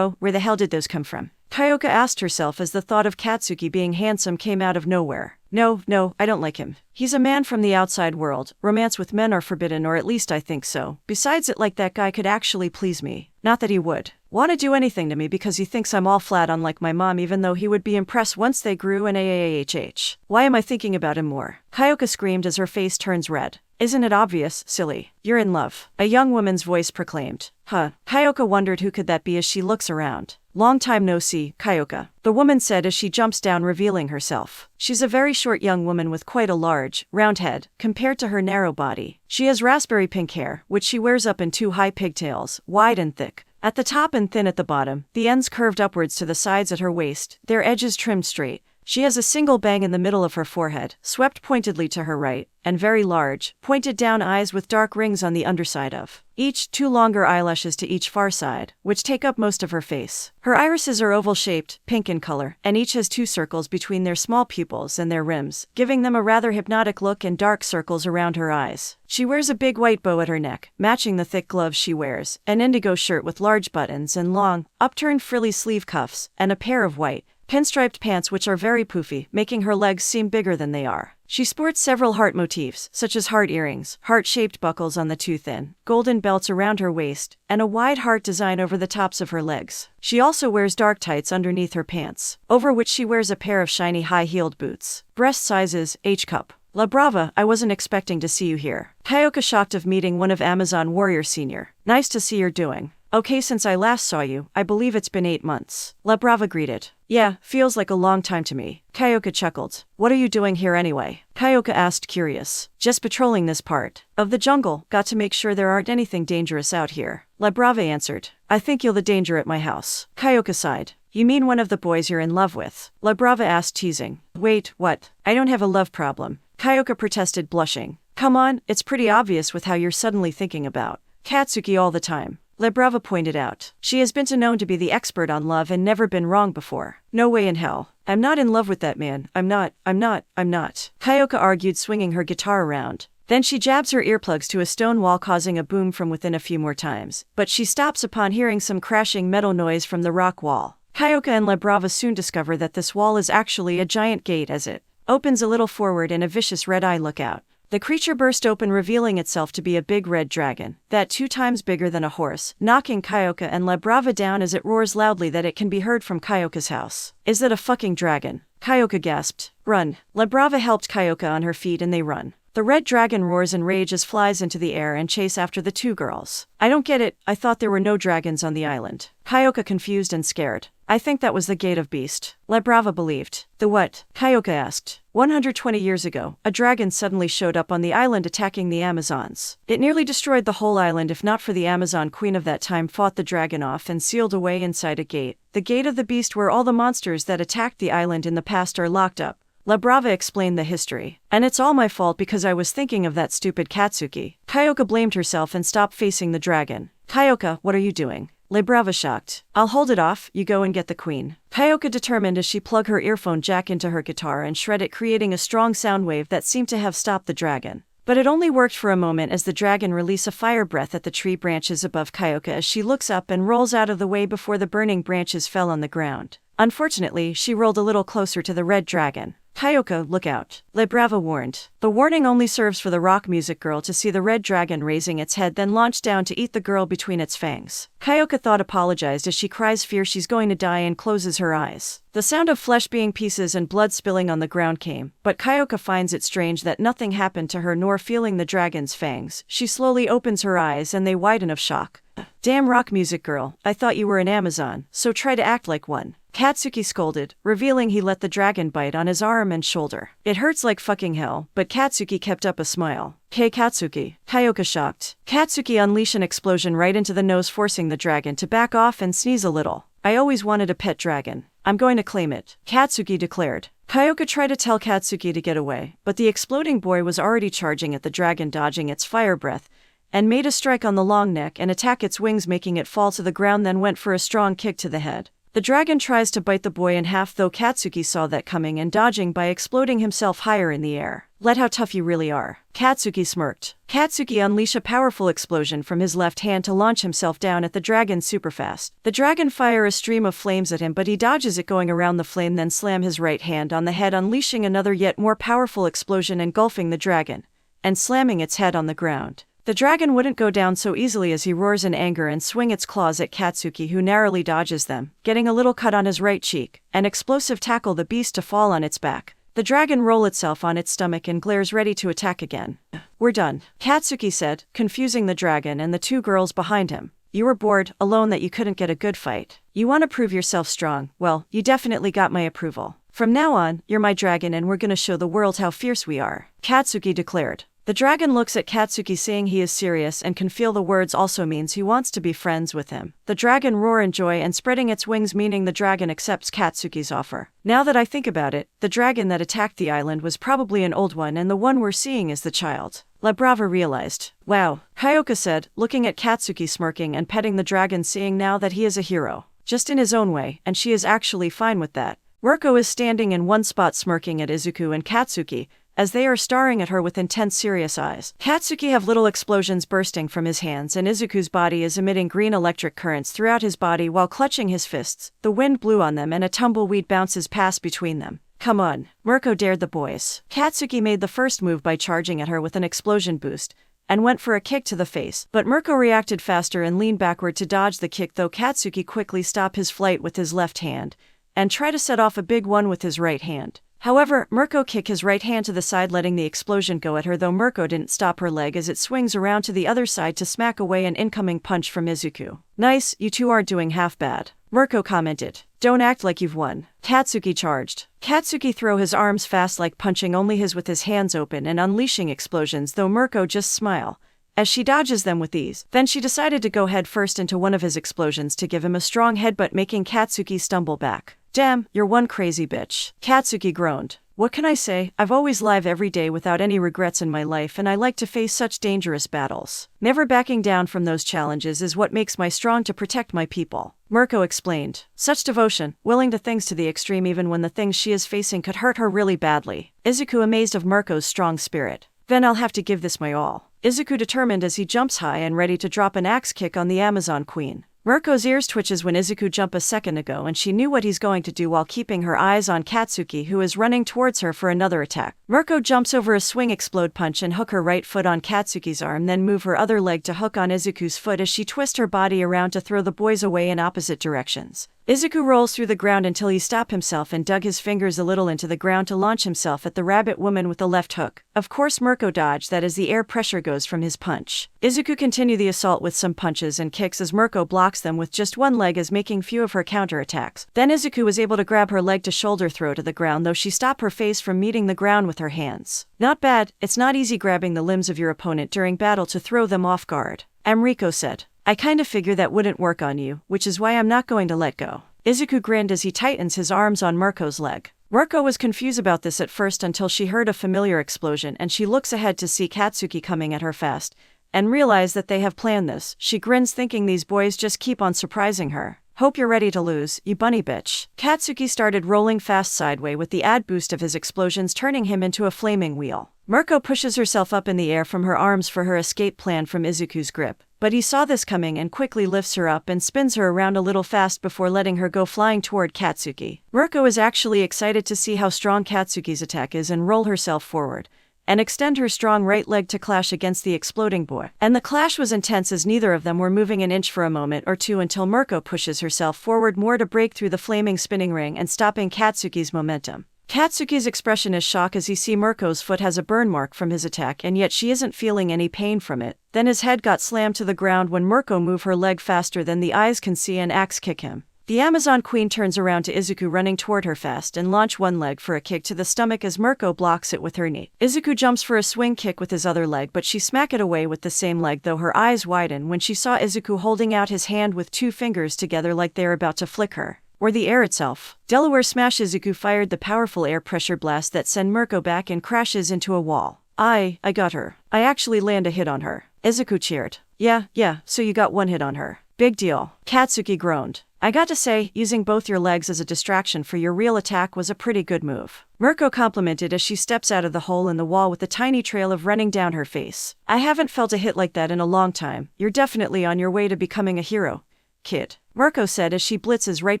where the hell did those come from? Kyoka asked herself as the thought of Katsuki being handsome came out of nowhere. No, I don't like him. He's a man from the outside world. Romance with men are forbidden, or at least I think so. Besides, it like that guy could actually please me. Not that he would want to do anything to me because he thinks I'm all flat unlike my mom, even though he would be impressed once they grew and AAHH. Why am I thinking about him more? Kyoka screamed as her face turns red. Isn't it obvious, silly? You're in love. A young woman's voice proclaimed. Kyoka wondered who could that be as she looks around. Long time no see, Kyoka, the woman said as she jumps down, revealing herself. She's a very short young woman with quite a large, round head, compared to her narrow body. She has raspberry pink hair, which she wears up in 2 high pigtails, wide and thick at the top and thin at the bottom, the ends curved upwards to the sides at her waist, their edges trimmed straight. She has a single bang in the middle of her forehead, swept pointedly to her right, and very large, pointed down eyes with dark rings on the underside of each, 2 longer eyelashes to each far side, which take up most of her face. Her irises are oval-shaped, pink in color, and each has 2 circles between their small pupils and their rims, giving them a rather hypnotic look, and dark circles around her eyes. She wears a big white bow at her neck, matching the thick gloves she wears, an indigo shirt with large buttons and long, upturned frilly sleeve cuffs, and a pair of white, pinstriped pants which are very poofy, making her legs seem bigger than they are. She sports several heart motifs, such as heart earrings, heart-shaped buckles on the too thin, golden belts around her waist, and a wide heart design over the tops of her legs. She also wears dark tights underneath her pants, over which she wears a pair of shiny high-heeled boots. Breast sizes, H cup. La Brava, I wasn't expecting to see you here. Kyoka shocked of meeting one of Amazon Warrior Senior. Nice to see you're doing. Okay, since I last saw you, I believe it's been 8 months. La Brava greeted. Yeah, feels like a long time to me. Kyoka chuckled. What are you doing here anyway? Kyoka asked, curious. Just patrolling this part of the jungle, got to make sure there aren't anything dangerous out here. La Brava answered. I think you're the danger at my house. Kyoka sighed. You mean one of the boys you're in love with? La Brava asked, teasing. Wait, what? I don't have a love problem. Kyoka protested, blushing. Come on, it's pretty obvious with how you're suddenly thinking about Katsuki all the time. La Brava pointed out. She has been known to be the expert on love and never been wrong before. No way in hell. I'm not in love with that man. I'm not. Kyoka argued, swinging her guitar around. Then she jabs her earplugs to a stone wall, causing a boom from within a few more times. But she stops upon hearing some crashing metal noise from the rock wall. Kyoka and La Brava soon discover that this wall is actually a giant gate as it opens a little forward and a vicious red eye look out. The creature burst open, revealing itself to be a big red dragon, that 2 times bigger than a horse, knocking Kyoka and La Brava down as it roars loudly that it can be heard from Kyoka's house. Is that a fucking dragon? Kyoka gasped. Run. La Brava helped Kyoka on her feet and they run. The red dragon roars in rage as flies into the air and chase after the 2 girls. I don't get it, I thought there were no dragons on the island. Kyoka confused and scared. I think that was the Gate of Beast. La Brava believed. The what? Kyoka asked. 120 years ago, a dragon suddenly showed up on the island attacking the Amazons. It nearly destroyed the whole island if not for the Amazon queen of that time fought the dragon off and sealed away inside a gate. The Gate of the Beast, where all the monsters that attacked the island in the past are locked up. La Brava explained the history. And it's all my fault because I was thinking of that stupid Katsuki. Kyoka blamed herself and stopped facing the dragon. Kyoka, what are you doing? La Brava shocked. I'll hold it off, you go and get the queen. Kyoka determined as she plugged her earphone jack into her guitar and shred it, creating a strong sound wave that seemed to have stopped the dragon. But it only worked for a moment as the dragon released a fire breath at the tree branches above Kyoka as she looks up and rolls out of the way before the burning branches fell on the ground. Unfortunately, she rolled a little closer to the red dragon. Kyoka, look out. La Brava warned. The warning only serves for the rock music girl to see the red dragon raising its head, then launch down to eat the girl between its fangs. Kyoka thought apologized as she cries fear she's going to die and closes her eyes. The sound of flesh being pieces and blood spilling on the ground came, but Kyoka finds it strange that nothing happened to her nor feeling the dragon's fangs. She slowly opens her eyes and they widen of shock. Damn rock music girl, I thought you were an Amazon, so try to act like one. Katsuki scolded, revealing he let the dragon bite on his arm and shoulder. It hurts like fucking hell, but Katsuki kept up a smile. Hey Katsuki. Kyoka shocked. Katsuki unleashed an explosion right into the nose, forcing the dragon to back off and sneeze a little. I always wanted a pet dragon. I'm going to claim it, Katsuki declared. Kyoka tried to tell Katsuki to get away, but the exploding boy was already charging at the dragon, dodging its fire breath, and made a strike on the long neck and attack its wings, making it fall to the ground, then went for a strong kick to the head. The dragon tries to bite the boy in half, though Katsuki saw that coming and dodging by exploding himself higher in the air. Let how tough you really are. Katsuki smirked. Katsuki unleashed a powerful explosion from his left hand to launch himself down at the dragon superfast. The dragon fire a stream of flames at him, but he dodges it, going around the flame, then slam his right hand on the head, unleashing another yet more powerful explosion, engulfing the dragon and slamming its head on the ground. The dragon wouldn't go down so easily as he roars in anger and swings its claws at Katsuki, who narrowly dodges them, getting a little cut on his right cheek. An explosive tackle the beast to fall on its back. The dragon rolls itself on its stomach and glares, ready to attack again. We're done, Katsuki said, confusing the dragon and the 2 girls behind him. You were bored, alone, that you couldn't get a good fight. You want to prove yourself strong? Well, you definitely got my approval. From now on, you're my dragon and we're gonna show the world how fierce we are, Katsuki declared. The dragon looks at Katsuki, saying he is serious and can feel the words also means he wants to be friends with him. The dragon roars in joy and spreading its wings, meaning the dragon accepts Katsuki's offer. Now that I think about it, the dragon that attacked the island was probably an old one, and the one we're seeing is the child. La Brava realized. Wow, Kyoka said, looking at Katsuki, smirking and petting the dragon, seeing now that he is a hero. Just in his own way, and she is actually fine with that. Mirko is standing in one spot smirking at Izuku and Katsuki, as they are staring at her with intense serious eyes. Katsuki have little explosions bursting from his hands, and Izuku's body is emitting green electric currents throughout his body while clutching his fists. The wind blew on them and a tumbleweed bounces past between them. Come on, Mirko dared the boys. Katsuki made the first move by charging at her with an explosion boost, and went for a kick to the face, but Mirko reacted faster and leaned backward to dodge the kick, though Katsuki quickly stopped his flight with his left hand, and tried to set off a big one with his right hand. However, Mirko kicked his right hand to the side, letting the explosion go at her, though Mirko didn't stop her leg as it swings around to the other side to smack away an incoming punch from Izuku. Nice, you two aren't doing half bad, Mirko commented. Don't act like you've won. Katsuki charged. Katsuki threw his arms fast, like punching only his with his hands open and unleashing explosions, though Mirko just smile as she dodges them with ease. Then she decided to go head first into one of his explosions to give him a strong headbutt, making Katsuki stumble back. Damn, you're one crazy bitch, Katsuki groaned. What can I say? I've always lived every day without any regrets in my life, and I like to face such dangerous battles. Never backing down from those challenges is what makes me strong to protect my people, Mirko explained. Such devotion, willing to things to the extreme even when the things she is facing could hurt her really badly. Izuku amazed of Mirko's strong spirit. Then I'll have to give this my all, Izuku determined as he jumps high and ready to drop an axe kick on the Amazon Queen. Mirko's ears twitches when Izuku jumped a second ago, and she knew what he's going to do while keeping her eyes on Katsuki, who is running towards her for another attack. Mirko jumps over a swing explode punch and hook her right foot on Katsuki's arm, then move her other leg to hook on Izuku's foot as she twists her body around to throw the boys away in opposite directions. Izuku rolls through the ground until he stopped himself and dug his fingers a little into the ground to launch himself at the rabbit woman with a left hook. Of course Mirko dodged that as the air pressure goes from his punch. Izuku continued the assault with some punches and kicks as Mirko blocks them with just one leg, as making few of her counterattacks. Then Izuku was able to grab her leg to shoulder throw to the ground, though she stopped her face from meeting the ground with her hands. Not bad, it's not easy grabbing the limbs of your opponent during battle to throw them off guard, Mirko said. I kinda figure that wouldn't work on you, which is why I'm not going to let go. Izuku grinned as he tightens his arms on Mirko's leg. Mirko was confused about this at first until she heard a familiar explosion, and she looks ahead to see Katsuki coming at her fast, and realize that they have planned this. She grins, thinking these boys just keep on surprising her. Hope you're ready to lose, you bunny bitch. Katsuki started rolling fast sideways with the add boost of his explosions, turning him into a flaming wheel. Mirko pushes herself up in the air from her arms for her escape plan from Izuku's grip, but he saw this coming and quickly lifts her up and spins her around a little fast before letting her go flying toward Katsuki. Mirko is actually excited to see how strong Katsuki's attack is and roll herself forward and extend her strong right leg to clash against the exploding boy. And the clash was intense as neither of them were moving an inch for a moment or two until Mirko pushes herself forward more to break through the flaming spinning ring and stopping Katsuki's momentum. Katsuki's expression is shock as he sees Mirko's foot has a burn mark from his attack, and yet she isn't feeling any pain from it. Then his head got slammed to the ground when Mirko moved her leg faster than the eyes can see and axe kick him. The Amazon Queen turns around to Izuku running toward her fast and launch one leg for a kick to the stomach as Mirko blocks it with her knee. Izuku jumps for a swing kick with his other leg, but she smack it away with the same leg, though her eyes widen when she saw Izuku holding out his hand with two fingers together like they're about to flick her, or the air itself. Delaware Smash. Izuku fired the powerful air pressure blast that sent Mirko back and crashes into a wall. I got her. I actually land a hit on her, Izuku cheered. Yeah, so you got one hit on her. Big deal, Katsuki groaned. I got to say, using both your legs as a distraction for your real attack was a pretty good move, Mirko complimented as she steps out of the hole in the wall with a tiny trail of running down her face. I haven't felt a hit like that in a long time. You're definitely on your way to becoming a hero, kid, Mirko said as she blitzes right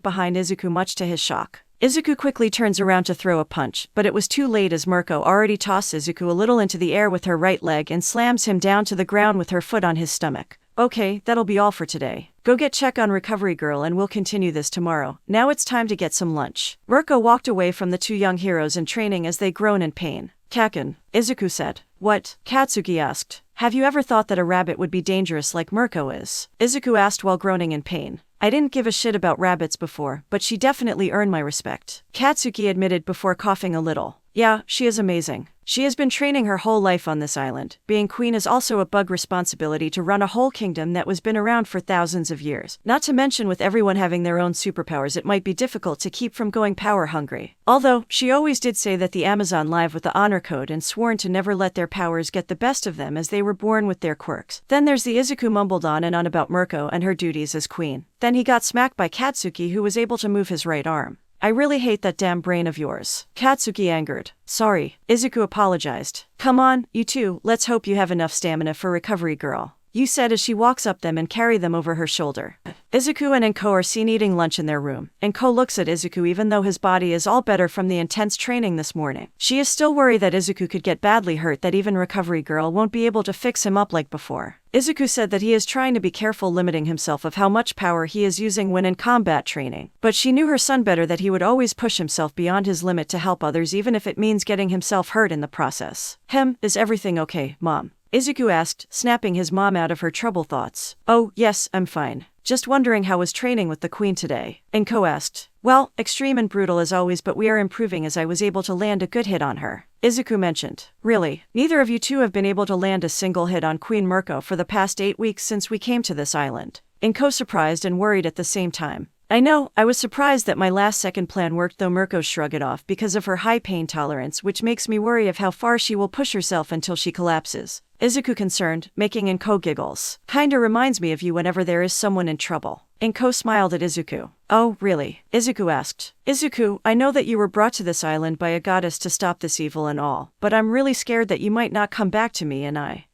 behind Izuku, much to his shock. Izuku quickly turns around to throw a punch, but it was too late as Mirko already tossed Izuku a little into the air with her right leg and slams him down to the ground with her foot on his stomach. Okay, that'll be all for today. Go get check on Recovery Girl and we'll continue this tomorrow. Now it's time to get some lunch. Mirko walked away from the two young heroes in training as they groan in pain. Kaken, Izuku said. What? Katsuki asked. Have you ever thought that a rabbit would be dangerous like Mirko is? Izuku asked while groaning in pain. I didn't give a shit about rabbits before, but she definitely earned my respect, Katsuki admitted before coughing a little. Yeah, she is amazing. She has been training her whole life on this island. Being queen is also a big responsibility to run a whole kingdom that was been around for thousands of years. Not to mention with everyone having their own superpowers, it might be difficult to keep from going power hungry. Although, she always did say that the Amazon live with the honor code and sworn to never let their powers get the best of them as they were born with their quirks. Then there's the Izuku mumbled on and on about Mirko and her duties as queen. Then he got smacked by Katsuki, who was able to move his right arm. I really hate that damn brain of yours. Katsuki angered. Sorry. Izuku apologized. Come on, you two, let's hope you have enough stamina for recovery, girl. You said as she walks up them and carry them over her shoulder. Izuku and Enko are seen eating lunch in their room. Enko looks at Izuku even though his body is all better from the intense training this morning. She is still worried that Izuku could get badly hurt, that even recovery girl won't be able to fix him up like before. Izuku said that he is trying to be careful, limiting himself of how much power he is using when in combat training. But she knew her son better, that he would always push himself beyond his limit to help others, even if it means getting himself hurt in the process. Is everything okay, Mom? Izuku asked, snapping his mom out of her troubled thoughts. Oh, yes, I'm fine. Just wondering how was training with the queen today? Enko asked. Well, extreme and brutal as always, but we are improving as I was able to land a good hit on her. Izuku mentioned. Really? Neither of you two have been able to land a single hit on Queen Mirko for the past 8 weeks since we came to this island. Enko surprised and worried at the same time. I know, I was surprised that my last second plan worked, though. Mirko shrugged it off because of her high pain tolerance, which makes me worry of how far she will push herself until she collapses. Izuku concerned, making Enko giggles. Kinda reminds me of you whenever there is someone in trouble. Enko smiled at Izuku. Oh, really? Izuku asked. Izuku, I know that you were brought to this island by a goddess to stop this evil and all, but I'm really scared that you might not come back to me, and I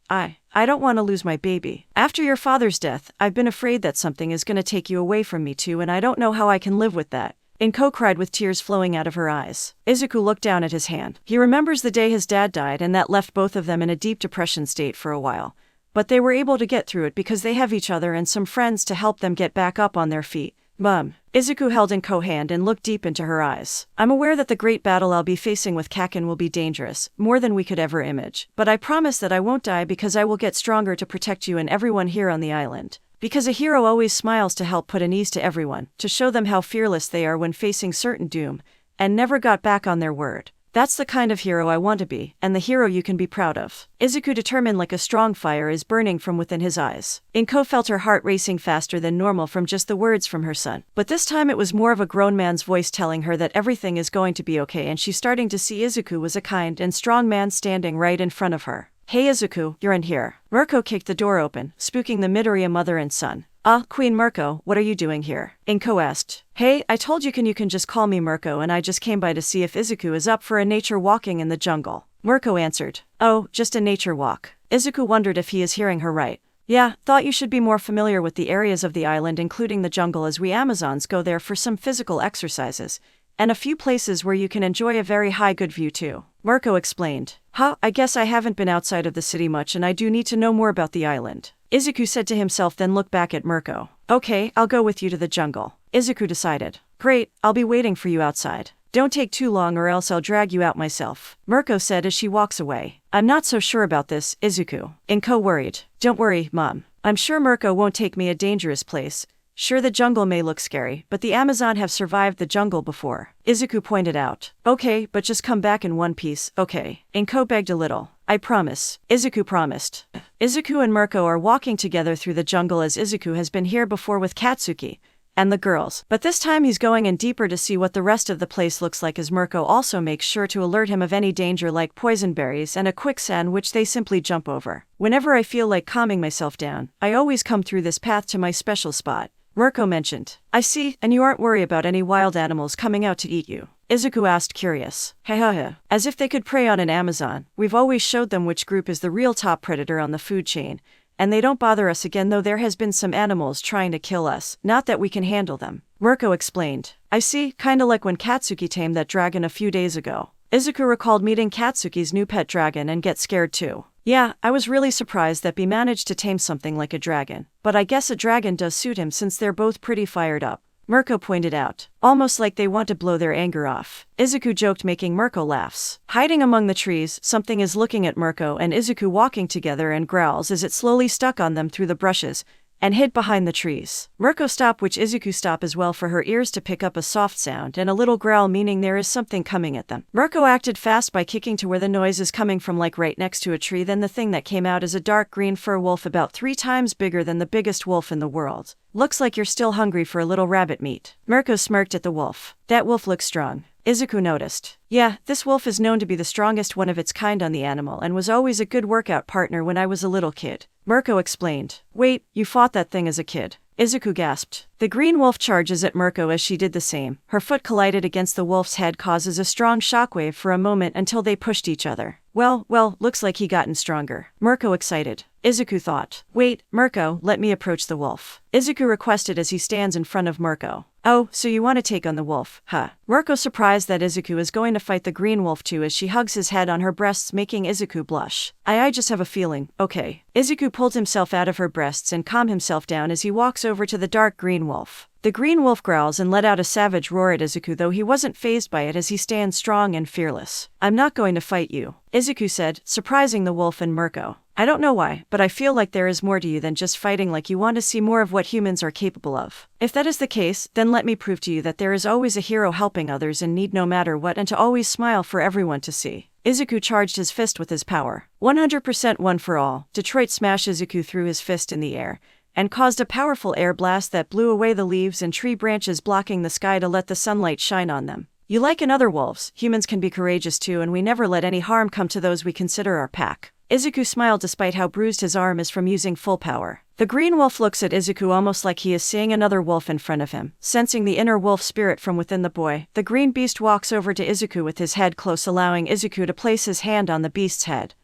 don't want to lose my baby. After your father's death, I've been afraid that something is going to take you away from me too, and I don't know how I can live with that. Enko cried with tears flowing out of her eyes. Izuku looked down at his hand. He remembers the day his dad died, and that left both of them in a deep depression state for a while. But they were able to get through it because they have each other and some friends to help them get back up on their feet. Mom. Izuku held Enko's hand and looked deep into her eyes. I'm aware that the great battle I'll be facing with Kaken will be dangerous, more than we could ever image. But I promise that I won't die, because I will get stronger to protect you and everyone here on the island. Because a hero always smiles to help put an ease to everyone, to show them how fearless they are when facing certain doom, and never got back on their word. That's the kind of hero I want to be, and the hero you can be proud of. Izuku, determined like a strong fire, is burning from within his eyes. Enko felt her heart racing faster than normal from just the words from her son. But this time it was more of a grown man's voice telling her that everything is going to be okay, and she's starting to see Izuku was a kind and strong man standing right in front of her. Hey Izuku, you're in here. Mirko kicked the door open, spooking the Midoriya mother and son. Queen Mirko, what are you doing here? Enko asked. Hey, I told you can just call me Mirko, and I just came by to see if Izuku is up for a nature walking in the jungle. Mirko answered. Oh, just a nature walk. Izuku wondered if he is hearing her right. Yeah, thought you should be more familiar with the areas of the island, including the jungle, as we Amazons go there for some physical exercises, and a few places where you can enjoy a very high good view too. Mirko explained. I guess I haven't been outside of the city much, and I do need to know more about the island. Izuku said to himself, then looked back at Mirko. Okay, I'll go with you to the jungle. Izuku decided. Great, I'll be waiting for you outside. Don't take too long or else I'll drag you out myself, Mirko said as she walks away. I'm not so sure about this, Izuku. Enko worried. Don't worry, Mom. I'm sure Mirko won't take me a dangerous place. Sure, the jungle may look scary, but the Amazon have survived the jungle before, Izuku pointed out. Okay, but just come back in one piece, okay? Enko begged a little. I promise. Izuku promised. Izuku and Mirko are walking together through the jungle, as Izuku has been here before with Katsuki and the girls, but this time he's going in deeper to see what the rest of the place looks like, as Mirko also makes sure to alert him of any danger like poison berries and a quicksand which they simply jump over. Whenever I feel like calming myself down, I always come through this path to my special spot, Mirko mentioned. I see, and you aren't worried about any wild animals coming out to eat you? Izuku asked, curious. As if they could prey on an Amazon. We've always showed them which group is the real top predator on the food chain, and they don't bother us again, though there has been some animals trying to kill us, not that we can handle them, Mirko explained. I see, kinda like when Katsuki tamed that dragon a few days ago. Izuku recalled meeting Katsuki's new pet dragon and get scared too. Yeah, I was really surprised that he managed to tame something like a dragon, but I guess a dragon does suit him since they're both pretty fired up, Mirko pointed out. Almost like they want to blow their anger off. Izuku joked, making Mirko laughs. Hiding among the trees, something is looking at Mirko and Izuku walking together and growls as it slowly stuck on them through the brushes and hid behind the trees. Mirko stopped, which Izuku stopped as well for her ears to pick up a soft sound and a little growl, meaning there is something coming at them. Mirko acted fast by kicking to where the noise is coming from, like right next to a tree. Then the thing that came out is a dark green fur wolf about 3 times bigger than the biggest wolf in the world. Looks like you're still hungry for a little rabbit meat. Mirko smirked at the wolf. That wolf looks strong, Izuku noticed. Yeah, this wolf is known to be the strongest one of its kind on the animal and was always a good workout partner when I was a little kid, Mirko explained. Wait, you fought that thing as a kid? Izuku gasped. The green wolf charges at Mirko as she did the same. Her foot collided against the wolf's head, causes a strong shockwave for a moment until they pushed each other. Well, looks like he gotten stronger. Mirko excited. Izuku thought. Wait, Mirko, let me approach the wolf. Izuku requested as he stands in front of Mirko. Oh, so you want to take on the wolf, huh? Mirko surprised that Izuku is going to fight the green wolf too as she hugs his head on her breasts, making Izuku blush. I just have a feeling, okay. Izuku pulled himself out of her breasts and calmed himself down as he walks over to the dark green wolf. The green wolf growls and let out a savage roar at Izuku, though he wasn't fazed by it as he stands strong and fearless. I'm not going to fight you, Izuku said, surprising the wolf and Mirko. I don't know why, but I feel like there is more to you than just fighting, like you want to see more of what humans are capable of. If that is the case, then let me prove to you that there is always a hero helping others in need no matter what, and to always smile for everyone to see. Izuku charged his fist with his power. 100% one for all. Detroit smashed. Izuku threw his fist in the air and caused a powerful air blast that blew away the leaves and tree branches, blocking the sky to let the sunlight shine on them. You like in other wolves, humans can be courageous too, and we never let any harm come to those we consider our pack. Izuku smiled despite how bruised his arm is from using full power. The green wolf looks at Izuku almost like he is seeing another wolf in front of him. Sensing the inner wolf spirit from within the boy, the green beast walks over to Izuku with his head close, allowing Izuku to place his hand on the beast's head.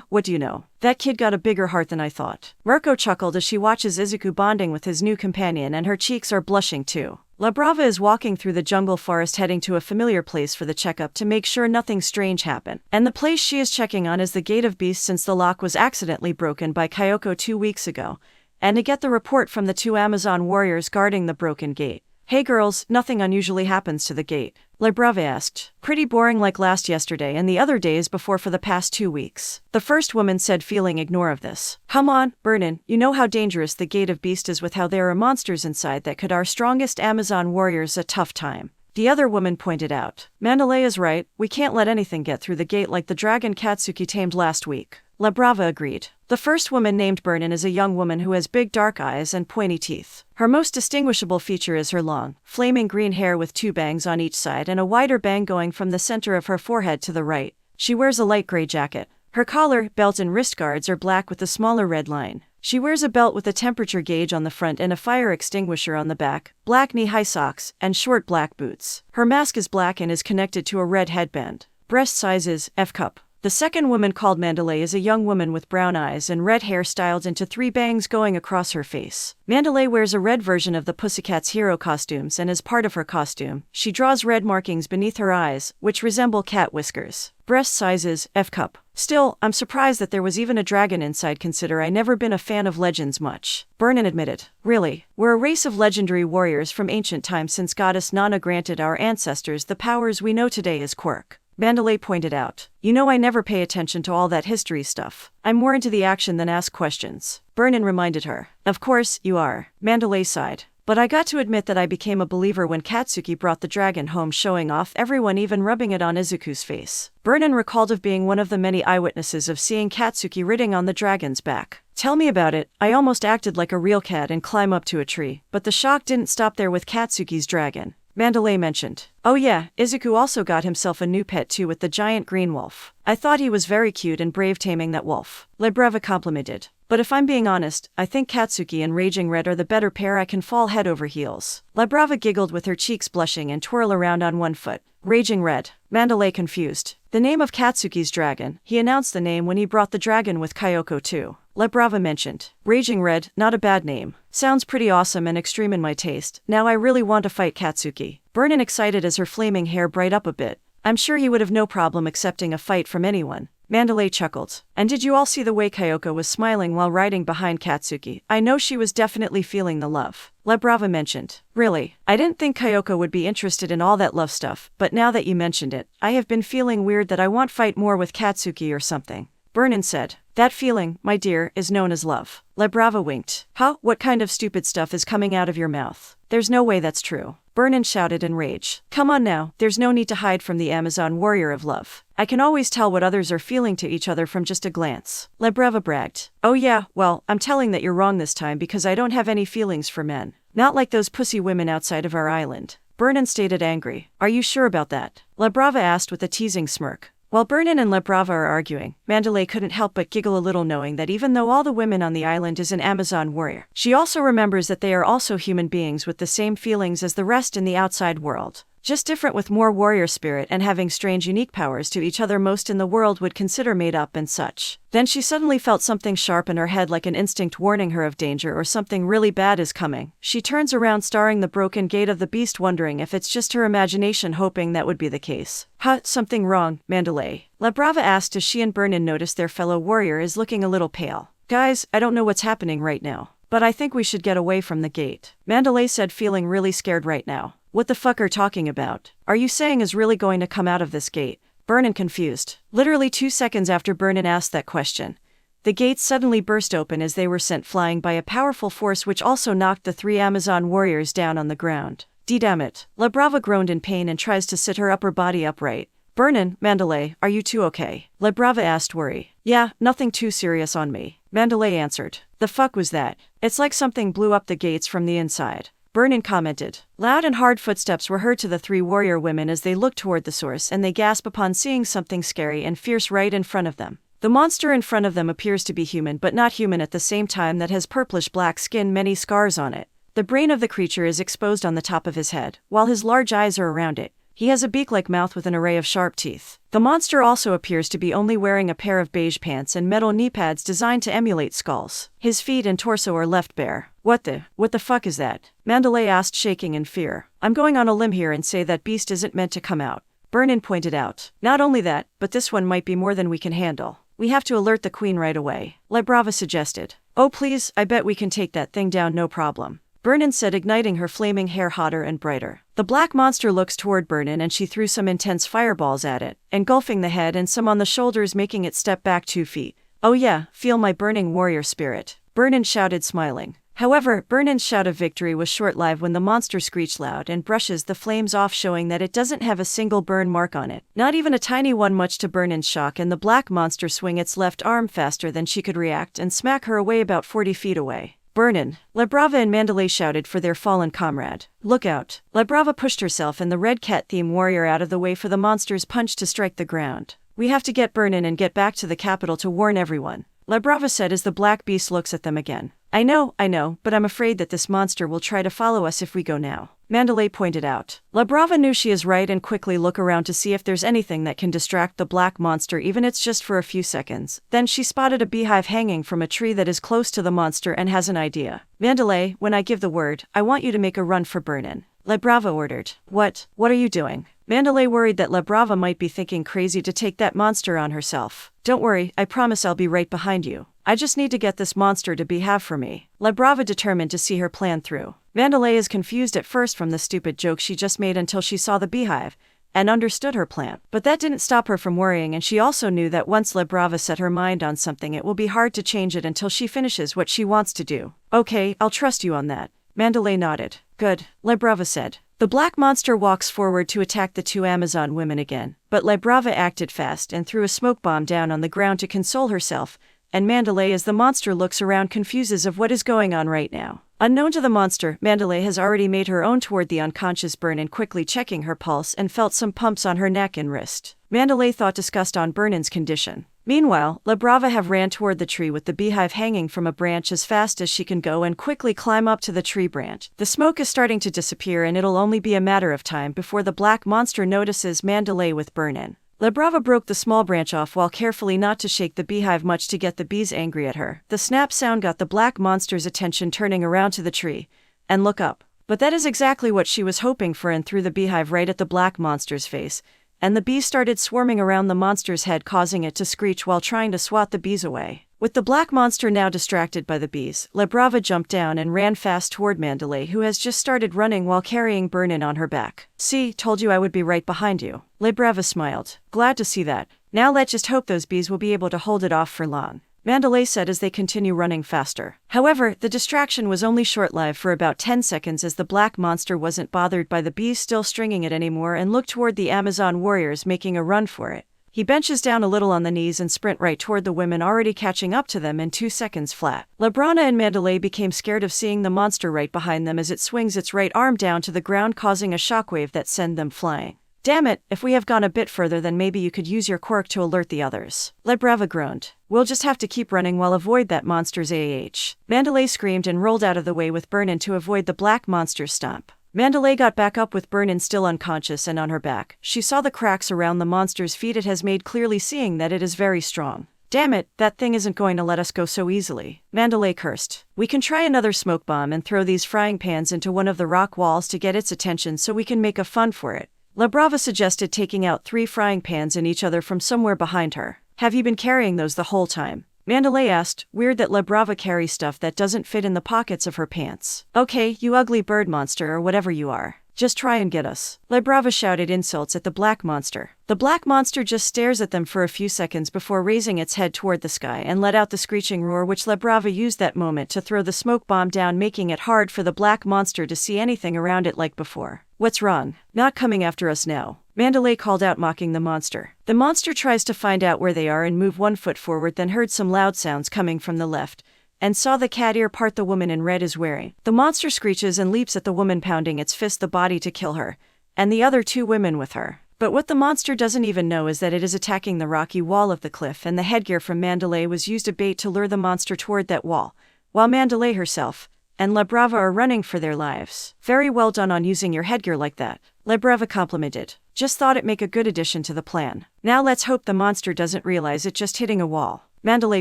What do you know? That kid got a bigger heart than I thought. Mirko chuckled as she watches Izuku bonding with his new companion, and her cheeks are blushing too. La Brava is walking through the jungle forest, heading to a familiar place for the checkup to make sure nothing strange happened. And the place she is checking on is the Gate of Beasts, since the lock was accidentally broken by Kyoko 2 weeks ago, and to get the report from the 2 Amazon warriors guarding the broken gate. Hey girls, nothing unusually happens to the gate? La Brava asked. Pretty boring like yesterday and the other days before for the past 2 weeks. The first woman said, feeling ignore of this. Come on, Burnin, you know how dangerous the Gate of Beast is, with how there are monsters inside that could our strongest Amazon warriors a tough time. The other woman pointed out. Mandalay is right, we can't let anything get through the gate like the dragon Katsuki tamed last week. La Brava agreed. The first woman, named Burnin, is a young woman who has big dark eyes and pointy teeth. Her most distinguishable feature is her long, flaming green hair with 2 bangs on each side and a wider bang going from the center of her forehead to the right. She wears a light gray jacket. Her collar, belt and wrist guards are black with a smaller red line. She wears a belt with a temperature gauge on the front and a fire extinguisher on the back, black knee-high socks, and short black boots. Her mask is black and is connected to a red headband. Breast size is F-cup. The second woman, called Mandalay, is a young woman with brown eyes and red hair styled into 3 bangs going across her face. Mandalay wears a red version of the Pussycat's hero costumes, and as part of her costume, she draws red markings beneath her eyes, which resemble cat whiskers. Breast size is F-cup. Still, I'm surprised that there was even a dragon inside, consider I never been a fan of legends much. Burnin admitted. Really? We're a race of legendary warriors from ancient times, since goddess Nana granted our ancestors the powers we know today as quirk. Mandalay pointed out. You know, I never pay attention to all that history stuff. I'm more into the action than ask questions. Burnin reminded her. Of course, you are. Mandalay sighed. But I got to admit that I became a believer when Katsuki brought the dragon home, showing off everyone, even rubbing it on Izuku's face. Burnin recalled of being one of the many eyewitnesses of seeing Katsuki riding on the dragon's back. Tell me about it. I almost acted like a real cat and climb up to a tree, but the shock didn't stop there with Katsuki's dragon. Mandalay mentioned. Oh yeah, Izuku also got himself a new pet too, with the giant green wolf. I thought he was very cute and brave taming that wolf. La Brava complimented. But if I'm being honest, I think Katsuki and Raging Red are the better pair. I can fall head over heels. La Brava giggled with her cheeks blushing and twirl around on one foot. Raging Red. Mandalay confused. The name of Katsuki's dragon. He announced the name when he brought the dragon with Kyoko too. La Brava mentioned. Raging Red, not a bad name. Sounds pretty awesome and extreme in my taste. Now I really want to fight Katsuki. Burnin excited as her flaming hair bright up a bit. I'm sure he would have no problem accepting a fight from anyone. Mandalay chuckled. And did you all see the way Kyoko was smiling while riding behind Katsuki? I know she was definitely feeling the love. La Brava mentioned. Really? I didn't think Kyoko would be interested in all that love stuff, but now that you mentioned it, I have been feeling weird that I want fight more with Katsuki or something. Burnin said. That feeling, my dear, is known as love. La Brava winked. Huh? What kind of stupid stuff is coming out of your mouth? There's no way that's true. Burnin shouted in rage. Come on now, there's no need to hide from the Amazon warrior of love. I can always tell what others are feeling to each other from just a glance. La Brava bragged. Oh yeah, well, I'm telling that you're wrong this time, because I don't have any feelings for men. Not like those pussy women outside of our island. Burnin stated, angry. Are you sure about that? La Brava asked with a teasing smirk. While Burnin and Lebrava are arguing, Mandalay couldn't help but giggle a little, knowing that even though all the women on the island is an Amazon warrior, she also remembers that they are also human beings with the same feelings as the rest in the outside world. Just different, with more warrior spirit and having strange unique powers to each other most in the world would consider made up and such. Then she suddenly felt something sharp in her head, like an instinct warning her of danger or something really bad is coming. She turns around, staring the broken gate of the beast, wondering if it's just her imagination, hoping that would be the case. Something wrong, Mandalay? Lebrava asked as she and Burnin noticed their fellow warrior is looking a little pale. Guys, I don't know what's happening right now, but I think we should get away from the gate, Mandalay said, feeling really scared right now. What the fuck are talking about? Are you saying is really going to come out of this gate? Burnin confused. Literally 2 seconds after Burnin asked that question, the gates suddenly burst open as they were sent flying by a powerful force, which also knocked the 3 Amazon warriors down on the ground. Damn it. Lebrava groaned in pain and tries to sit her upper body upright. Burnin, Mandalay, are you two okay? Lebrava asked, worry. Yeah, nothing too serious on me, Mandalay answered. The fuck was that? It's like something blew up the gates from the inside, Burnin commented. Loud and hard footsteps were heard to the 3 warrior women as they looked toward the source, and they gasp upon seeing something scary and fierce right in front of them. The monster in front of them appears to be human but not human at the same time, that has purplish black skin, many scars on it. The brain of the creature is exposed on the top of his head, while his large eyes are around it. He has a beak-like mouth with an array of sharp teeth. The monster also appears to be only wearing a pair of beige pants and metal knee pads designed to emulate skulls. His feet and torso are left bare. What the fuck is that? Mandalay asked, shaking in fear. I'm going on a limb here and say that beast isn't meant to come out, Burnin pointed out. Not only that, but this one might be more than we can handle. We have to alert the queen right away, Lebrava suggested. Oh please, I bet we can take that thing down no problem, Burnin said, igniting her flaming hair hotter and brighter. The black monster looks toward Burnin and she threw some intense fireballs at it, engulfing the head and some on the shoulders, making it step back 2 feet. Oh yeah, feel my burning warrior spirit, Burnin shouted, smiling. However, Burnin's shout of victory was short-lived when the monster screeched loud and brushes the flames off, showing that it doesn't have a single burn mark on it. Not even a tiny one, much to Burnin's shock, and the black monster swung its left arm faster than she could react and smack her away about 40 feet away. Burnin, Lebrava and Mandalay shouted for their fallen comrade. Look out. Lebrava pushed herself and the red cat-themed warrior out of the way for the monster's punch to strike the ground. We have to get Burnin and get back to the capital to warn everyone, Lebrava said as the black beast looks at them again. I know, but I'm afraid that this monster will try to follow us if we go now, Mandalay pointed out. Lebrava knew she is right and quickly look around to see if there's anything that can distract the black monster, even it's just for a few seconds. Then she spotted a beehive hanging from a tree that is close to the monster and has an idea. Mandalay, when I give the word, I want you to make a run for Burnin, Lebrava ordered. What are you doing? Mandalay worried that Lebrava might be thinking crazy to take that monster on herself. Don't worry, I promise I'll be right behind you. I just need to get this monster to behave for me, Lebrava determined to see her plan through. Mandalay is confused at first from the stupid joke she just made until she saw the beehive and understood her plan. But that didn't stop her from worrying, and she also knew that once Lebrava set her mind on something, it will be hard to change it until she finishes what she wants to do. Okay, I'll trust you on that, Mandalay nodded. Good, Lebrava said. The black monster walks forward to attack the 2 Amazon women again, but Lebrava acted fast and threw a smoke bomb down on the ground to console herself, and Mandalay, as the monster looks around, confuses of what is going on right now. Unknown to the monster, Mandalay has already made her own toward the unconscious Burnin, quickly checking her pulse and felt some pumps on her neck and wrist. Mandalay thought disgust on Burnin's condition. Meanwhile, Lebrava have ran toward the tree with the beehive hanging from a branch as fast as she can go and quickly climb up to the tree branch. The smoke is starting to disappear and it'll only be a matter of time before the black monster notices Mandalay with Burnin. Lebrava broke the small branch off while carefully not to shake the beehive much to get the bees angry at her. The snap sound got the black monster's attention, turning around to the tree and look up. But that is exactly what she was hoping for, and threw the beehive right at the black monster's face, and the bees started swarming around the monster's head, causing it to screech while trying to swat the bees away. With the black monster now distracted by the bees, Lebrava jumped down and ran fast toward Mandalay, who has just started running while carrying Burnin on her back. See, told you I would be right behind you. Lebrava smiled. Glad to see that. Now let's just hope those bees will be able to hold it off for long, Mandalay said as they continue running faster. However, the distraction was only short-lived for about 10 seconds, as the black monster wasn't bothered by the bees still stringing it anymore and looked toward the Amazon warriors making a run for it. He benches down a little on the knees and sprint right toward the women, already catching up to them in 2 seconds flat. Lebrana and Mandalay became scared of seeing the monster right behind them as it swings its right arm down to the ground, causing a shockwave that sent them flying. Damn it, if we have gone a bit further then maybe you could use your quirk to alert the others. Lebrava groaned. We'll just have to keep running while avoid that monster's AH. Mandalay screamed and rolled out of the way with Burnin to avoid the black monster's stomp. Mandalay got back up with Burnin still unconscious and on her back. She saw the cracks around the monster's feet it has made, clearly seeing that it is very strong. Damn it, that thing isn't going to let us go so easily. Mandalay cursed. We can try another smoke bomb and throw these frying pans into one of the rock walls to get its attention so we can make a fun for it. Lebrava suggested taking out 3 frying pans in each other from somewhere behind her. Have you been carrying those the whole time? Mandalay asked. Weird that Lebrava carries stuff that doesn't fit in the pockets of her pants. Okay, you ugly bird monster or whatever you are. Just try and get us. Lebrava shouted insults at the black monster. The black monster just stares at them for a few seconds before raising its head toward the sky and let out the screeching roar, which Lebrava used that moment to throw the smoke bomb down, making it hard for the black monster to see anything around it like before. What's wrong? Not coming after us now. Mandalay called out, mocking the monster. The monster tries to find out where they are and move 1 foot forward, then heard some loud sounds coming from the left, and saw the cat ear part the woman in red is wearing. The monster screeches and leaps at the woman, pounding its fist the body to kill her, and the other 2 women with her. But what the monster doesn't even know is that it is attacking the rocky wall of the cliff, and the headgear from Mandalay was used as bait to lure the monster toward that wall, while Mandalay herself and Lebrava are running for their lives. Very well done on using your headgear like that, Lebrava complimented. Just thought it make a good addition to the plan. Now let's hope the monster doesn't realize it just hitting a wall. Mandalay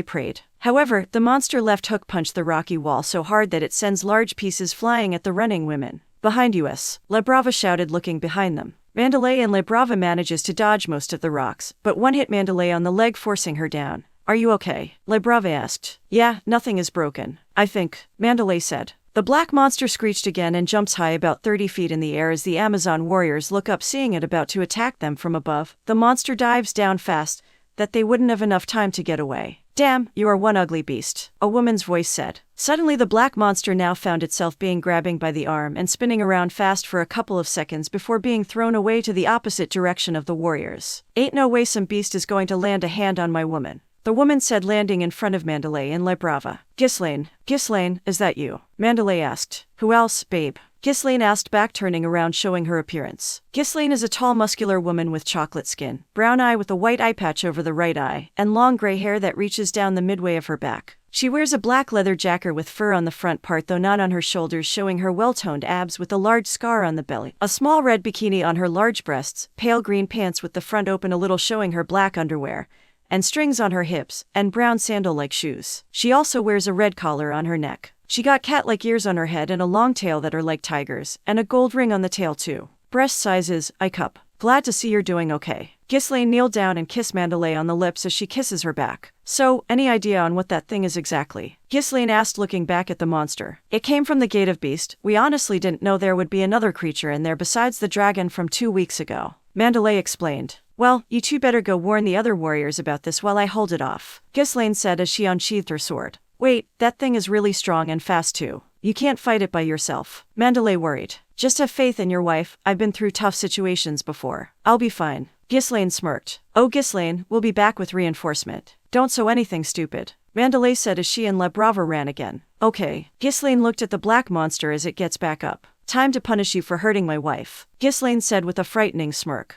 prayed. However, the monster left hook punched the rocky wall so hard that it sends large pieces flying at the running women. Behind us, Lebrava shouted, looking behind them. Mandalay and Lebrava manages to dodge most of the rocks, but one hit Mandalay on the leg, forcing her down. Are you okay? Lebrava asked. Yeah, nothing is broken, I think, Mandalay said. The black monster screeched again and jumps high about 30 feet in the air as the Amazon warriors look up, seeing it about to attack them from above. The monster dives down fast that they wouldn't have enough time to get away. Damn, you are one ugly beast, a woman's voice said. Suddenly the black monster now found itself being grabbing by the arm and spinning around fast for a couple of seconds before being thrown away to the opposite direction of the warriors. Ain't no way some beast is going to land a hand on my woman, the woman said, landing in front of Mandalay and Lebrava. Ghislaine, is that you? Mandalay asked. Who else, babe? Ghislaine asked back, turning around, showing her appearance. Ghislaine is a tall, muscular woman with chocolate skin, brown eye with a white eye patch over the right eye, and long gray hair that reaches down the midway of her back. She wears a black leather jacket with fur on the front part, though not on her shoulders, showing her well-toned abs with a large scar on the belly. A small red bikini on her large breasts, pale green pants with the front open a little, showing her black underwear, and strings on her hips, and brown sandal-like shoes. She also wears a red collar on her neck. She got cat-like ears on her head and a long tail that are like tigers, and a gold ring on the tail too. Breast sizes, I cup. Glad to see you're doing okay. Ghislaine kneeled down and kissed Mandalay on the lips as she kisses her back. So, any idea on what that thing is exactly? Ghislaine asked, looking back at the monster. It came from the Gate of Beast. We honestly didn't know there would be another creature in there besides the dragon from 2 weeks ago, Mandalay explained. Well, you two better go warn the other warriors about this while I hold it off, Ghislaine said as she unsheathed her sword. Wait, that thing is really strong and fast too. You can't fight it by yourself, Mandalay worried. Just have faith in your wife. I've been through tough situations before. I'll be fine. Ghislaine smirked. Oh, Ghislaine, we'll be back with reinforcement. Don't say anything stupid, Mandalay said as she and Lebrava ran again. Okay. Ghislaine looked at the black monster as it gets back up. Time to punish you for hurting my wife, Ghislaine said with a frightening smirk.